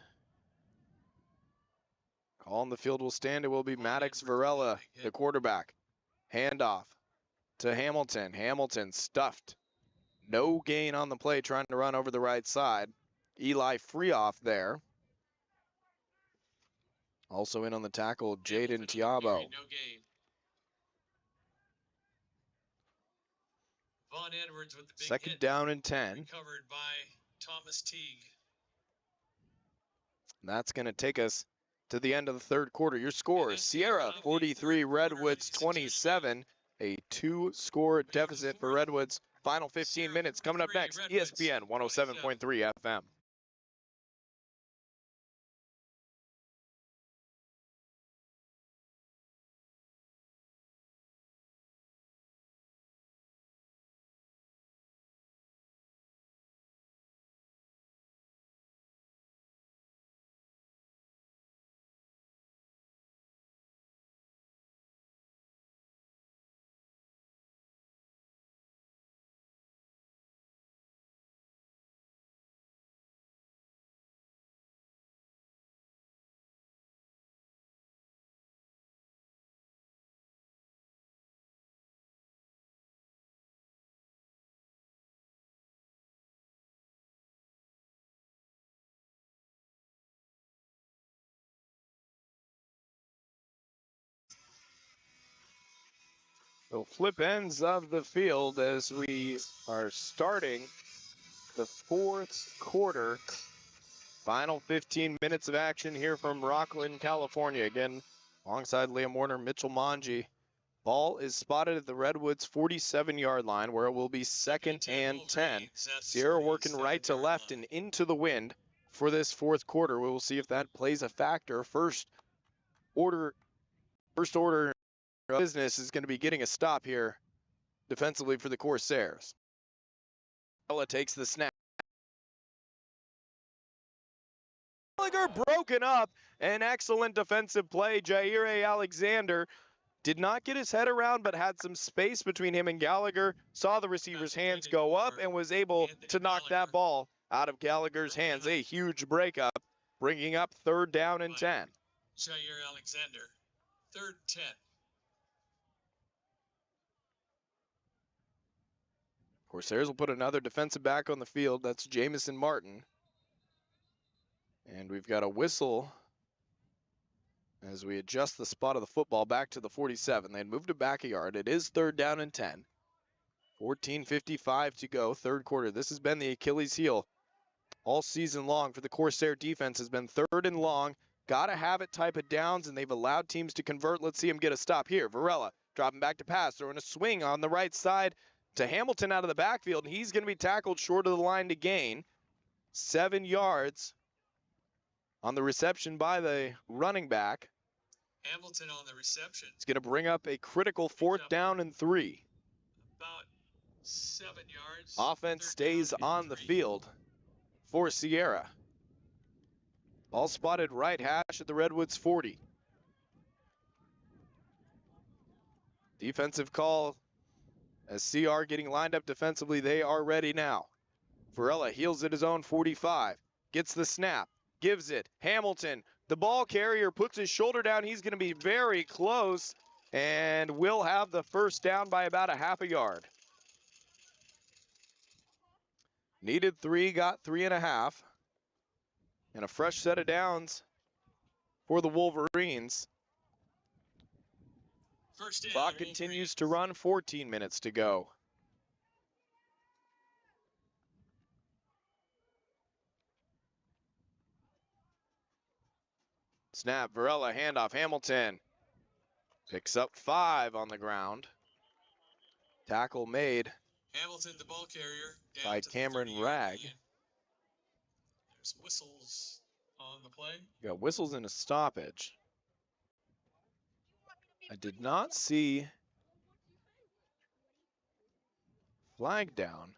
Call on the field will stand. It will be Maddox Varela, the quarterback. Handoff to Hamilton. Hamilton stuffed. No gain on the play, trying to run over the right side. Eli Freeoff there. Also in on the tackle, Jaden Tiabo. No gain. Vaughn Edwards with the big 2nd hit, down and 10. recovered by Thomas Teague. And that's going to take us to the end of the third quarter. Your scores, Sierra 43, Redwoods 27. A 2-score deficit for Redwoods. Final 15 minutes coming up next. ESPN 107.3 FM. So flip ends of the field as we are starting the fourth quarter. Final 15 minutes of action here from Rocklin, California. Again, alongside Liam Warner, Mitchell Manji. Ball is spotted at the Redwoods 47-yard line where it will be second and 10. Sierra working right to left and into the wind for this fourth quarter. We will see if that plays a factor. First order of business is going to be getting a stop here defensively for the Corsairs. Ella takes the snap. Gallagher broken up. An excellent defensive play. Jaire Alexander did not get his head around, but had some space between him and Gallagher. Saw the receiver's hands go up and was able to knock that ball out of Gallagher's hands. A huge breakup, bringing up third down and 10. Jair Alexander, third 10. Corsairs will put another defensive back on the field. That's Jamison Martin. And we've got a whistle as we adjust the spot of the football back to the 47. They moved it back a yard. It is third down and 10. 14:55 to go, third quarter. This has been the Achilles heel all season long for the Corsair defense. Has been third and long. Got to have it type of downs, and they've allowed teams to convert. Let's see him get a stop here. Varela dropping back to pass, throwing a swing on the right side to Hamilton out of the backfield, and he's going to be tackled short of the line to gain 7 yards on the reception by the running back. Hamilton on the reception. It's going to bring up a critical fourth down and 3. About 7 yards. Offense stays on the field for Sierra. Ball spotted right hash at the Redwoods 40. Defensive call as CR getting lined up defensively. They are ready now. Varela heels at his own 45. Gets the snap. Gives it. Hamilton, the ball carrier, puts his shoulder down. He's going to be very close and will have the first down by about a half a yard. Needed 3, got 3.5. And a fresh set of downs for the Wolverines. First down, Clock continues to run, 14 minutes to go. Snap, Varela, handoff, Hamilton. Picks up 5 on the ground. Tackle made Hamilton, the ball carrier, down by to the Cameron 30-yard Ragg. line. There's whistles on the play. Got whistles and a stoppage. I did not see flag down.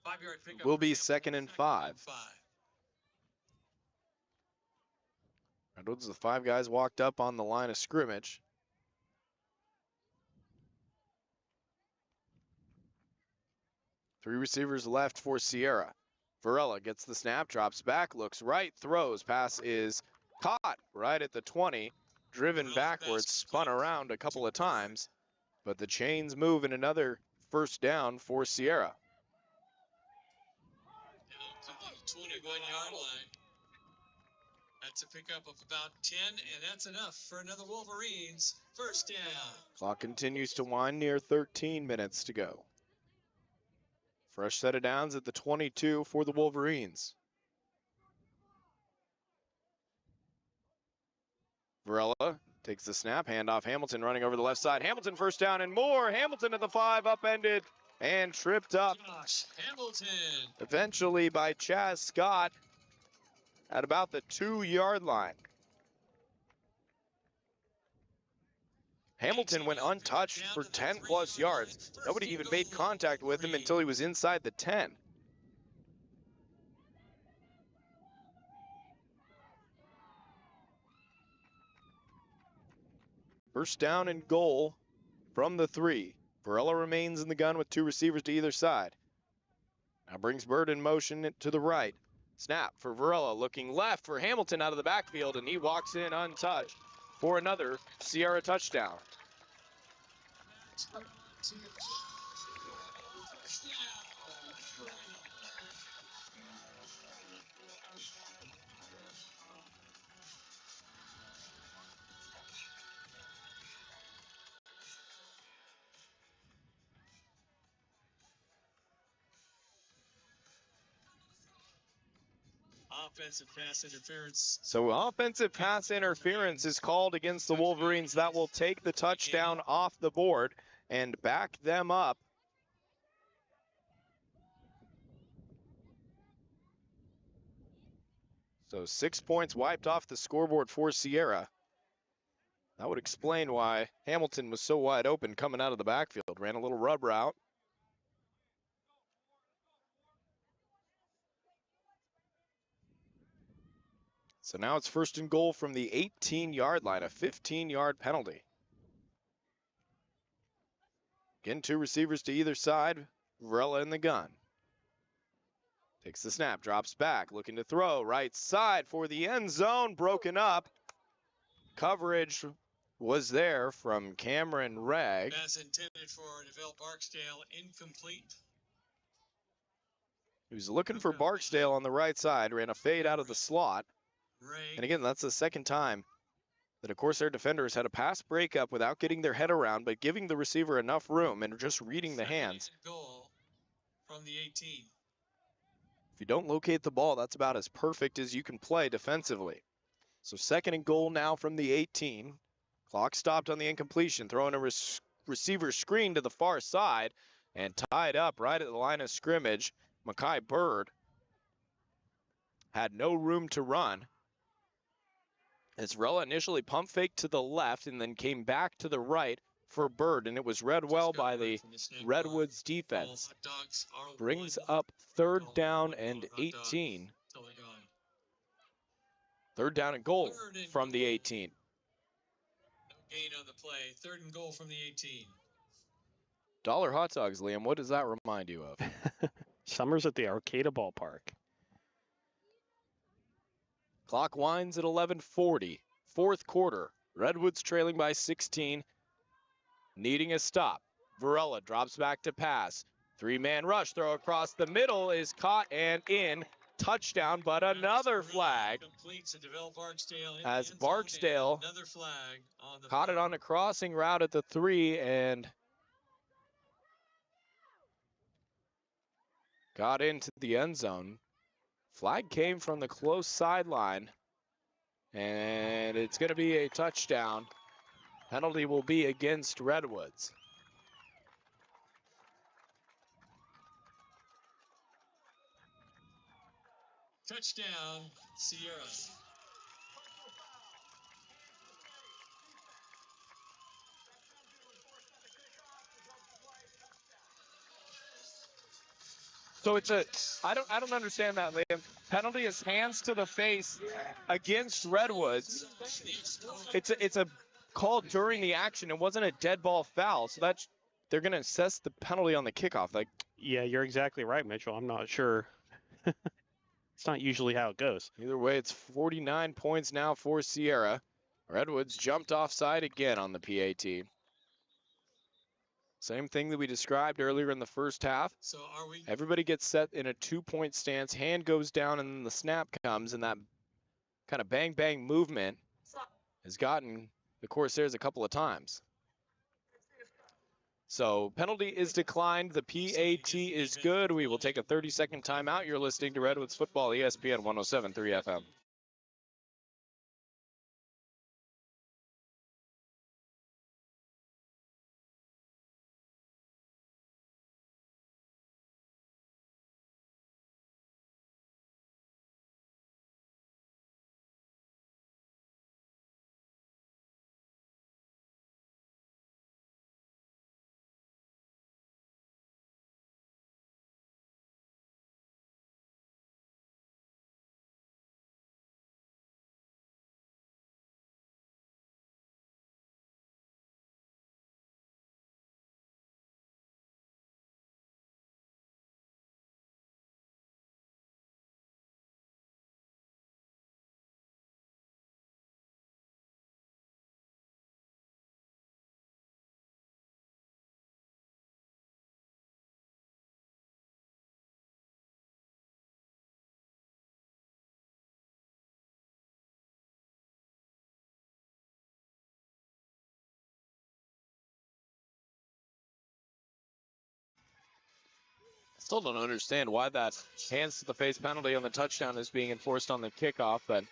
5-yard pickup. Will for be Hamilton, second and 5. Redwoods, the 5 guys walked up on the line of scrimmage. Three receivers left for Sierra. Varela gets the snap, drops back, looks right, throws. Pass is caught right at the 20. Driven backwards, spun around a couple of times. But the chains move in another first down for Sierra. Down to the 21-yard line. That's a pickup of about 10, and that's enough for another Wolverines first down. Clock continues to wind, near 13 minutes to go. Fresh set of downs at the 22 for the Wolverines. Varela takes the snap, handoff Hamilton running over the left side. Hamilton first down and more. Hamilton at the 5, upended and tripped up Josh Hamilton. eventually by Chaz Scott at about the 2-yard line. Hamilton went untouched for 10 plus yards. Nobody even made contact with him until he was inside the 10. First down and goal from the 3. Varela remains in the gun with 2 receivers to either side. Now brings Bird in motion to the right. Snap for Varela, looking left for Hamilton out of the backfield, and he walks in untouched for another Sierra touchdown. Offensive pass interference. So offensive pass interference is called against the Wolverines. That will take the touchdown off the board and back them up. So 6 points wiped off the scoreboard for Sierra. That would explain why Hamilton was so wide open coming out of the backfield. Ran a little rub route. So now it's 1st and goal from the 18-yard line, a 15-yard penalty. Again, 2 receivers to either side. Varela in the gun. Takes the snap, drops back, looking to throw. Right side for the end zone, broken up. Coverage was there from Cameron Ragg. Pass intended for DeVille Barksdale, incomplete. He was looking for Barksdale on the right side, ran a fade out of the slot. And again, that's the second time that, of course, their defenders had a pass breakup without getting their head around, but giving the receiver enough room and just reading the hands. Goal from the 18. If you don't locate the ball, that's about as perfect as you can play defensively. So 2nd and goal now from the 18. Clock stopped on the incompletion, throwing a receiver screen to the far side and tied up right at the line of scrimmage. Mackay Bird had no room to run. As Varela initially pump faked to the left and then came back to the right for Bird, and it was read well by the Redwoods defense. Brings up 3rd down and 18. 3rd down and goal from the 18. No gain on the play. 3rd and goal from the 18. Dollar hot dogs, Liam. What does that remind you of? Summers at the Arcata ballpark. Clock winds at 11:40. 4th quarter. Redwoods trailing by 16. Needing a stop. Varela drops back to pass. 3-man rush. Throw across the middle is caught and in. Touchdown, but another flag. As Barksdale caught it on a crossing route at the 3 and got into the end zone. Flag came from the close sideline, and it's going to be a touchdown. Penalty will be against Redwoods. Touchdown, Sierra. So it's I don't understand that, Liam. Penalty is hands to the face against Redwoods. It's a call during the action. It wasn't a dead ball foul, so they're going to assess the penalty on the kickoff. Yeah, you're exactly right, Mitchell. I'm not sure. It's not usually how it goes. Either way, it's 49 points now for Sierra. Redwoods jumped offside again on the PAT. Same thing that we described earlier in the first half. So are we? Everybody gets set in a 2-point stance. Hand goes down, and then the snap comes, and that kind of bang-bang movement has gotten the Corsairs a couple of times. So penalty is declined. The PAT is good. We will take a 30-second timeout. You're listening to Redwoods Football, ESPN 107.3 FM. Still don't understand why that hands to the face penalty on the touchdown is being enforced on the kickoff, but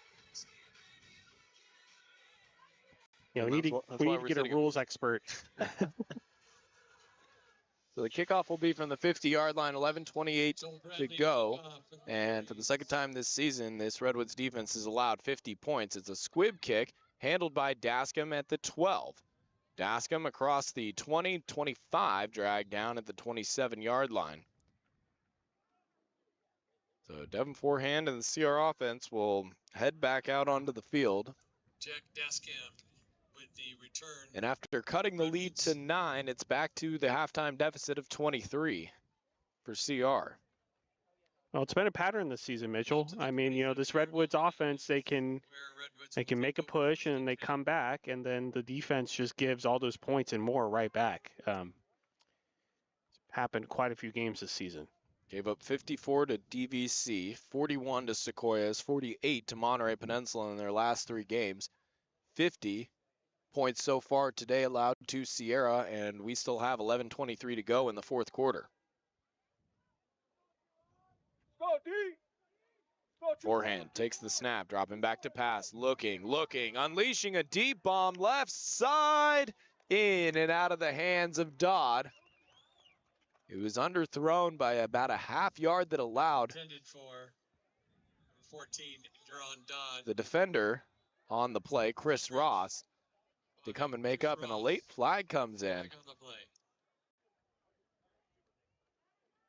we And need that's to why we're get a sitting at- rules expert. So the kickoff will be from the 50-yard line, 11:28 to go. And for the second time this season, this Redwoods defense has allowed 50 points. It's a squib kick handled by Dascom at the 12. Dascom across the 20-25, dragged down at the 27-yard line. So Devin Forehand and the CR offense will head back out onto the field. Jack Dascam with the return. And after cutting the lead to 9, it's back to the halftime deficit of 23 for CR. Well, it's been a pattern this season, Mitchell. I mean, this Redwoods offense, they can make a push and they come back, and then the defense just gives all those points and more right back. Happened quite a few games this season. Gave up 54 to DVC, 41 to Sequoias, 48 to Monterey Peninsula in their last 3 games. 50 points so far today allowed to Sierra, and we still have 11:23 to go in the fourth quarter. Forehand takes the snap, dropping back to pass, looking, unleashing a deep bomb left side, in and out of the hands of Dodd. It was underthrown by about a half yard that allowed Intended for 14, Drawn Dodd. the defender on the play, Chris Ross, to come and make up, and a late flag comes in. Flag on the play.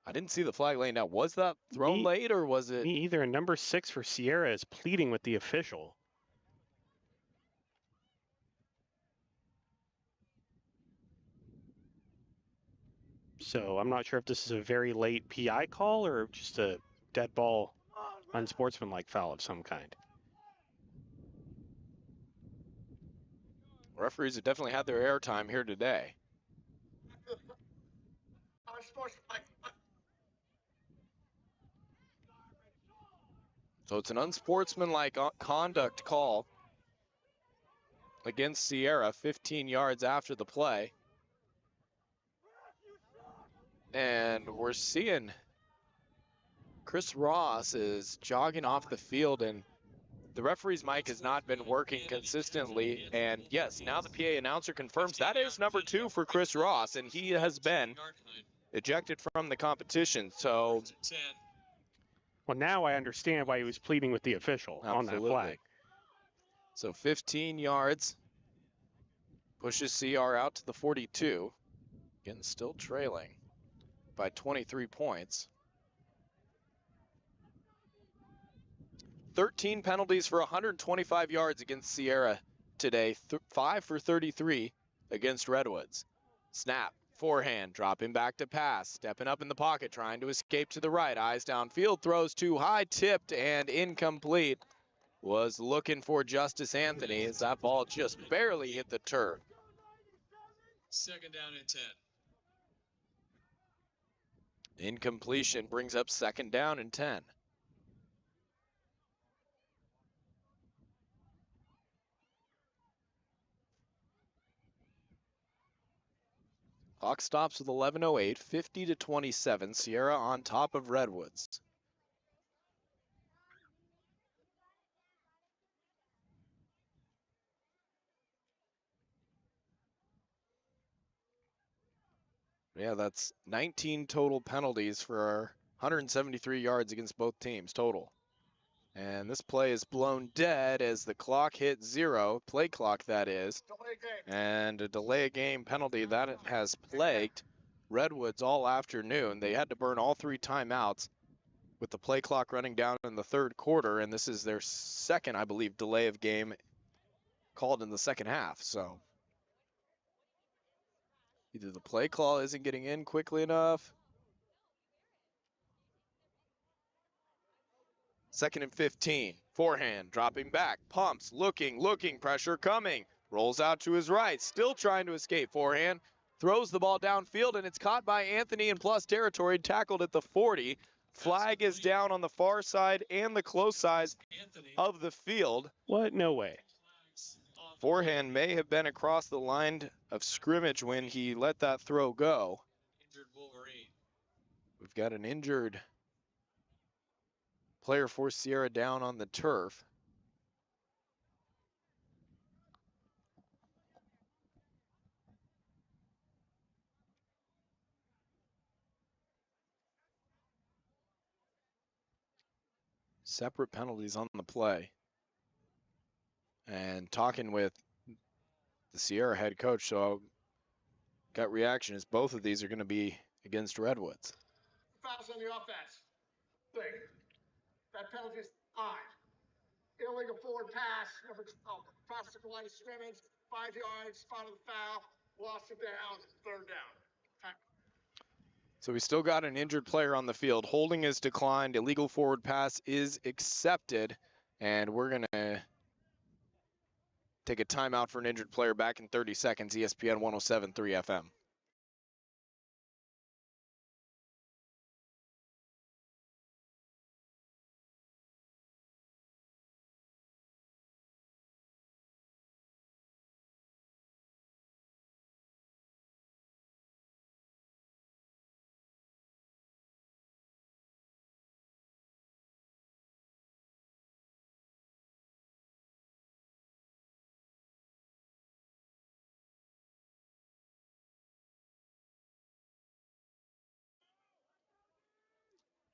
I didn't see the flag laying down. Was that thrown late, or was it? Me either. Number 6 for Sierra is pleading with the official. So I'm not sure if this is a very late PI call or just a dead ball unsportsmanlike foul of some kind. Referees have definitely had their airtime here today. So it's an unsportsmanlike conduct call against Sierra 15 yards after the play. And we're seeing Chris Ross is jogging off the field, and the referee's mic has not been working consistently. And yes, now the PA announcer confirms that is number 2 for Chris Ross, and he has been ejected from the competition. So, well, now I understand why he was pleading with the official on that flag. So 15 yards pushes CR out to the 42. Again, still trailing by 23 points. 13 penalties for 125 yards against Sierra today. 5 for 33 against Redwoods. Snap, forehand, dropping back to pass. Stepping up in the pocket, trying to escape to the right. Eyes downfield, throws too high, tipped and incomplete. Was looking for Justice Anthony as that ball just barely hit the turf. Second down and 10. Incompletion brings up second down and 10. Clock stops with 11:08, 50-27. Sierra on top of Redwoods. Yeah, that's 19 total penalties for 173 yards against both teams total. And this play is blown dead as the clock hits 0, play clock that is, and a delay of game penalty that has plagued Redwoods all afternoon. They had to burn all 3 timeouts with the play clock running down in the third quarter, and this is their second, I believe, delay of game called in the second half. So either the play call isn't getting in quickly enough. Second and 15, forehand, dropping back, pumps, looking, pressure coming, rolls out to his right, still trying to escape, forehand, throws the ball downfield, and it's caught by Anthony in plus territory, tackled at the 40. Flag is down on the far side and the close side of the field. What? No way. Forehand may have been across the line of scrimmage when he let that throw go. Injured Wolverine. We've got an injured player for Sierra down on the turf. Separate penalties on the play. And talking with the Sierra head coach, so gut reaction is both of these are going to be against Redwoods. Fouls on the offense. Thing. That penalty is fine. Illegal forward pass, number 12, across the line of scrimmage, 5 yards, spot of the foul, lost it down, third down. So we still got an injured player on the field. Holding is declined. Illegal forward pass is accepted. And we're going to take a timeout for an injured player. Back in 30 seconds, ESPN 107.3 FM.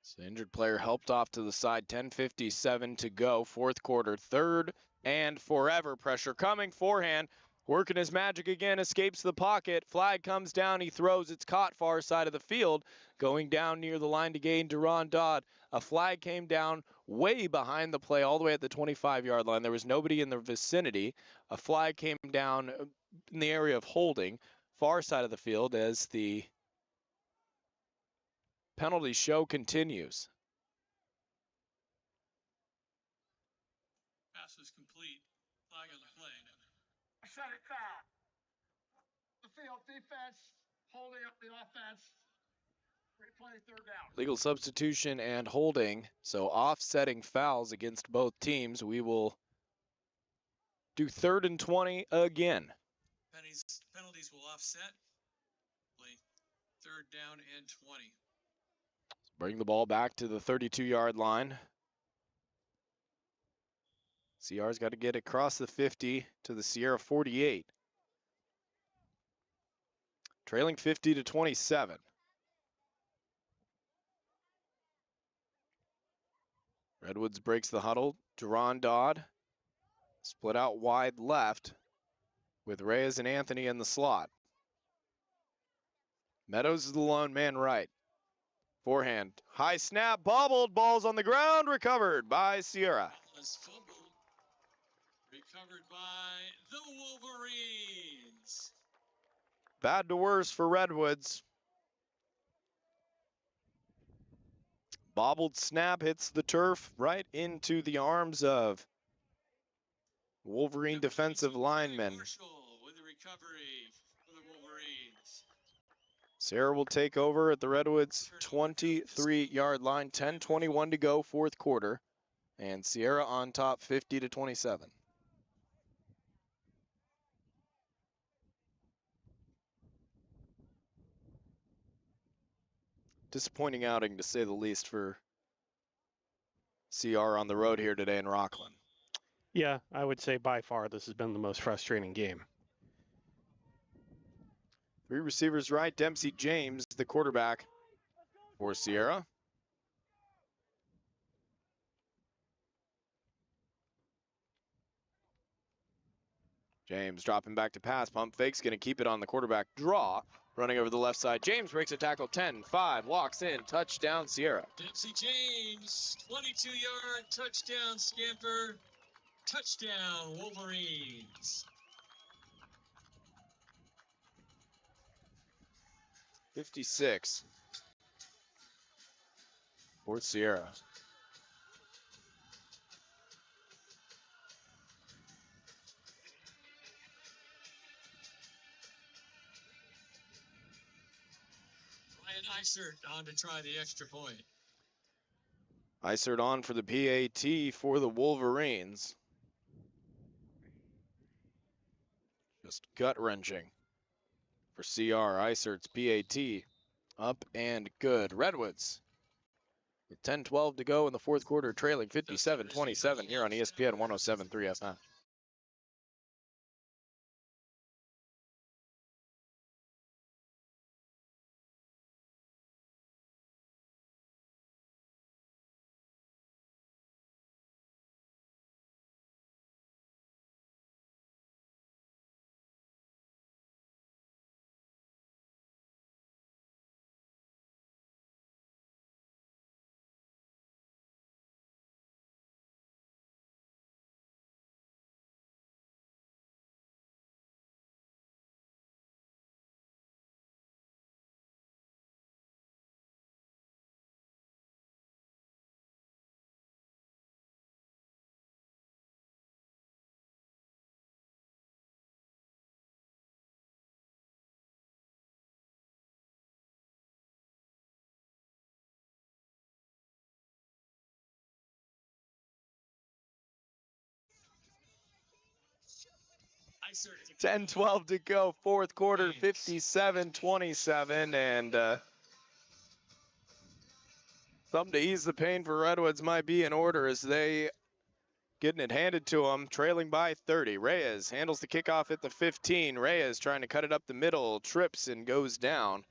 So injured player helped off to the side. 10:57 to go. Fourth quarter. Third and forever. Pressure coming. Forehand. Working his magic again. Escapes the pocket. Flag comes down. He throws. It's caught far side of the field. Going down near the line to gain Duron Dodd. A flag came down way behind the play, all the way at the 25-yard line. There was nobody in the vicinity. A flag came down in the area of holding, far side of the field, as the penalty show continues. Pass was complete. Flag on the play. Set it foul. The field defense, holding up the offense. Replay third down. Legal substitution and holding, so offsetting fouls against both teams. We will do 3rd and 20 again. Penalties will offset. Play 3rd down and 20. Bring the ball back to the 32-yard line. CR's got to get across the 50 to the Sierra 48. Trailing 50-27. Redwoods breaks the huddle. Duron Dodd split out wide left with Reyes and Anthony in the slot. Meadows is the lone man right. Forehand, high snap, bobbled, ball's on the ground, recovered by Sierra. Was fumbled. Recovered by the Wolverines. Bad to worse for Redwoods. Bobbled snap hits the turf right into the arms of Wolverine defensive lineman. Marshall with the recovery for the Wolverines. Sierra will take over at the Redwoods 23-yard line. 10:21 to go, fourth quarter. And Sierra on top 50-27. Disappointing outing, to say the least, for CR on the road here today in Rocklin. Yeah, I would say by far this has been the most frustrating game. 3 receivers right. Dempsey James, the quarterback for Sierra. James dropping back to pass. Pump fake's going to keep it on the quarterback draw. Running over the left side. James breaks a tackle. 10-5. Walks in. Touchdown, Sierra. Dempsey James, 22-yard touchdown scamper. Touchdown, Wolverines. 56 for Sierra. Ryan Isert on to try the extra point. Isert on for the PAT for the Wolverines. Just gut-wrenching for CR. Isert's PAT Up and good. Redwoods with 10-12 to go in the fourth quarter, trailing 57-27 here on ESPN 107.3 FM. I certainly 10-12 to go, fourth quarter, 57-27, and something to ease the pain for Redwoods might be in order as they getting it handed to them, trailing by 30. Reyes handles the kickoff at the 15. Reyes trying to cut it up the middle, trips and goes down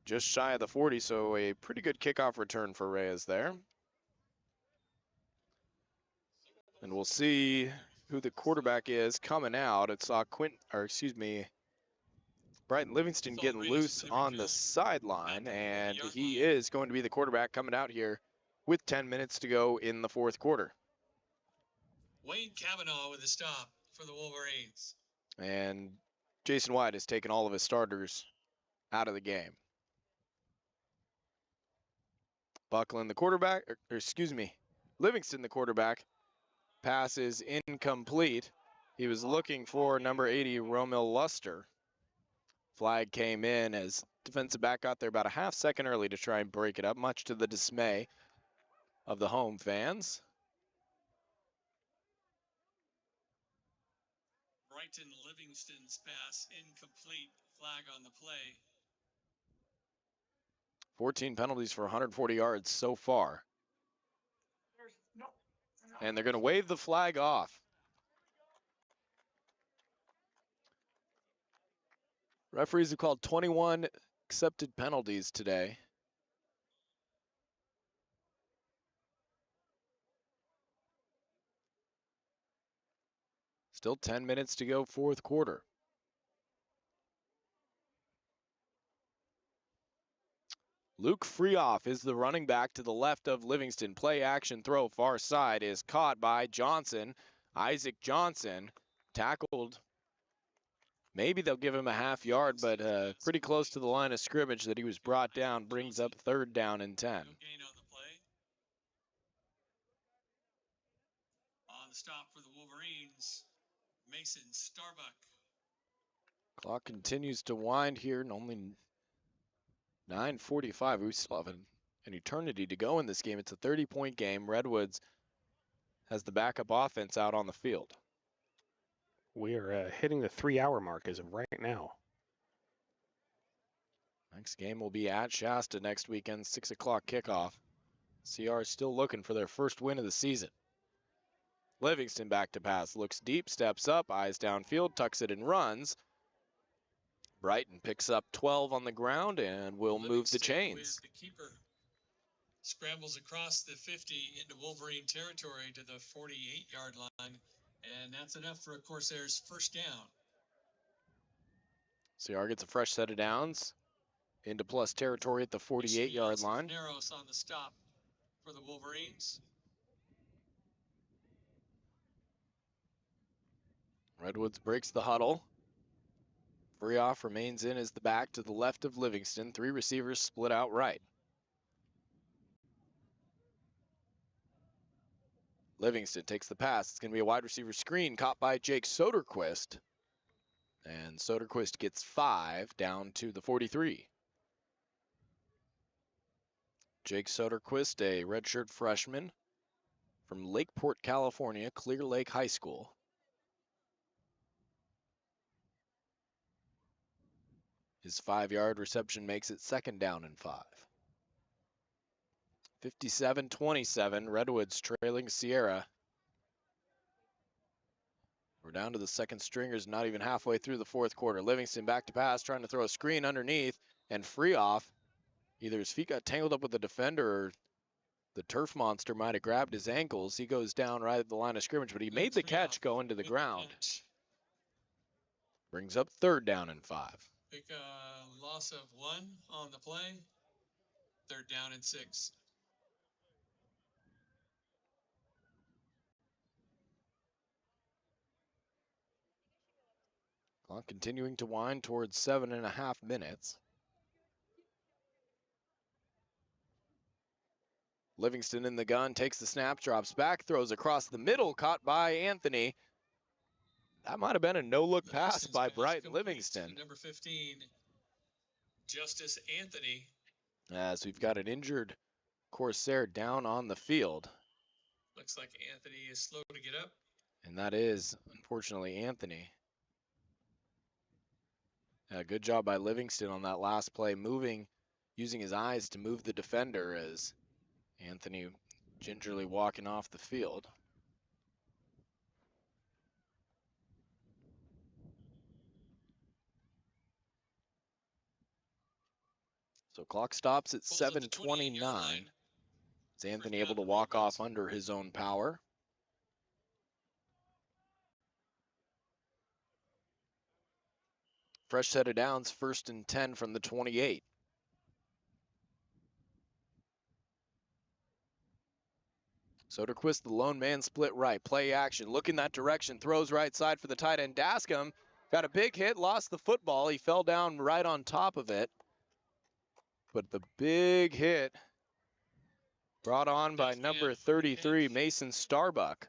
just shy of the 40, so a pretty good kickoff return for Reyes there. And we'll see who the quarterback is coming out. It's Brighton Livingston getting loose on the sideline, and he is going to be the quarterback coming out here with 10 minutes to go in the fourth quarter. Wayne Cavanaugh with a stop for the Wolverines. And Jason White has taken all of his starters out of the game. Buckland, the quarterback, Livingston, the quarterback. Pass is incomplete. He was looking for number 80, Romil Luster. Flag came in as defensive back got there about a half second early to try and break it up, much to the dismay of the home fans. Brighton Livingston's pass incomplete. Flag on the play. 14 penalties for 140 yards so far. And they're going to wave the flag off. Referees have called 21 accepted penalties today. Still 10 minutes to go, fourth quarter. Luke Freoff is the running back to the left of Livingston. Play action throw far side is caught by Johnson. Isaac Johnson tackled. Maybe they'll give him a half yard, but pretty close to the line of scrimmage that he was brought down. Brings up third down and 10. No gain on the play. On the stop for the Wolverines, Mason Starbuck. Clock continues to wind here, and only 9:45. We still have an eternity to go in this game. It's a 30-point game. Redwoods has the backup offense out on the field. We are hitting the 3-hour mark as of right now. Next game will be at Shasta next weekend, 6 o'clock kickoff. CR is still looking for their first win of the season. Livingston back to pass, looks deep, steps up, eyes downfield, tucks it and runs. Brighton picks up 12 on the ground and will move the chains. With the keeper scrambles across the 50 into Wolverine territory to the 48-yard line, and that's enough for a Corsairs first down. CR gets a fresh set of downs into plus territory at the 48-yard line. Narrows on the stop for the Wolverines. Redwoods breaks the huddle. Freoff remains in as the back to the left of Livingston. 3 receivers split out right. Livingston takes the pass. It's going to be a wide receiver screen caught by Jake Soderquist. And Soderquist gets 5 down to the 43. Jake Soderquist, a redshirt freshman from Lakeport, California, Clear Lake High School. His 5-yard reception makes it 2nd down and 5. 57-27, Redwoods trailing Sierra. We're down to the second stringers, not even halfway through the 4th quarter. Livingston back to pass, trying to throw a screen underneath, and free off. Either his feet got tangled up with the defender or the turf monster might have grabbed his ankles. He goes down right at the line of scrimmage, but he made the catch going to the ground. Brings up 3rd down and 5. Big loss of 1 on the play. 3rd down and 6. Clock continuing to wind towards 7.5 minutes. Livingston in the gun, takes the snap, drops back, throws across the middle, caught by Anthony. That might have been a no-look pass by Brighton Livingston. Number 15, Justice Anthony. As we've got an injured Corsair down on the field. Looks like Anthony is slow to get up. And that is, unfortunately, Anthony. Good job by Livingston on that last play, using his eyes to move the defender as Anthony gingerly walking off the field. So clock stops at 7:29. Is Anthony able to walk off under his own power? Fresh set of downs, 1st and 10 from the 28. Soderquist, the lone man, split right. Play action. Look in that direction. Throws right side for the tight end. Dascom got a big hit, lost the football. He fell down right on top of it. But the big hit brought on by number 33, Mason Starbuck.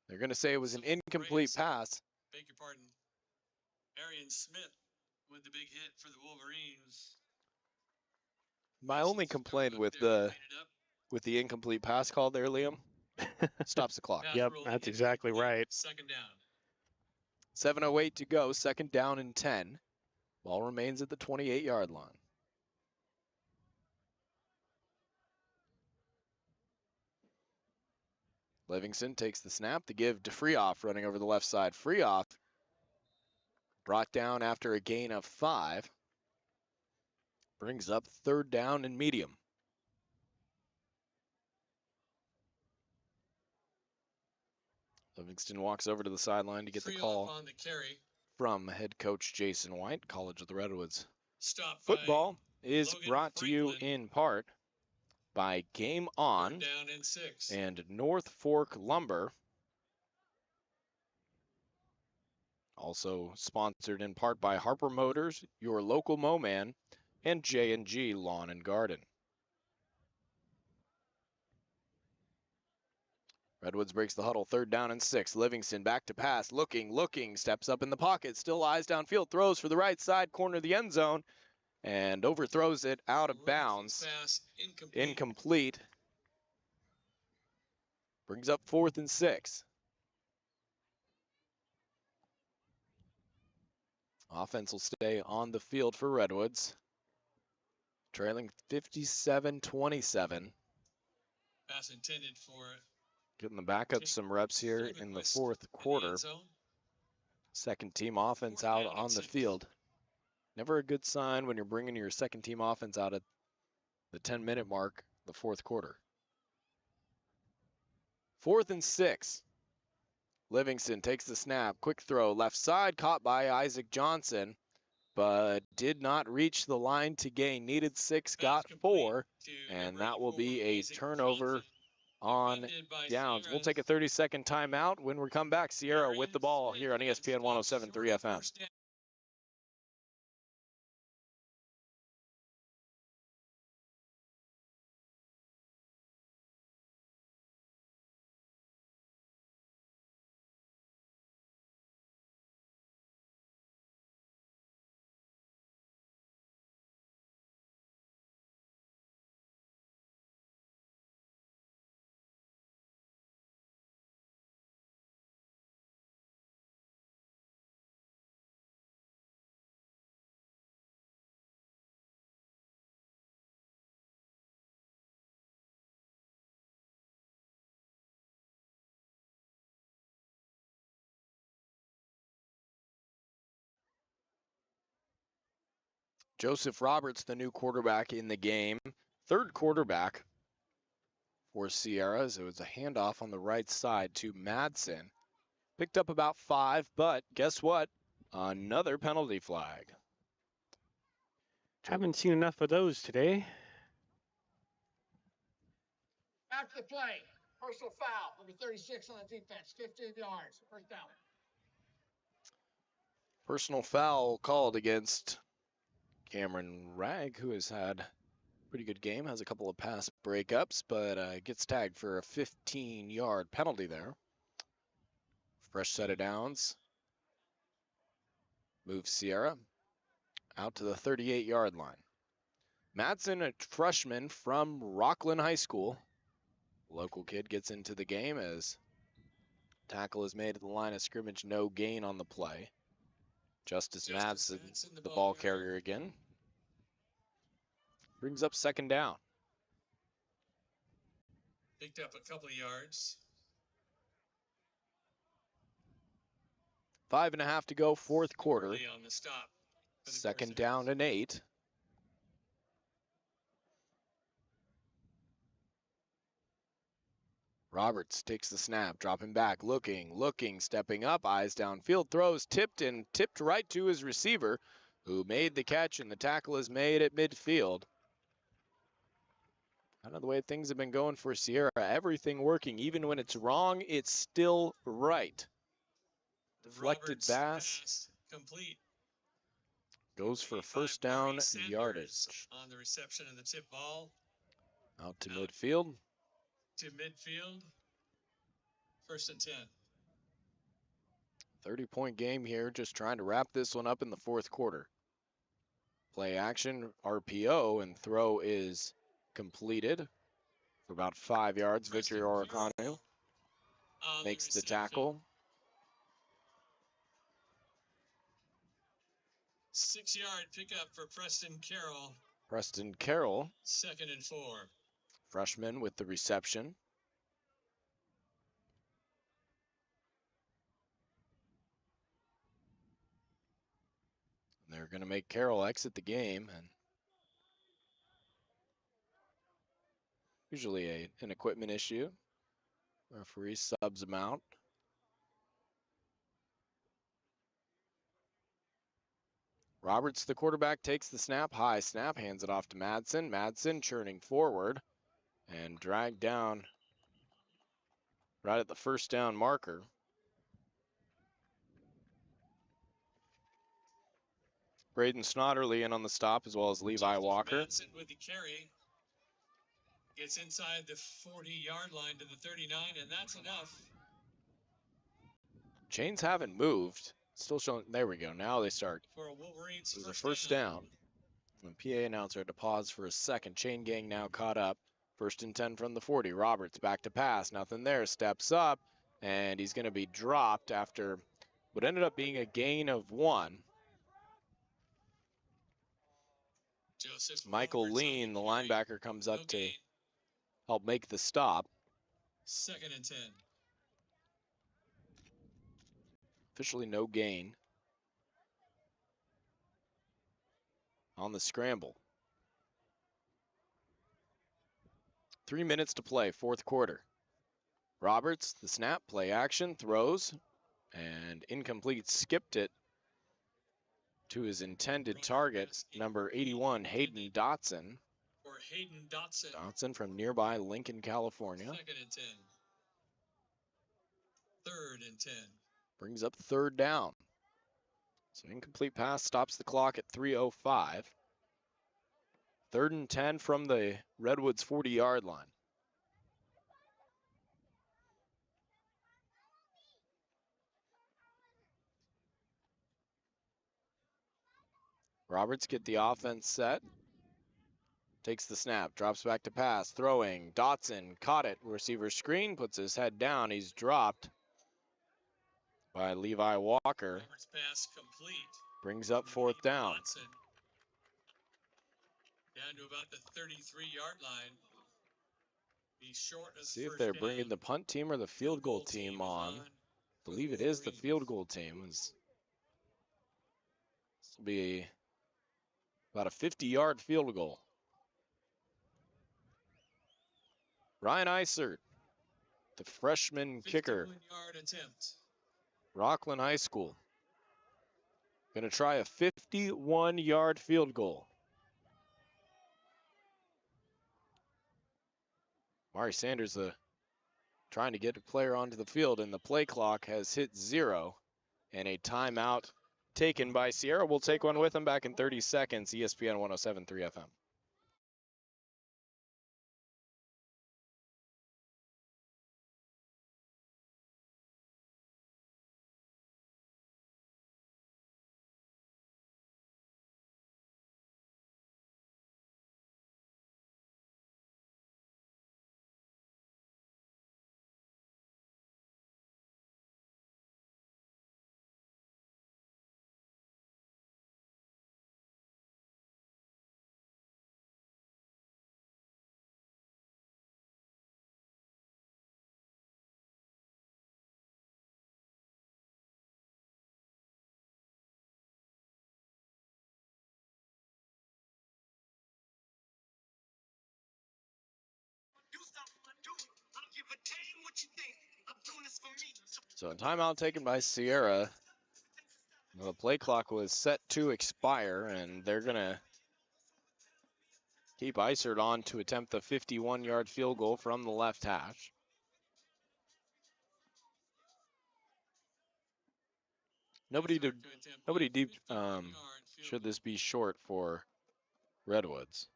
They're going to say it was an incomplete pass. Beg your pardon. Arian Smith with the big hit for the Wolverines. My only complaint with the incomplete pass call there, Liam, stops the clock. Yep, that's exactly right. 2nd down. 7:08 to go, 2nd down and 10. Ball remains at the 28-yard line. Livingston takes the snap to give to Freehoff, running over the left side. Freehoff brought down after a gain of 5. Brings up 3rd down and medium. Livingston walks over to the sideline to get the call on the carry. from head coach Jason White, College of the Redwoods. Stop Football is Logan brought to you Franklin. in part by Game On 3rd down and 6. and North Fork Lumber. Also sponsored in part by Harper Motors, your local Moman, and J&G Lawn and Garden. Redwoods breaks the huddle, 3rd down and 6. Livingston back to pass, looking, steps up in the pocket, still eyes downfield, throws for the right side corner of the end zone, and overthrows it out of bounds. Pass Incomplete. Brings up 4th and 6. Offense will stay on the field for Redwoods. Trailing 57-27. Pass intended for Getting the backups some reps here in the 4th quarter. Second team offense out on the field. Never a good sign when you're bringing your second team offense out at the 10-minute mark, the 4th quarter. 4th and 6. Livingston takes the snap. Quick throw left side, caught by Isaac Johnson, but did not reach the line to gain. Needed 6, got 4, and that will be a turnover on downs. We'll take a 30-second timeout. When we come back, Sierra with the ball here on ESPN 107.3 FM. Joseph Roberts, the new quarterback in the game. Third quarterback for Sierra, as it was a handoff on the right side to Madsen. Picked up about 5, but guess what? Another penalty flag. Haven't seen enough of those today. After the play, personal foul, number 36 on the defense, 15 yards, first down. Personal foul called against Cameron Ragg, who has had a pretty good game, has a couple of pass breakups, but gets tagged for a 15-yard penalty there. Fresh set of downs. Moves Sierra out to the 38-yard line. Madsen, a freshman from Rocklin High School. Local kid gets into the game as tackle is made at the line of scrimmage, no gain on the play. Justice Madsen, the ball carrier again. Brings up second down. Picked up a couple of yards. 5.5 to go, fourth quarter. Early on the stop. Second down and 8. Roberts takes the snap, dropping back, looking, stepping up, eyes downfield, throws, tipped right to his receiver, who made the catch, and the tackle is made at midfield. Kind of the way things have been going for Sierra. Everything working, even when it's wrong, it's still right. Deflected pass. Complete. Goes for first down yardage. On the reception of the tip ball. Out to midfield. To midfield. First and 10. 30-point game here, just trying to wrap this one up in the fourth quarter. Play action, RPO, and throw is completed for about 5 yards. Victor Oricano makes the tackle. 6-yard pickup for Preston Carroll. Preston Carroll. 2nd and 4. Freshman with the reception. They're going to make Carroll exit the game, and usually an equipment issue. Referee subs him out. Roberts, the quarterback, takes the snap, high snap, hands it off to Madsen. Madsen churning forward and dragged down right at the first down marker. Braden Snodderly in on the stop, as well as Levi Walker. Madsen with the carry. Gets inside the 40-yard line to the 39, and that's enough. Chains haven't moved. Still showing. There we go. Now they start. For a Wolverines It was a first down. The PA announcer had to pause for a second. Chain gang now caught up. 1st and 10 from the 40. Roberts back to pass. Nothing there. Steps up, and he's going to be dropped after what ended up being a gain of 1. Michael Lean, the linebacker, comes up to help make the stop. 2nd and 10. Officially no gain on the scramble. 3 minutes to play, fourth quarter. Roberts, the snap, play action, throws, and incomplete, skipped it to his intended target, number 81, Hayden Dotson. For Hayden Dotson. Dotson from nearby Lincoln, California. 2nd and 10. 3rd and 10. Brings up third down. So incomplete pass stops the clock at 3:05. 3rd and 10 from the Redwoods 40-yard line. Roberts get the offense set. Takes the snap, drops back to pass, throwing. Dotson caught it. Receiver screen, puts his head down. He's dropped by Levi Walker. Roberts pass complete. Brings up fourth down. Dotson. Down to about the 33-yard line. He's short of See if first they're down. bringing the punt team or the field goal team on. I believe it is the field goal team. This will be About a 50-yard field goal. Ryan Eisert, the freshman kicker, 51-yard attempt. Rocklin High School. Going to try a 51-yard field goal. Mari Sanders trying to get a player onto the field, and the play clock has hit 0. And a timeout taken by Sierra. We'll take one with him back in 30 seconds. ESPN 107.3 FM. So a timeout taken by Sierra. The play clock was set to expire, and they're going to keep Eisert on to attempt the 51-yard field goal from the left hash. Nobody deep. Should this be short for Redwoods?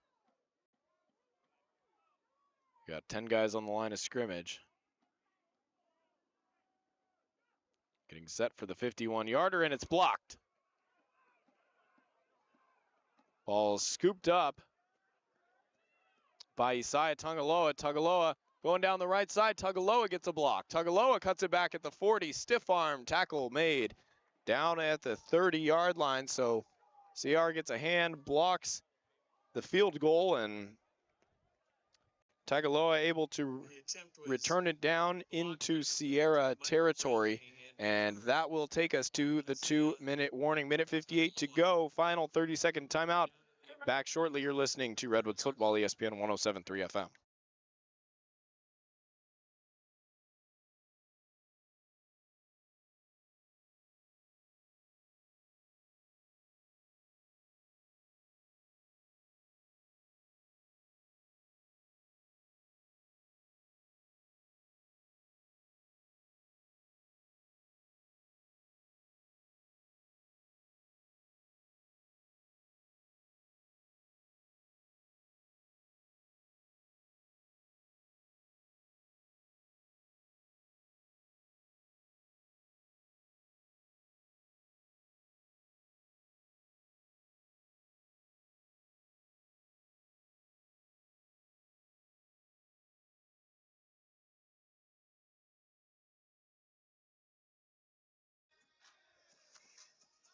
Got 10 guys on the line of scrimmage. Getting set for the 51-yarder, and it's blocked. Ball scooped up by Isaiah Tungaloa. Tungaloa going down the right side. Tungaloa gets a block. Tungaloa cuts it back at the 40. Stiff arm tackle made down at the 30-yard line. So CR gets a hand, blocks the field goal, and Tungaloa able to return it down into Sierra territory. And that will take us to the 2-minute warning. Minute 58 to go. Final 30-second timeout. Back shortly. You're listening to Redwoods Football, ESPN 107.3 FM.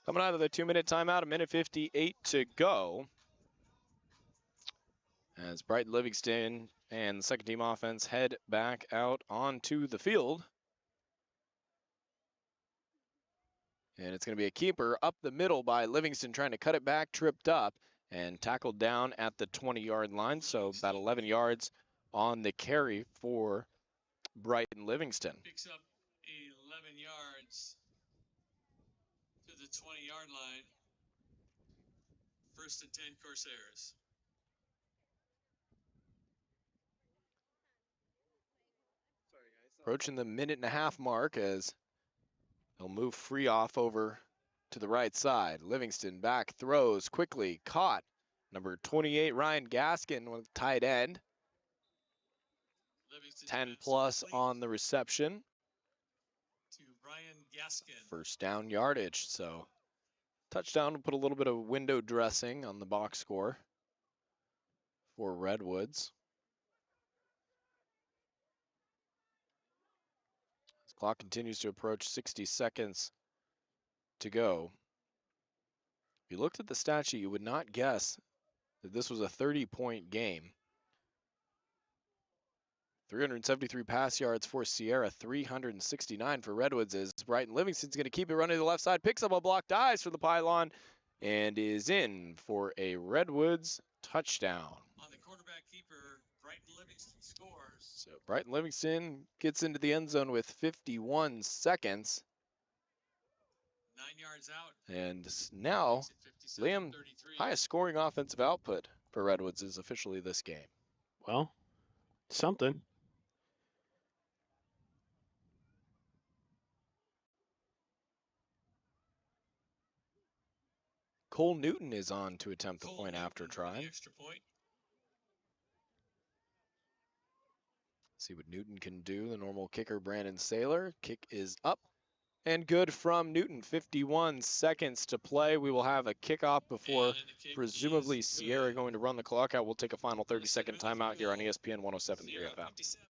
Coming out of the 2-minute timeout, a minute 58 to go. As Brighton Livingston and the second team offense head back out onto the field. And it's going to be a keeper up the middle by Livingston, trying to cut it back, tripped up, and tackled down at the 20-yard line. So about 11 yards on the carry for Brighton Livingston. Picks up 11 yards to the 20-yard line. 1st and 10 Corsairs. Approaching the minute-and-a-half mark as they'll move free off over to the right side. Livingston back, throws quickly, caught. Number 28, Ryan Gaskin with tight end. 10 plus on the reception. To Brian Gaskin. First down yardage. So touchdown will put a little bit of window dressing on the box score for Redwoods. As clock continues to approach 60 seconds to go. If you looked at the stat sheet, you would not guess that this was a 30-point game. 373 pass yards for Sierra, 369 for Redwoods, as Brighton Livingston's going to keep it running to the left side, picks up a block, dives for the pylon, and is in for a Redwoods touchdown. On the quarterback keeper, Brighton Livingston scores. So Brighton Livingston gets into the end zone with 51 seconds. 9 yards out. And now, Liam, 57-33. highest scoring offensive output for Redwoods is officially this game. Well, something. Cole Newton is on to attempt the Cole point Newton after with try. the extra point. See what Newton can do. The normal kicker, Brandon Saylor. Kick is up and good from Newton. 51 seconds to play. We will have a kickoff before And the kick presumably is Sierra good. going to run the clock out. We'll take a final Let's 30-second take a timeout here on field ESPN 107.3 Sierra, FM. 57.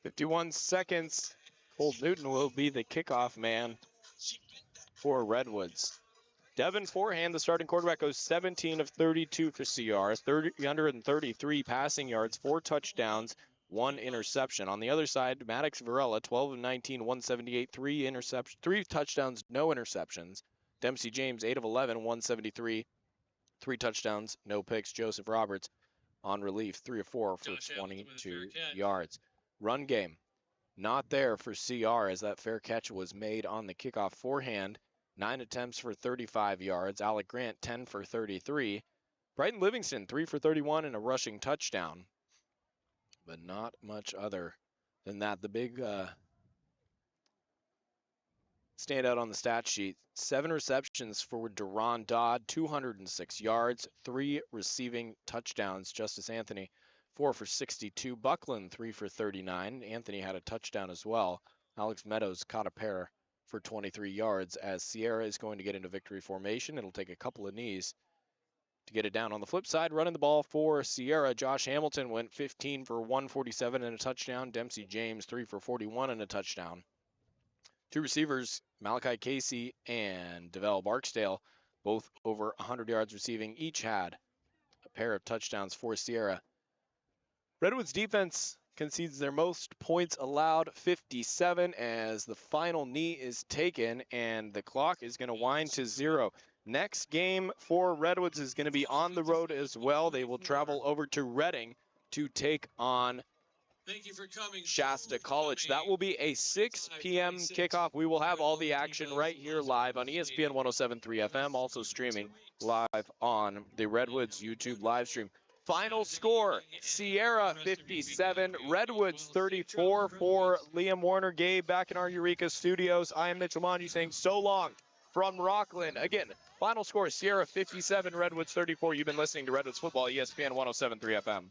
51 seconds. Cole Newton will be the kickoff man for Redwoods. Devin Forehand, the starting quarterback, goes 17 of 32 for CR, 333 passing yards, 4 touchdowns, 1 interception. On the other side, Maddox Varela, 12 of 19, 178, 3 touchdowns, no interceptions. Dempsey James, 8 of 11, 173, 3 touchdowns, no picks. Joseph Roberts on relief, 3 of 4 for Josh Hamilton with a fair 22 catch. yards. Run game, not there for CR as that fair catch was made on the kickoff. Forehand, 9 attempts for 35 yards. Alec Grant, 10 for 33. Brighton Livingston, 3 for 31 and a rushing touchdown. But not much other than that. The big standout on the stat sheet, 7 receptions for Deron Dodd, 206 yards, 3 receiving touchdowns. Justice Anthony, 4 for 62. Buckland, 3 for 39. Anthony had a touchdown as well. Alex Meadows caught a pair for 23 yards as Sierra is going to get into victory formation. It'll take a couple of knees to get it down. On the flip side, running the ball for Sierra, Josh Hamilton went 15 for 147 and a touchdown. Dempsey James, 3 for 41 and a touchdown. 2 receivers, Malachi Casey and DeVell Barksdale, both over 100 yards receiving, each had a pair of touchdowns for Sierra. Redwoods defense concedes their most points allowed, 57, as the final knee is taken and the clock is going to wind to 0. Next game for Redwoods is going to be on the road as well. They will travel over to Reading to take on Thank you for coming. Shasta College. That will be a 6 p.m. kickoff. We will have all the action right here live on ESPN 107.3 FM, also streaming live on the Redwoods YouTube live stream. Final score, Sierra 57, Redwoods 34 for Liam Warner. Gabe, back in our Eureka studios. I am Mitchell Monge saying so long from Rocklin. Again, final score, Sierra 57, Redwoods 34. You've been listening to Redwoods Football, ESPN 107.3 FM.